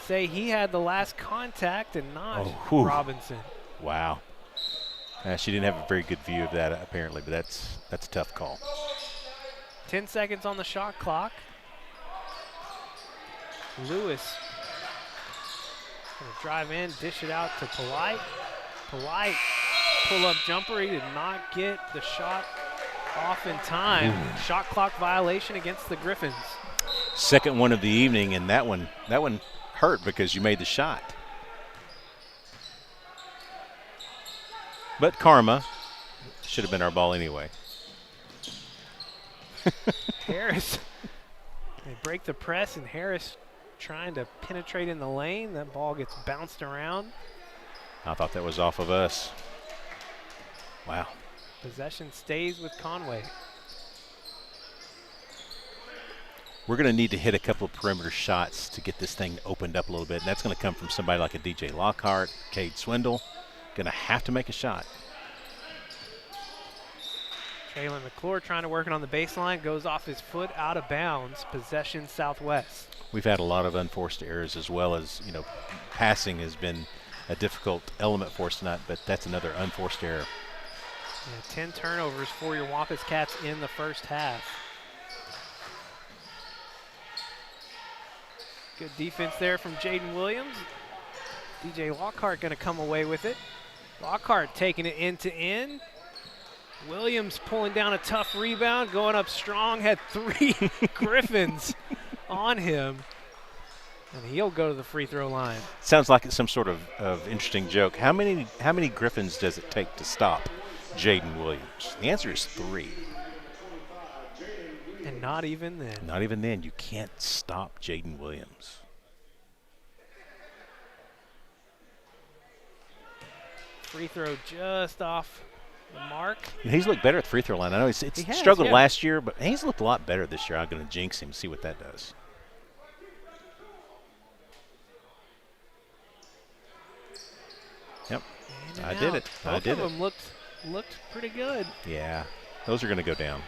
say he had the last contact and not Robinson. Wow. She didn't have a very good view of that, apparently, but that's a tough call. 10 seconds on the shot clock. Lewis going to drive in, dish it out to Polite. Polite, pull-up jumper. He did not get the shot off in time. Shot clock violation against the Griffins. Second one of the evening, and that one hurt because you made the shot. But karma should have been our ball anyway. Harris They break the press, and Harris trying to penetrate in the lane. That ball gets bounced around. I thought that was off of us. Wow. Possession stays with Conway. We're going to need to hit a couple of perimeter shots to get this thing opened up a little bit, and that's going to come from somebody like a DJ Lockhart, Cade Swindle. Going to have to make a shot. Traylon McClure trying to work it on the baseline, goes off his foot, out of bounds. Possession Southwest. We've had a lot of unforced errors, as well as, passing has been a difficult element for us tonight, but that's another unforced error. Yeah, 10 turnovers for your Wampus Cats in the first half. Good defense there from Jaden Williams. DJ Lockhart going to come away with it. Lockhart taking it end to end. Williams pulling down a tough rebound, going up strong, had 3 Griffins on him. And he'll go to the free throw line. Sounds like it's some sort of interesting joke. How many Griffins does it take to stop Jaden Williams? The answer is 3. And not even then. Not even then. You can't stop Jaden Williams. Free throw just off the mark. And he's looked better at the free throw line. I know he struggled last year, but he's looked a lot better this year. I'm going to jinx him, see what that does. Yep, I did it. Both of them looked pretty good. Yeah, those are going to go down.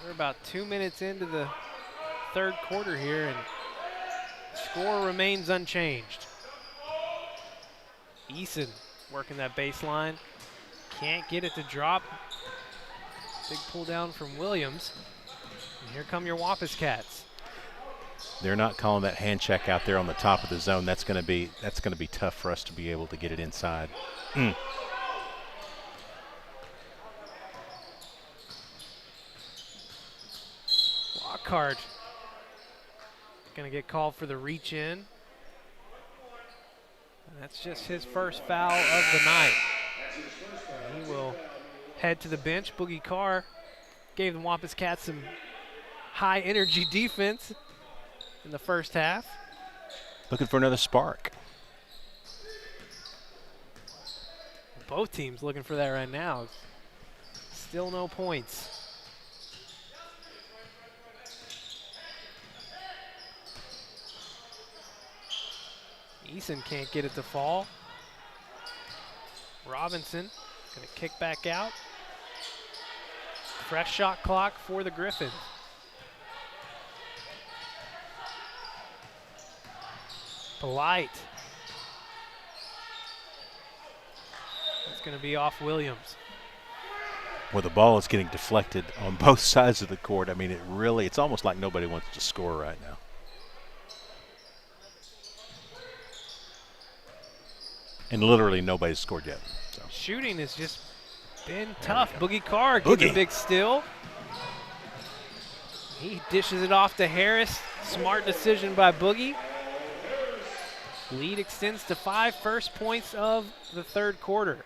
We're about 2 minutes into the third quarter here, and score remains unchanged. Eason working that baseline. Can't get it to drop. Big pull down from Williams. And here come your Wampus Cats. They're not calling that hand check out there on the top of the zone. That's going to be tough for us to be able to get it inside. Lockhart going to get called for the reach in. And that's just his first foul of the night. He will head to the bench. Boogie Carr gave the Wampus Cats some high energy defense in the first half. Looking for another spark. Both teams looking for that right now. Still no points. Eason can't get it to fall. Robinson gonna kick back out. Fresh shot clock for the Griffins. Polite. That's gonna be off Williams. Well, the ball is getting deflected on both sides of the court. I mean, it's almost like nobody wants to score right now. And literally nobody's scored yet. So. Shooting has just been tough. Boogie Carr gets a big steal. He dishes it off to Harris. Smart decision by Boogie. Lead extends to 5, first points of the third quarter.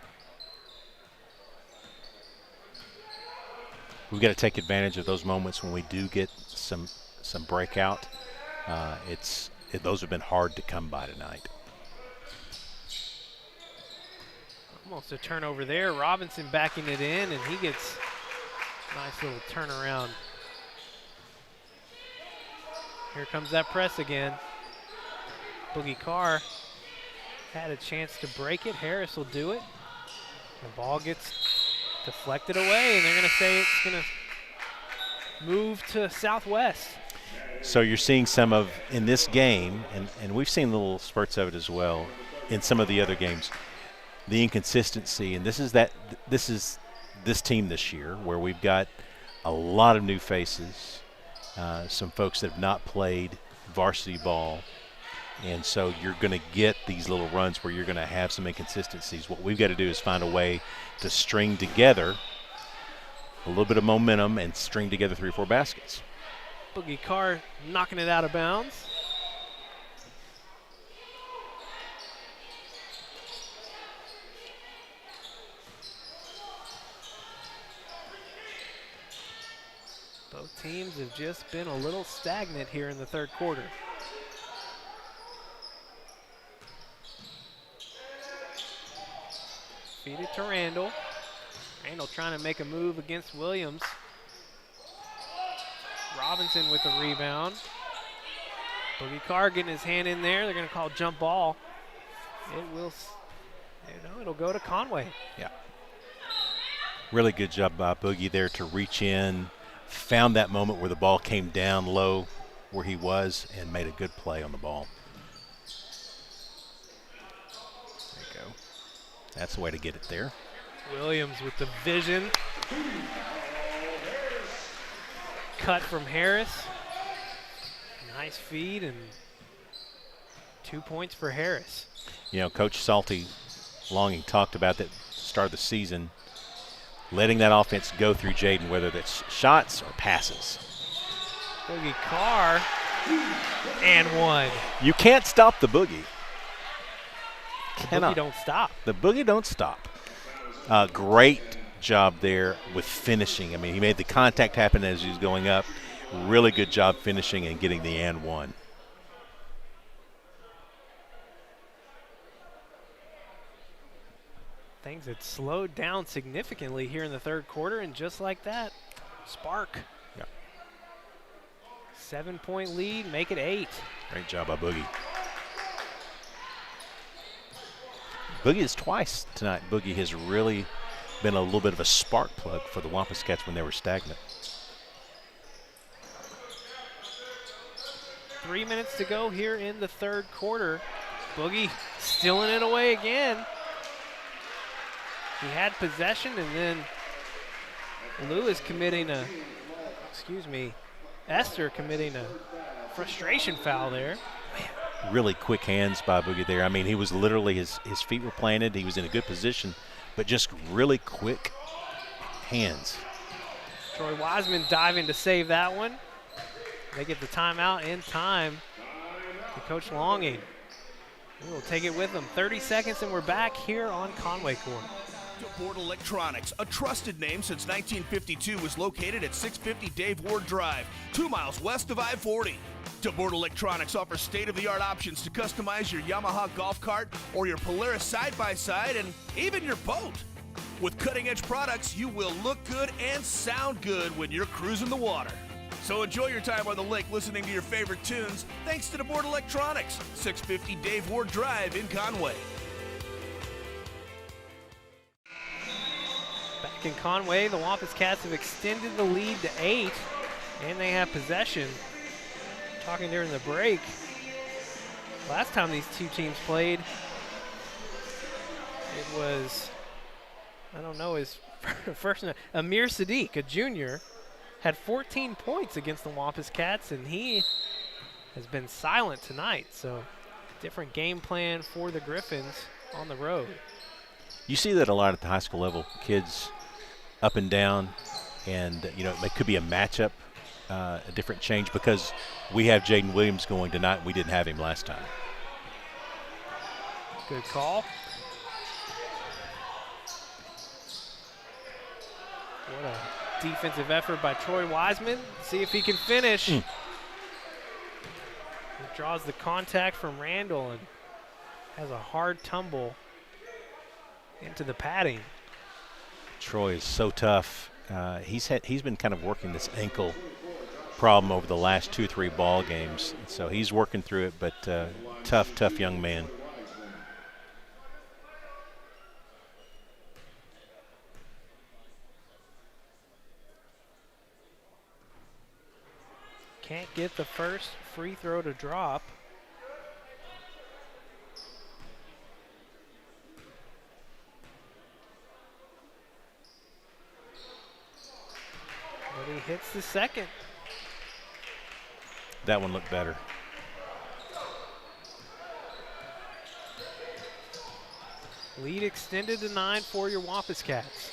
We've got to take advantage of those moments when we do get some breakout. Those have been hard to come by tonight. Almost a turnover there. Robinson backing it in, and he gets a nice little turnaround. Here comes that press again. Boogie Carr had a chance to break it. Harris will do it. The ball gets deflected away, and they're going to say it's going to move to Southwest. So you're seeing some of, in this game, and we've seen little spurts of it as well in some of the other games, the inconsistency, and this is this team this year where we've got a lot of new faces, some folks that have not played varsity ball, and so you're going to get these little runs where you're going to have some inconsistencies. What we've got to do is find a way to string together a little bit of momentum and string together 3 or 4 baskets. Boogie Carr knocking it out of bounds. teams have just been a little stagnant here in the third quarter. Feed it to Randall. Randall trying to make a move against Williams. Robinson with the rebound. Boogie Carr getting his hand in there. They're going to call jump ball. It will, it'll go to Conway. Yeah. Really good job by Boogie there to reach in, found that moment where the ball came down low where he was, and made a good play on the ball. There you go. That's the way to get it there. Williams with the vision. Cut from Harris. Nice feed and 2 points for Harris. You know, Coach Salty Longing talked about that start of the season, letting that offense go through Jaden, whether that's shots or passes. Boogie Carr and one. You can't stop the Boogie. Boogie don't stop. The Boogie don't stop. Great job there with finishing. I mean, he made the contact happen as he was going up. Really good job finishing and getting the and one. Things had slowed down significantly here in the third quarter, and just like that, spark. Yeah. 7-point lead, make it 8. Great job by Boogie. Boogie is twice tonight. Boogie has really been a little bit of a spark plug for the Wampus Cats when they were stagnant. 3 minutes to go here in the third quarter. Boogie stealing it away again. He had possession, and then Lewis committing a, Esther committing a frustration foul there. Man, really quick hands by Boogie there. I mean, he was literally, his feet were planted. He was in a good position, but just really quick hands. Troy Wiseman diving to save that one. They get the timeout in time to Coach Longing. We will take it with them. 30 seconds, and we're back here on Conway Court. DeBoard Electronics, a trusted name since 1952, is located at 650 Dave Ward Drive, 2 miles west of I-40. DeBoard Electronics offers state-of-the-art options to customize your Yamaha golf cart or your Polaris side-by-side and even your boat. With cutting-edge products, you will look good and sound good when you're cruising the water. So enjoy your time on the lake listening to your favorite tunes thanks to DeBoard Electronics, 650 Dave Ward Drive in Conway. Back in Conway, the Wampus Cats have extended the lead to 8, and they have possession. Talking during the break, last time these two teams played, it was, I don't know his first name, Amir Sadiq, a junior, had 14 points against the Wampus Cats, and he has been silent tonight. So different game plan for the Griffins on the road. You see that a lot at the high school level. Kids up and down, and you know, it could be a matchup, a different change, because we have Jaden Williams going tonight and we didn't have him last time. Good call. What a defensive effort by Troy Wiseman. See if he can finish. He draws the contact from Randall and has a hard tumble into the padding. Troy is so tough. He's been kind of working this ankle problem over the last 2 or 3 ball games, so he's working through it. But tough young man. Can't get the first free throw to drop. But he hits the second. That one looked better. Lead extended to 9 for your Wampus Cats.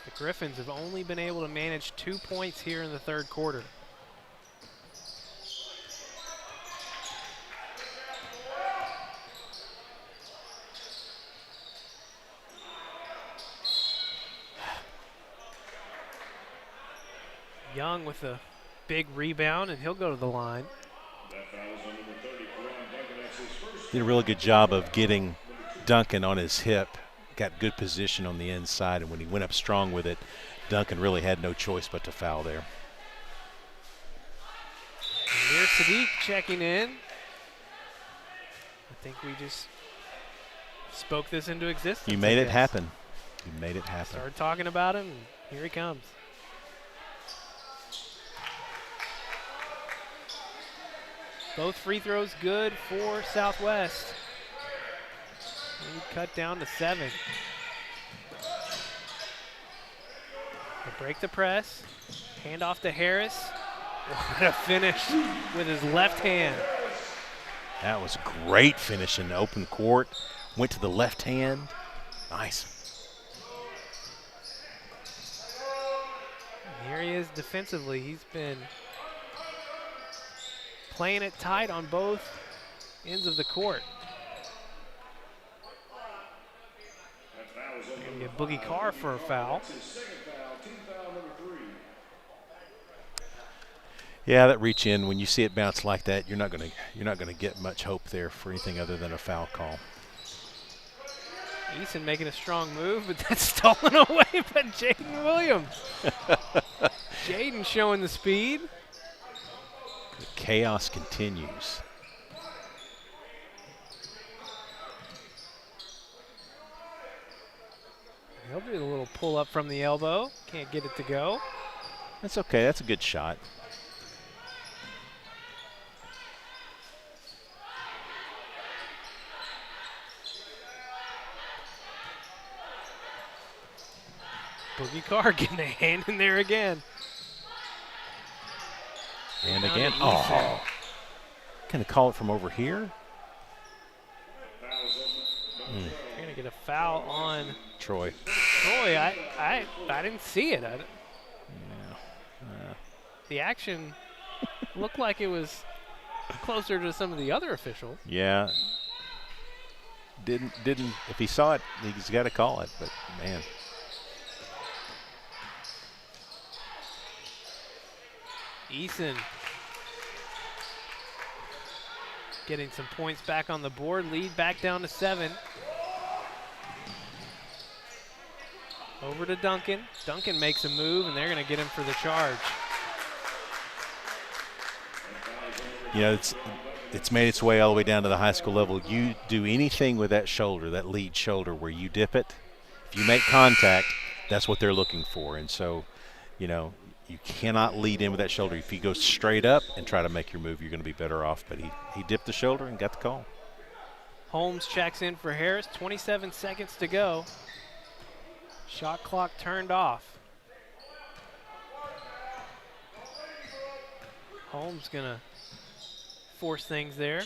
The Griffins have only been able to manage 2 points here in the third quarter. Young with a big rebound, and he'll go to the line. Did a really good job of getting Duncan on his hip. Got good position on the inside, and when he went up strong with it, Duncan really had no choice but to foul there. Amir Sadiq checking in. I think we just spoke this into existence. You made it happen. You made it happen. Started talking about him, and here he comes. Both free throws good for Southwest. Lead cut down to 7. They break the press. Hand off to Harris. What a finish with his left hand. That was great finish in the open court. Went to the left hand. Nice. And here he is defensively. He's been playing it tight on both ends of the court. Gonna get Boogie Carr for a foul. Yeah, that reach in, when you see it bounce like that, you're not gonna get much hope there for anything other than a foul call. Eason making a strong move, but that's stolen away by Jaden Williams. Jaden showing the speed. The chaos continues. He'll do the little pull up from the elbow. Can't get it to go. That's okay. That's a good shot. Boogie Carr getting a hand in there again. And again. Oh. Can they call it from over here? They're going to get a foul on Troy. Troy. I didn't see it. The action looked like it was closer to some of the other officials. Yeah. Didn't if he saw it, he's got to call it, but man. Eason getting some points back on the board. Lead back down to 7. Over to Duncan. Duncan makes a move, and they're going to get him for the charge. You know, it's made its way all the way down to the high school level. You do anything with that shoulder, that lead shoulder, where you dip it, if you make contact, that's what they're looking for. And so, you know, you cannot lead in with that shoulder. If you go straight up and try to make your move, you're going to be better off. But he dipped the shoulder and got the call. Holmes checks in for Harris. 27 seconds to go. Shot clock turned off. Holmes going to force things there.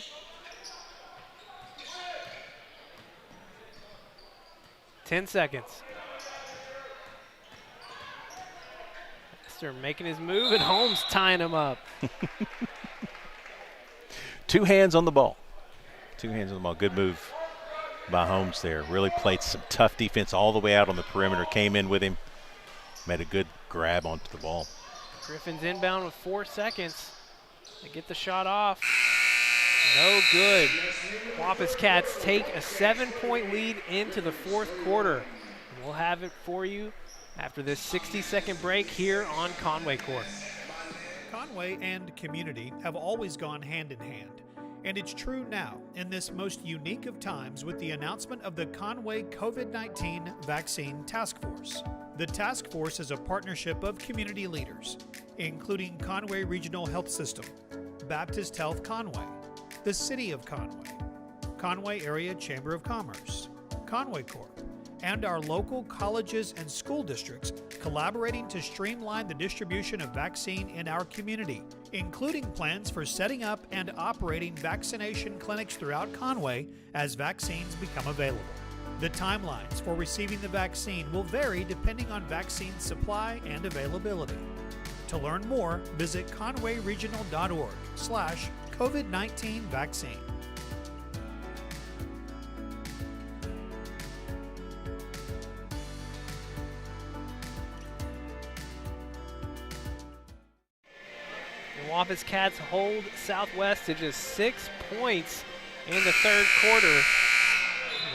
Ten seconds. They're making his move, and Holmes tying him up. 2 hands on the ball. 2 hands on the ball. Good move by Holmes there. Really played some tough defense all the way out on the perimeter. Came in with him. Made a good grab onto the ball. Griffin's inbound with 4 seconds. They get the shot off. No good. Wampus Cats take a 7-point lead into the 4th quarter. And we'll have it for you after this 60-second break here on Conway Court. Conway and community have always gone hand in hand. And it's true now in this most unique of times with the announcement of the Conway COVID-19 Vaccine Task Force. The task force is a partnership of community leaders, including Conway Regional Health System, Baptist Health Conway, the City of Conway, Conway Area Chamber of Commerce, Conway Corp, and our local colleges and school districts collaborating to streamline the distribution of vaccine in our community, including plans for setting up and operating vaccination clinics throughout Conway as vaccines become available. The timelines for receiving the vaccine will vary depending on vaccine supply and availability. To learn more, visit conwayregional.org/COVID-19 vaccine. Wampus Cats hold Southwest to just 6 points in the third quarter.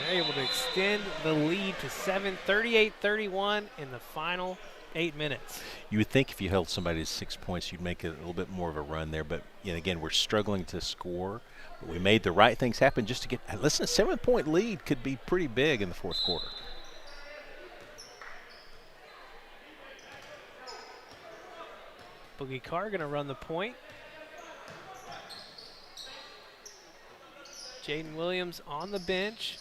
They're able to extend the lead to 7, 38-31 in the final 8 minutes. You would think if you held somebody to 6 points, you'd make it a little bit more of a run there. But again, we're struggling to score. But we made the right things happen just to get. Listen, a 7-point lead could be pretty big in the fourth quarter. Boogie Carr going to run the point. Jaden Williams on the bench.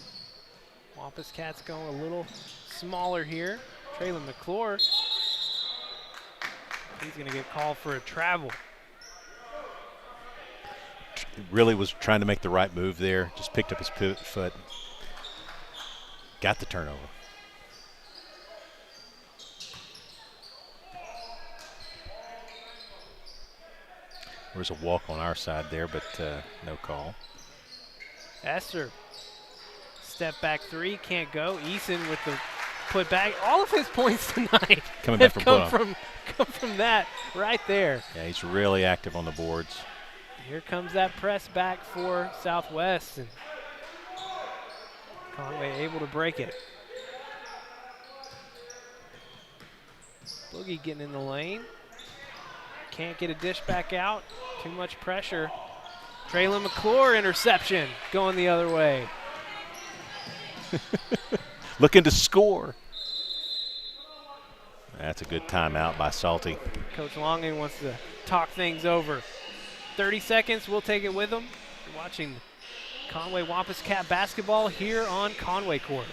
Wampus Cats going a little smaller here. Traylon McClure, he's going to get called for a travel. Really was trying to make the right move there. Just picked up his pivot foot. Got the turnover. There's a walk on our side there, but no call. Esther, step back three, can't go. Eason with the put back. All of his points tonight Coming back come from that right there. Yeah, he's really active on the boards. Here comes that press back for Southwest, and Conway able to break it. Boogie getting in the lane. Can't get a dish back out. Too much pressure. Traylon McClure interception going the other way. Looking to score. That's a good timeout by Salty. Coach Longing wants to talk things over. 30 seconds, we'll take it with him. You're watching Conway Wampus Cat basketball here on Conway Court.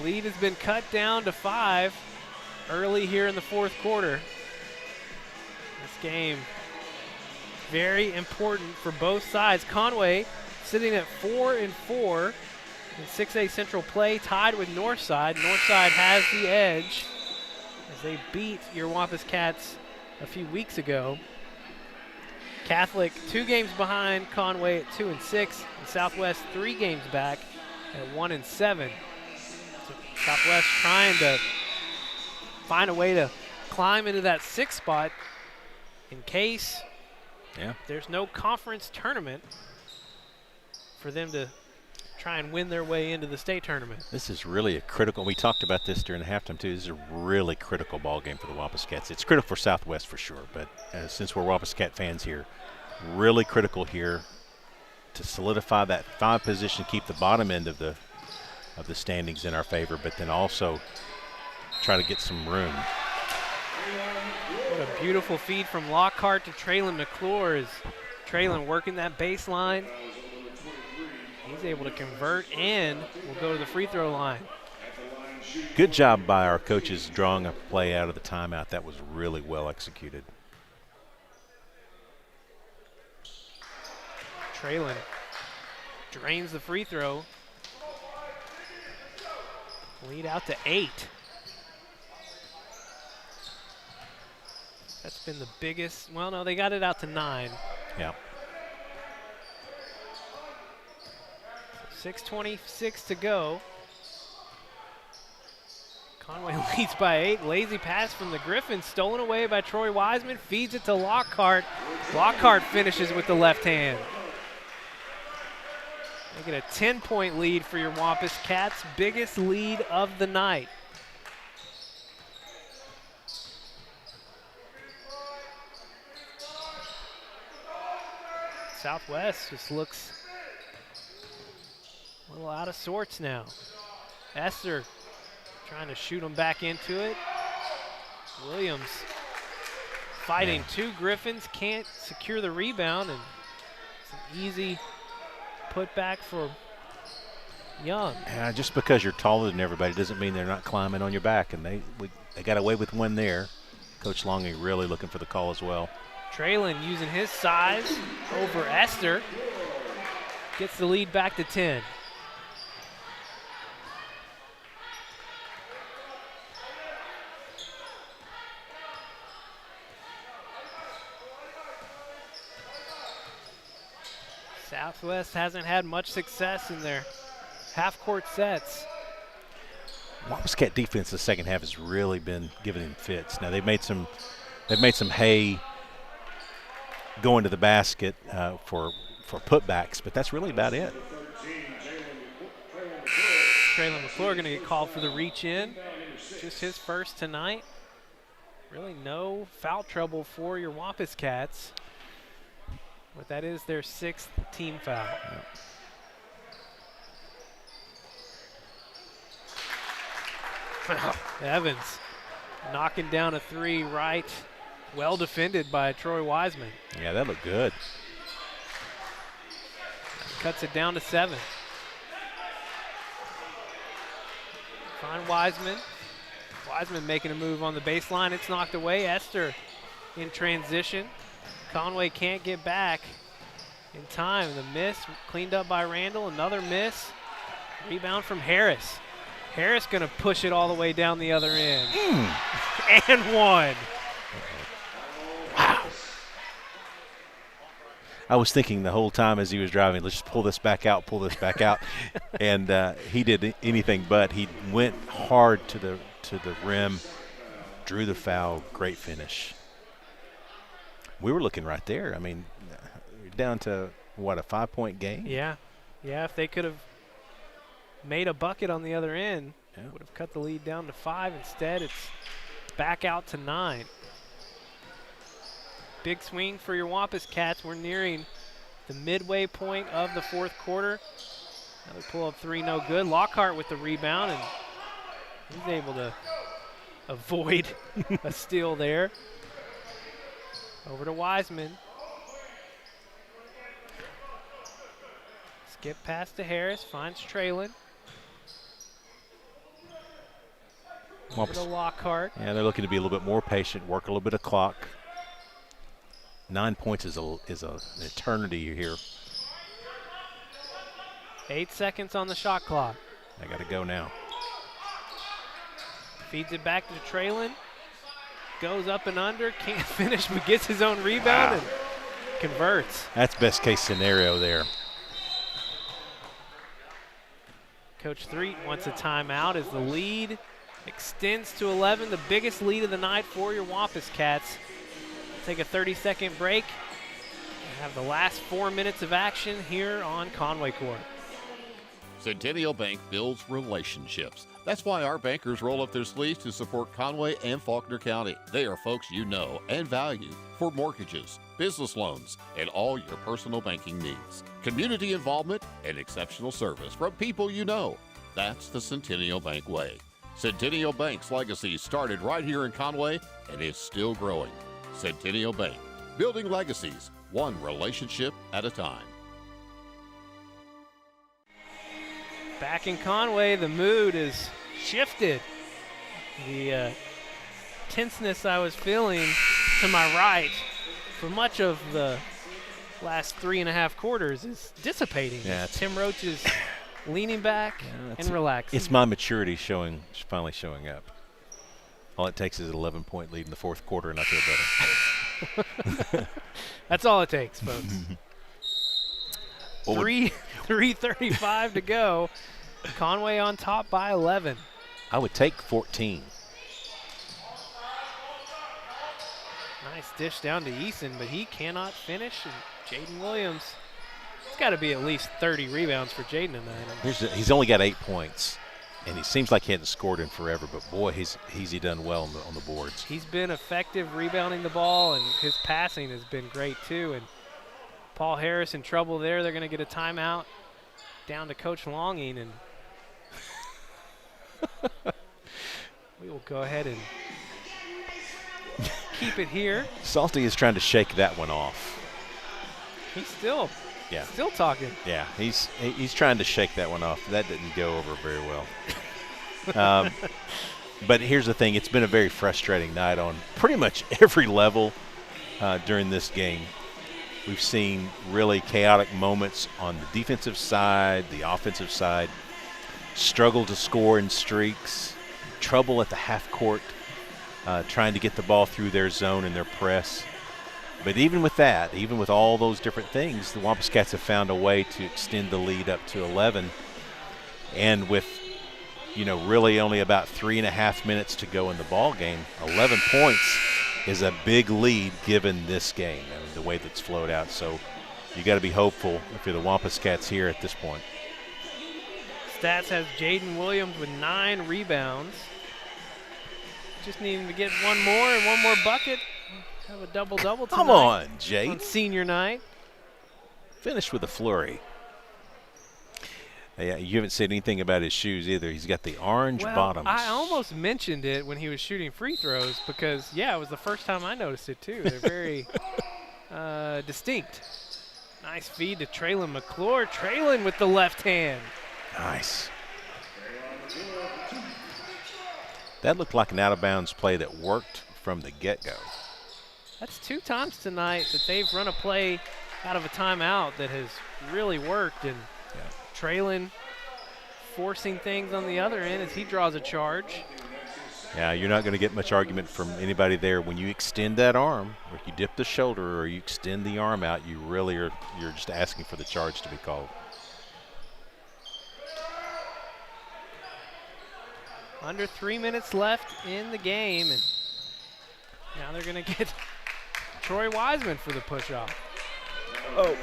Lead has been cut down to 5 early here in the fourth quarter. This game very important for both sides. Conway sitting at 4-4 in 6A Central play, tied with Northside. Northside has the edge as they beat your Wampus Cats a few weeks ago. Catholic 2 games behind Conway at 2-6, and Southwest 3 games back at 1-7. Southwest trying to find a way to climb into that 6th spot in case there's no conference tournament for them to try and win their way into the state tournament. This is really a critical, we talked about this during the halftime too, this is a really critical ball game for the Wampus Cats. It's critical for Southwest for sure, but since we're Wampus Cat fans here, really critical here to solidify that 5 position, keep the bottom end of the standings in our favor, but then also try to get some room. What a beautiful feed from Lockhart to Traylon McClure as Traylon working that baseline. He's able to convert and will go to the free throw line. Good job by our coaches drawing a play out of the timeout. That was really well executed. Traylon drains the free throw. Lead out to 8. That's been the biggest. Well, no, they got it out to 9. Yeah. 6:26 to go. Conway leads by 8. Lazy pass from the Griffins, stolen away by Troy Wiseman. Feeds it to Lockhart. Lockhart finishes with the left hand. They get a 10-point lead for your Wampus Cats, biggest lead of the night. Southwest just looks a little out of sorts now. Esther trying to shoot them back into it. Williams fighting 2 Griffins, can't secure the rebound, and it's an easy put back for Young. Yeah, just because you're taller than everybody doesn't mean they're not climbing on your back, and they got away with one there. Coach Longing really looking for the call as well. Traylon using his size over Esther. Gets the lead back to 10. Southwest hasn't had much success in their half-court sets. Wampus Cat defense the second half has really been giving him fits. Now they've made some hay going to the basket for putbacks, but that's really about it. Traylon McClure going to get called for the reach in. Just his first tonight. Really no foul trouble for your Wampus Cats. But that is their 6th team foul. Yep. Evans knocking down a 3 right. Well defended by Troy Wiseman. Yeah, that looked good. Cuts it down to 7. Find Wiseman. Wiseman making a move on the baseline. It's knocked away. Esther in transition. Conway can't get back in time. The miss cleaned up by Randall. Another miss. Rebound from Harris. Harris going to push it all the way down the other end. And one. Wow. I was thinking the whole time as he was driving, let's just pull this back out, and he did anything but. He went hard to the rim, drew the foul, great finish. We were looking right there. I mean, down to, what, a 5-point game? Yeah. Yeah, if they could have made a bucket on the other end, would have cut the lead down to 5. Instead, it's back out to 9. Big swing for your Wampus Cats. We're nearing the midway point of the 4th quarter. Another pull-up 3, no good. Lockhart with the rebound, and he's able to avoid a steal there. Over to Wiseman. Skip pass to Harris, finds Traylon. Over to Lockhart. Yeah, they're looking to be a little bit more patient, work a little bit of clock. 9 points is an eternity here. 8 seconds on the shot clock. I got to go now. Feeds it back to Traylon. Goes up and under, can't finish, but gets his own rebound and converts. That's best case scenario there. Coach Threet wants a timeout as the lead extends to 11, the biggest lead of the night for your Wampus Cats. Take a 30-second break and have the last 4 minutes of action here on Conway Court. Centennial Bank builds relationships. That's why our bankers roll up their sleeves to support Conway and Faulkner County. They are folks you know and value for mortgages, business loans, and all your personal banking needs. Community involvement and exceptional service from people you know. That's the Centennial Bank way. Centennial Bank's legacy started right here in Conway and is still growing. Centennial Bank, building legacies, one relationship at a time. Back in Conway, the mood is shifted. The tenseness I was feeling to my right for much of the last 3.5 quarters is dissipating. Yeah, Tim Roach is leaning back and relaxing. It's my maturity finally showing up. All it takes is an 11-point lead in the 4th quarter, and I feel better. That's all it takes, folks. 3:35 to go. Conway on top by 11. I would take 14. Nice dish down to Eason, but he cannot finish. And Jaden Williams, it's got to be at least 30 rebounds for Jaden tonight. He's only got 8 points, and he seems like he hasn't scored in forever, but boy, he's done well on the boards. He's been effective rebounding the ball, and his passing has been great too. And Paul Harris in trouble there. They're going to get a timeout down to Coach Longing, and we will go ahead and keep it here. Salty is trying to shake that one off. He's still talking. Yeah, he's trying to shake that one off. That didn't go over very well. But here's the thing. It's been a very frustrating night on pretty much every level during this game. We've seen really chaotic moments on the defensive side, the offensive side, struggle to score in streaks, trouble at the half court, trying to get the ball through their zone and their press. But even with that, even with all those different things, the Wampus Cats have found a way to extend the lead up to 11. And with, really only about 3.5 minutes to go in the ball game, 11 points is a big lead given this game and the way that's flowed out. So you got to be hopeful if you're the Wampus Cats here at this point. Stats has Jaden Williams with 9 rebounds. Just needing to get one more and one more bucket. Have a double-double tonight. Come on, Jay. On senior night. Finished with a flurry. Yeah, you haven't said anything about his shoes either. He's got the orange bottoms. I almost mentioned it when he was shooting free throws because, it was the first time I noticed it too. They're very distinct. Nice feed to Traylon McClure. Traylon with the left hand. Nice. That looked like an out-of-bounds play that worked from the get-go. That's 2 times tonight that they've run a play out of a timeout that has really worked. And Traylon forcing things on the other end as he draws a charge. Yeah, you're not going to get much argument from anybody there. When you extend that arm, or you dip the shoulder, or you extend the arm out, you really you're just asking for the charge to be called. Under 3 minutes left in the game, and now they're going to get Troy Wiseman for the push-off. Oh.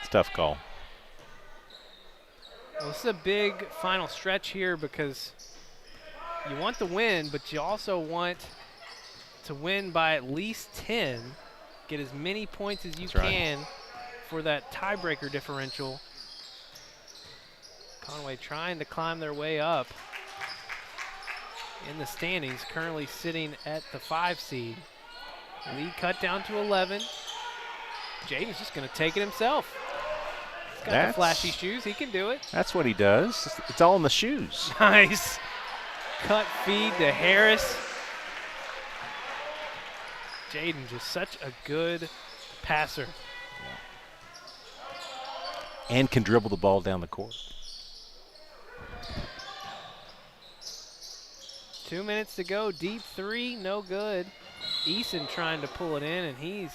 It's a tough call. Well, this is a big final stretch here because you want the win, but you also want to win by at least 10, get as many points as you can for that tiebreaker differential. Conway trying to climb their way up in the standings, currently sitting at the 5 seed. Lead cut down to 11. Jaden's just going to take it himself. He's got the flashy shoes. He can do it. That's what he does. It's all in the shoes. Nice. Cut feed to Harris. Jaden just such a good passer. And can dribble the ball down the court. 2 minutes to go. Deep 3, no good. Eason trying to pull it in, and he's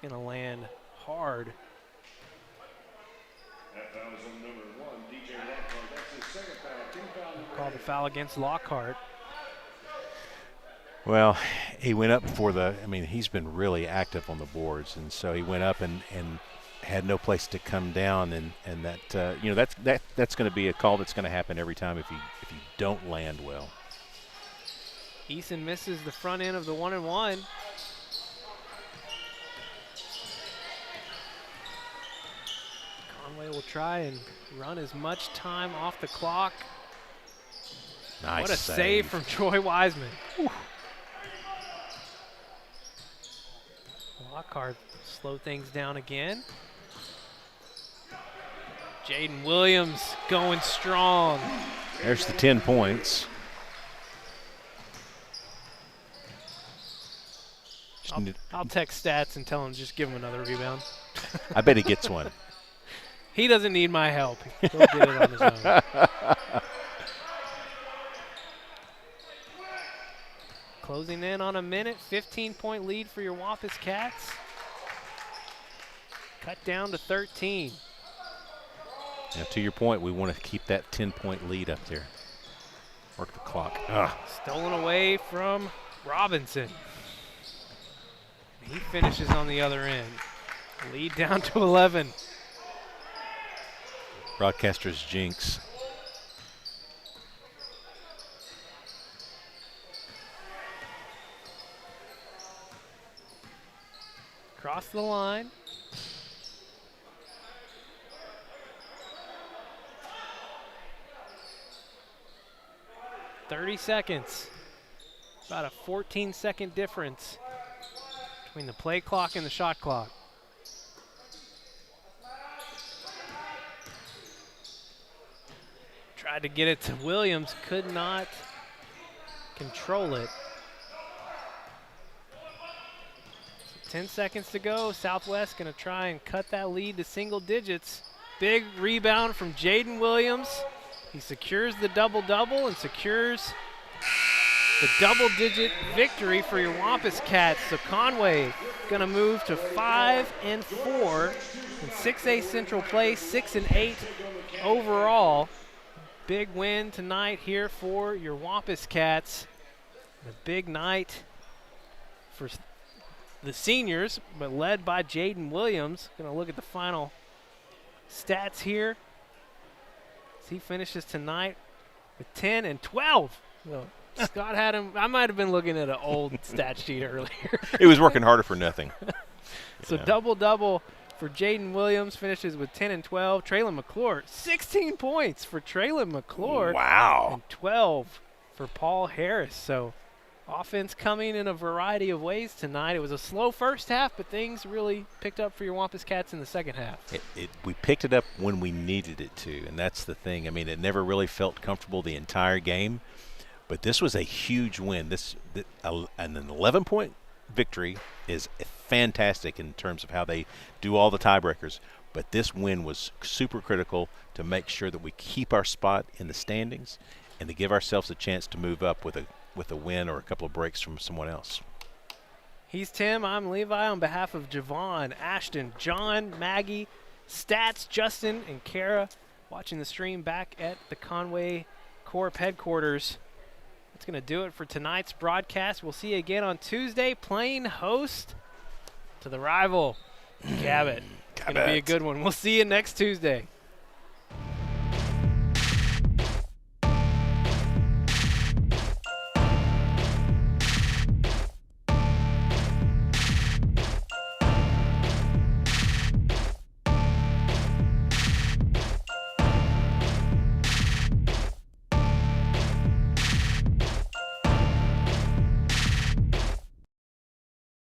going to land hard. Call the foul against Lockhart. Well, he went up for he's been really active on the boards, and so he went up and had no place to come down, and that's going to be a call that's going to happen every time if you don't land well. Eason misses the front end of the 1-and-1. Conway will try and run as much time off the clock. Nice what a save from Troy Wiseman. Whew. Lockhart slow things down again. Jaden Williams going strong. There's the 10 points. I'll text Stats and tell him just give him another rebound. I bet he gets one. He doesn't need my help. He'll get it on his own. Closing in on a minute, 15-point lead for your Wampus Cats. Cut down to 13. Now, to your point, we want to keep that 10-point lead up there. Work the clock. Stolen away from Robinson. He finishes on the other end. Lead down to 11. Broadcaster's jinx. Across the line. .30 seconds. About a 14-second difference between the play clock and the shot clock. Tried to get it to Williams, could not control it. 10 seconds to go. Southwest going to try and cut that lead to single digits. Big rebound from Jaden Williams. He secures the double-double and secures the double-digit victory for your Wampus Cats. So Conway going to move to 5-4 in 6A Central play, 6-8 overall. Big win tonight here for your Wampus Cats. A big night for the seniors, but led by Jaden Williams. Going to look at the final stats here. As he finishes tonight with 10 and 12. So Scott had him. I might have been looking at an old stat sheet earlier. He was working harder for nothing. So double-double for Jaden Williams, finishes with 10 and 12. Traylon McClure, 16 points for Traylon McClure. Wow. And 12 for Paul Harris. So offense coming in a variety of ways tonight. It was a slow first half, but things really picked up for your Wampus Cats in the second half. We picked it up when we needed it to, and that's the thing. I mean, it never really felt comfortable the entire game, but this was a huge win. And an 11-point victory is fantastic in terms of how they do all the tiebreakers, but this win was super critical to make sure that we keep our spot in the standings and to give ourselves a chance to move up with a win or a couple of breaks from someone else. He's Tim. I'm Levi on behalf of Javon, Ashton, John, Maggie, Stats, Justin, and Kara watching the stream back at the Conway Corp headquarters. That's going to do it for tonight's broadcast. We'll see you again on Tuesday playing host to the rival, Cabot. It's going to be a good one. We'll see you next Tuesday.